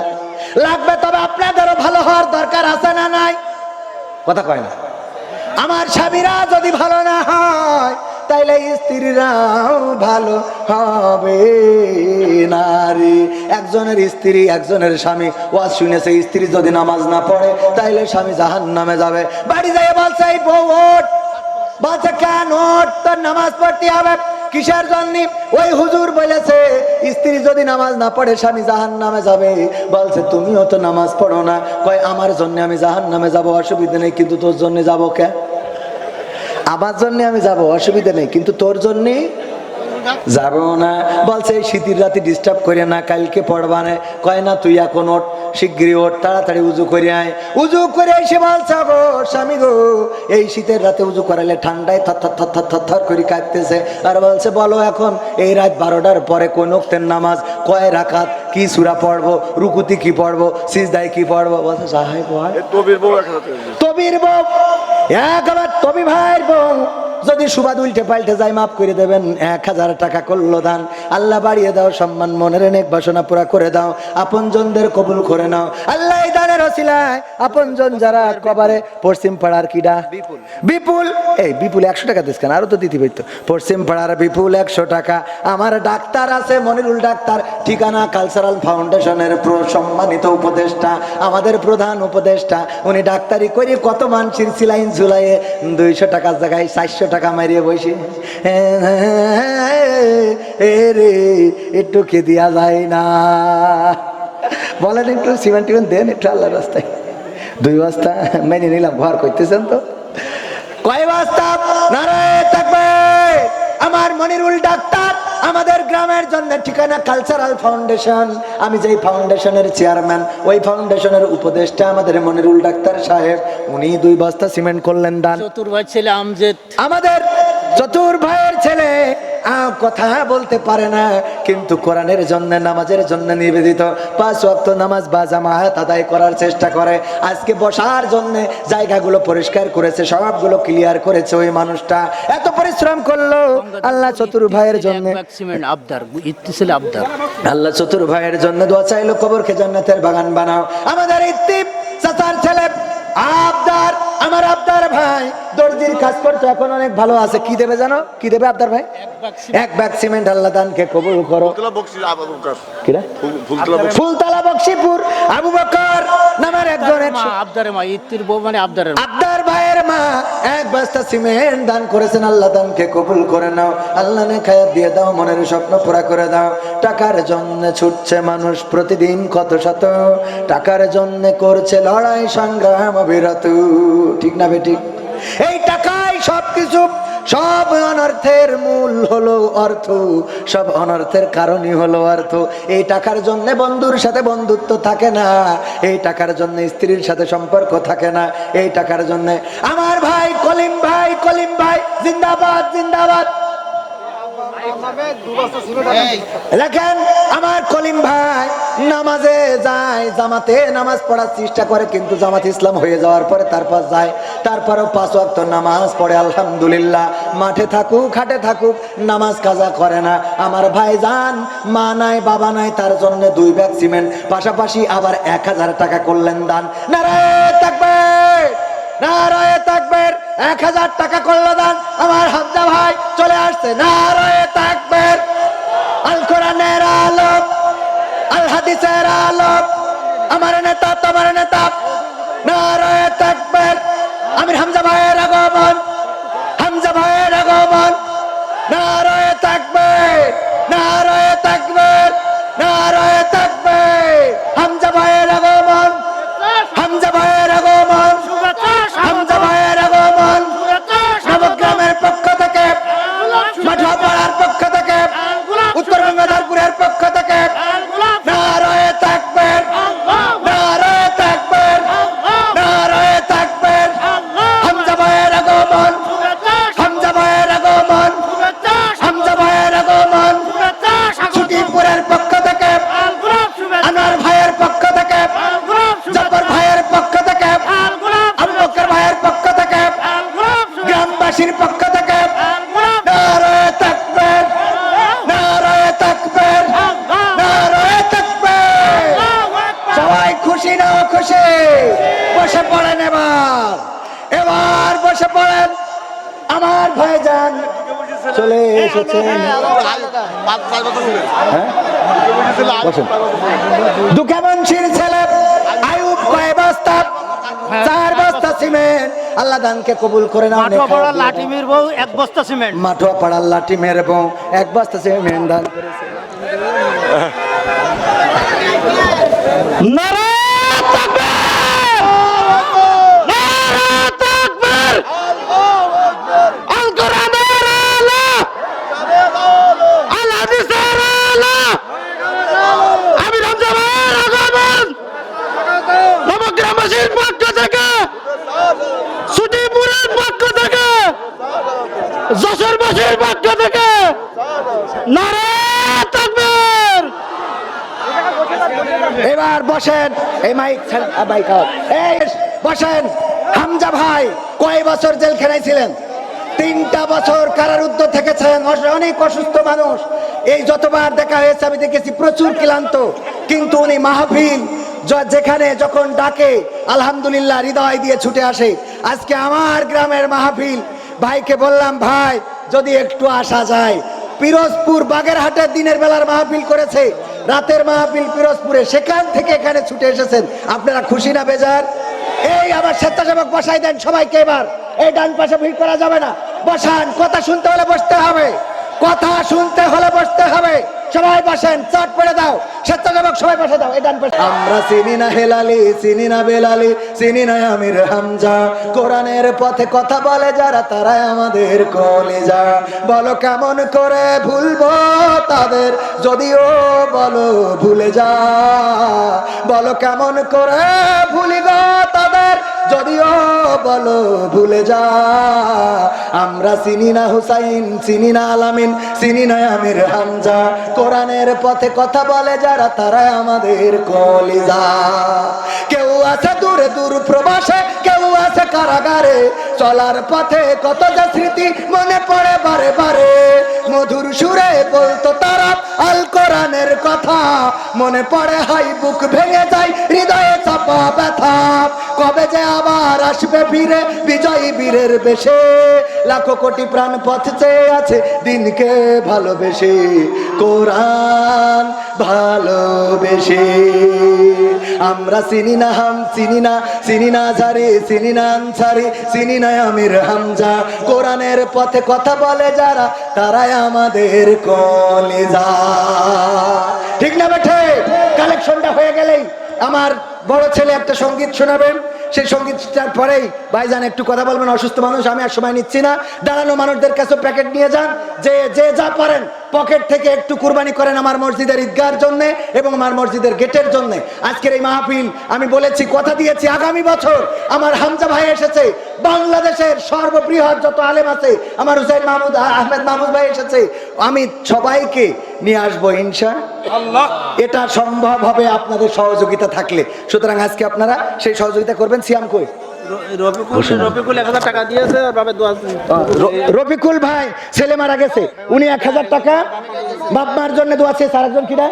লাগবে। তবে আপনাদেরও ভালো হওয়ার দরকার আছে না নাই? কথা কয় না। আমার স্বামীরা যদি ভালো না হয় তাইলে স্ত্রীরাও ভালো হবে না রে। একজনের স্ত্রী, একজনের স্বামী ওয়াজ শুনেছে, স্ত্রী যদি নামাজ না পড়ে তাইলে স্বামী জাহান্নামে যাবে। বাড়ি যাই বলছে এই বউ ওঠ, বলছে কেন ওঠ, তোর নামাজ পড়তে হবে। কিসের জন্য? ওই হুজুর বলেছে স্ত্রী যদি নামাজ না পড়ে স্বামী জাহান্নামে যাবে। বলছে তুমিও তো নামাজ পড়ো না। কয় আমার জন্য আমি জাহান্নামে যাব, অসুবিধা নেই, কিন্তু তোর জন্য যাবো কে? আমার জন্য আমি যাব, অসুবিধা নেই, কিন্তু তোর জন্য যাব না। বলছে এই শীতের রাতে ডিস্টার্ব করে না, কালকে পড়বা না। কয় না তুই এখন ওঠ, শিগগিরই ওঠ, তাড়াতাড়ি উজু করে আয়। উজু করে এসে বলছে গো স্বামী গো, এই শীতের রাতে উজু করালে ঠান্ডায় থর থর থর থর থর থর করে কাঁপতেছে। আর বলছে বলো এখন এই রাত 12টার পরে কোন ওয়াক্তের নামাজ, কয় রাকাত, কি সূরা পড়বো, রুকুতে কি পড়বো, সিজদায় কি পড়বো? বলছে সাহেব তবির বউ, একবার তবি ভাইয়ের বউ যদি সুবাদ উল্টে পাল্টে যায় মাফ করে দেবেন। 1000 টাকা করলো দান। আল্লাহ বাড়িয়ে দাও সম্মান, মনের নেক বাসনা পুরা করে দাও, আপনজনদের কবুল করে নাও। আল্লাহ এই দানের ওসিলায় আপনজন যারা কবরে, পশ্চিম পাড়ার কিডা বিপুল, এই বিপুল 100 টাকা দিস কেন? আরো তো দিতে পারতো। পশ্চিম পাড়ার বিপুল 100 টাকা। আমার ডাক্তার আছে মনিরুল ডাক্তার, ঠিকানা কালচারাল ফাউন্ডেশনের সম্মানিত উপদেষ্টা, আমাদের প্রধান উপদেষ্টা। উনি ডাক্তারি করে কত মানুষের সিলাইন ঝুলাইয়ে 200 টাকার জায়গায় 400 টাকা মারিয়ে বসে। রে একটু কে দিয়া যায় না? বলেন একটু সিমেন্ট টিমেন্ট দেন একটু আল্লাহর রাস্তায়। 2 বস্তা মেনে নিলাম, ঘর করতেছেন তো। কয় বস্তা? নারায়ে তাকবীর। আমার মনিরুল ডাক্তার আমাদের গ্রামের জন্য, ঠিকানা কালচারাল ফাউন্ডেশন। আমি যেই ফাউন্ডেশনের চেয়ারম্যান, ওই ফাউন্ডেশনের উপদেষ্টা আমাদের মনিরুল ডাক্তার সাহেব। উনি 2 বস্তা সিমেন্ট করলেন দান। চতুর ভাই ছেলে আমজেদ, আমাদের চতুর ভাইয়ের ছেলে কথা বলতে পারে না, কিন্তু কোরআনের জন্য, নামাজের জন্য নিবেদিত। 5 ওয়াক্ত নামাজ বা জামাত আদায় করার চেষ্টা করে। আজকে বসার জন্য জায়গাগুলো পরিষ্কার করেছে, সবগুলো ক্লিয়ার করেছে। ওই মানুষটা এত পরিশ্রম করলো আল্লাহ চতুর ভাইয়ের জন্য। আবদার ছেলে আবদার, আল্লাহ চতুর ভাইয়ের জন্য দোয়া চাইলো, কবরকে জান্নাতের বাগান বানাও। আমাদের ইত্তিব চাচার ছেলে আবদার, আমার আবদার ভাই দর্জির কাজ করতো, এখন অনেক ভালো আছে। কি দেবে জানো? কি দেবে আবদার ভাই? 1 ব্যাগ সিমেন্ট। আল্লাহ দানকে কবুল করো। ফুলতলা বক্সিপুর আবু বকর নামের একজন আবদারের মা, ইত্তির বউ মানে আবদারের মা। আব্দার ভাইয়ের মা এক বস্তা সিমেন্ট দান করেছেন। আল্লাহ দানকে কবুল করে নাও, আল্লাহ নেখায়াত দিয়ে দাও, মনের স্বপ্ন পুরা করে দাও। টাকার জন্য ছুটছে মানুষ প্রতিদিন কত শত, টাকার জন্য করছে লড়াই সংগ্রাম অবিরত, ঠিক না বেঠিক? এই টাকাই সবকিছু, সব অনর্থের মূল হলো অর্থ, সব অনর্থের কারণই হলো অর্থ। এই টাকার জন্য বন্ধুর সাথে বন্ধুত্ব থাকে না, এই টাকার জন্য স্ত্রীর সাথে সম্পর্ক থাকে না, এই টাকার জন্য আমার ভাই কলিম ভাই, কলিম ভাই জিন্দাবাদ জিন্দাবাদ। দেখেন আমার কলিম ভাই নামাজে যায়, জামাতে নামাজ পড়ার চেষ্টা করে, কিন্তু জামাত ইসলাম হয়ে যাওয়ার পরে তারপর যায়, তারপরও 5 ওয়াক্ত নামাজ পড়ে আলহামদুলিল্লাহ। মাঠে থাকুক হাটে থাকুক নামাজ কাজা করে না। আমার ভাই যান, মা নাই বাবা নাই, তার জন্য 2 ব্যাগ সিমেন্ট, পাশাপাশি আবার 1000 টাকা করলেন দান। নারায়ে তাকবীর, নারায়ে তাকবীর, 1000 টাকা করলো দান। আমার হামজা ভাই চলে আসছে, নারায়ে তাকবীর। আল কোরআনের আলো, আল হাদিসের আলো, আমার নেতা তোমার নেতা, নারায়ে তাকবীর। আমির হামজা ভাইয়ের আগমন, হামজা ভাইয়ের আগমন, নারায়ে তাকবীর, নারায়ে তাকবীর, নারায়ে তাকবীর। হামজা ভাইয়ের আগমন, হামজা ভাইয়ের আগমন, হামজা ভাইয়ের আগমন। নবগ্রামের পক্ষ থেকে, মাঠপাড়ার পক্ষ থেকে, উত্তর গঙ্গাধরপুরের পক্ষ থেকে নারায়ে তাকবীর, নারায়ে তাকবীর, নারায়ে তাকবীর। হামজা ভাইয়ের আগমন, হামজা ভাইয়ের আগমন, হামজা ভাইয়ের আগমন। সুটিপুরের পক্ষ থেকে, আনোয়ার ভাইয়ের পক্ষ থেকে, জব্বার ভাইয়ের পক্ষ থেকে, আবু বকর ভাইয়ের পক্ষ থেকে, গ্রামবাসীর পক্ষ থেকে নারায়ে তাকবীর, নারায়ে তাকবীর, নারায়ে তাকবীর। সবাই খুশি না খুশি? বসে পড়েন এবার, এবার বসে পড়েন। আমার ভাইজান চলে এসেছেন, বসেন। দুঃখবংশীর ছেলে আয়ুব কয় বস্তা? 4 বস্তা সিমেন্ট। আল্লাহ দানকে কবুল করে নাও। মাঠোয়াপাড়ার লাঠিমের বউ 1 বস্তা সিমেন্ট। মাঠোয়াপাড়ার লাঠিমের বউ 1 বস্তা সিমেন্ট দান করেছে। নারায়ে তাকবীর, নারায়ে তাকবীর। আল কোরআনের আলো, আল হাদিসের আলো, আমির হামজা ভাইয়ের আগমন। নবগ্রামবাসীর পক্ষ থেকে, সুটিপুরের পক্ষ থেকে, যশোরবাসীর পক্ষ থেকে নারায়ে তাকবীর। এবার বসেন, এই মাইক মাইক এই বসেন। হামজা ভাই কয় বছর জেলখানায় ছিলেন? 3টা বছর কারারুদ্ধ থেকেছেন। অনেক অসুস্থ মানুষ, এই যতবার দেখা হয়েছে আমি দেখেছি প্রচুর ক্লান্ত, কিন্তু উনি মাহফিল যেখানে যখন ডাকে আলহামদুলিল্লাহ হৃদয় দিয়ে ছুটে আসে। আজকে আমার গ্রামের মাহফিল, ভাইকে বললাম ভাই যদি একটু আসা যায়। পিরোজপুর বাগেরহাটের দিনের বেলার মাহফিল করেছে, রাতের মাহফিল পিরোজপুরে, সেখান থেকে এখানে ছুটে এসেছেন। আপনারা খুশি না বেজার? এই আবার স্বেচ্ছাসেবক বসাই দেন সবাইকে। এবার এই ডান পাশে ভিড় করা যাবে না, বসান। কথা শুনতে হলে বসতে হবে, কথা শুনতে হলে বসতে হবে। সবাই বসেন, চট পড়ে দাও, স্বেচ্ছাসেবক সবাই বসে দাও এই ডান পাশে। আমরা চিনি না হেলালি, চিনি না বেলালি, চিনি না আমির হামজা। কোরআনের পথে কথা বলে যারা তারাই আমাদের কলিজা। বলো কেমন করে ভুলবো তাদের, যদিও বলো ভুলে যা। বলো কেমন করে ভুলিব তাদের, যদিও বলো ভুলে যা। আমরা চিনি না হুসাইন, চিনি না আলামিন, চিনি না আমির হামজা। কোরআনের পথে কথা বলে যারা তারা আমাদের কলিজা। কেউ আছে দূরে দূর প্রবাসে, কেউ আছে কারাগারে। চলার পথে কত যা স্মৃতি মনে পড়ে বারে বারে। মধুর সুরে বলতো তারা আল কোরআনের কথা, মনে পড়ে হাই বুক ভেঙে যায়, হৃদয়ে চাপা ব্যথা। কবে যে আবার আসবে ফিরে বিজয়ী বীরের বেশে, লাখো কোটি প্রাণ পথ চেয়ে আছে দিনকে ভালোবেসে, কোরআন ভালোবেসে। আমরা চিনি না হাম চিনি না, চিনি না ঝারি, চিনি না আনসারি, চিনি না আমির হামজা, কোরআনের পথে কথা বলে যারা তারাই আমাদের কলিজা। ঠিক না বেঠে? কালেকশনটা হয়ে গেলেই আমার বড় ছেলে একটা সঙ্গীত শোনাবেন, সেই সঙ্গীতটার পরেই ভাইজান একটু কথা বলবেন। অসুস্থ মানুষ, আমি আর সময় নিচ্ছি না। দাঁড়ানো মানুষদের কাছে প্যাকেট নিয়ে যান, যে যে যা পারেন পকেট থেকে একটু কুরবানি করেন আমার মসজিদের ঈদগাহর জন্য এবং আমার মসজিদের গেটের জন্য। আজকের এই মাহফিল আমি বলেছি, কথা দিয়েছি, আগামী বছর আমার হামজা ভাই এসেছে, বাংলাদেশের সর্ববৃহৎ যত আলেম আছে, আমার হুসাইন মাহমুদ আহমেদ মাহমুদ ভাই এসেছে, আমি সবাইকে নিয়ে আসবো ইনশাআল্লাহ। এটা সম্ভব হবে আপনাদের সহযোগিতা থাকলে। সুতরাং আজকে আপনারা সেই সহযোগিতা করবেন। সিয়াম কই? রফিকুল 1000 টাকা দিয়েছে আর বাবা দোয়া। রফিকুল ভাই ছেলে মারা গেছে, উনি 1000 টাকা বাপ মার জন্য দোয়া চেয়েছে। আরেকজন কিনা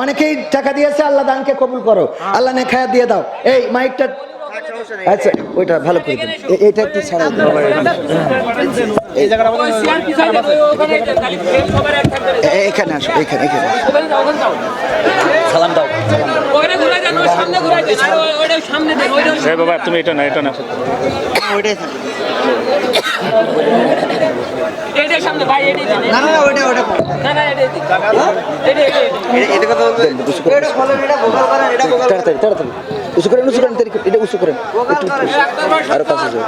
অনেকেই টাকা দিয়েছে। আল্লাহ দানকে কবুল করো, আল্লাহ নেখায়াত দিয়ে দাও। এই মাইকটা, আচ্ছা ওইটা ভালো করে দিন, এইটা একটু ছাড়া দিন। এই জায়গাটা এখানে আসো, এখানে এখানে সালাম দাও। বাবা তুমি এটা না, এটা না, সামনে ভাই, তাড়াতাড়ি তাড়াতাড়ি উঁচু করেন, উঁচু করেন, এটা উঁচু করেন, একটু আরো কাছে যাও।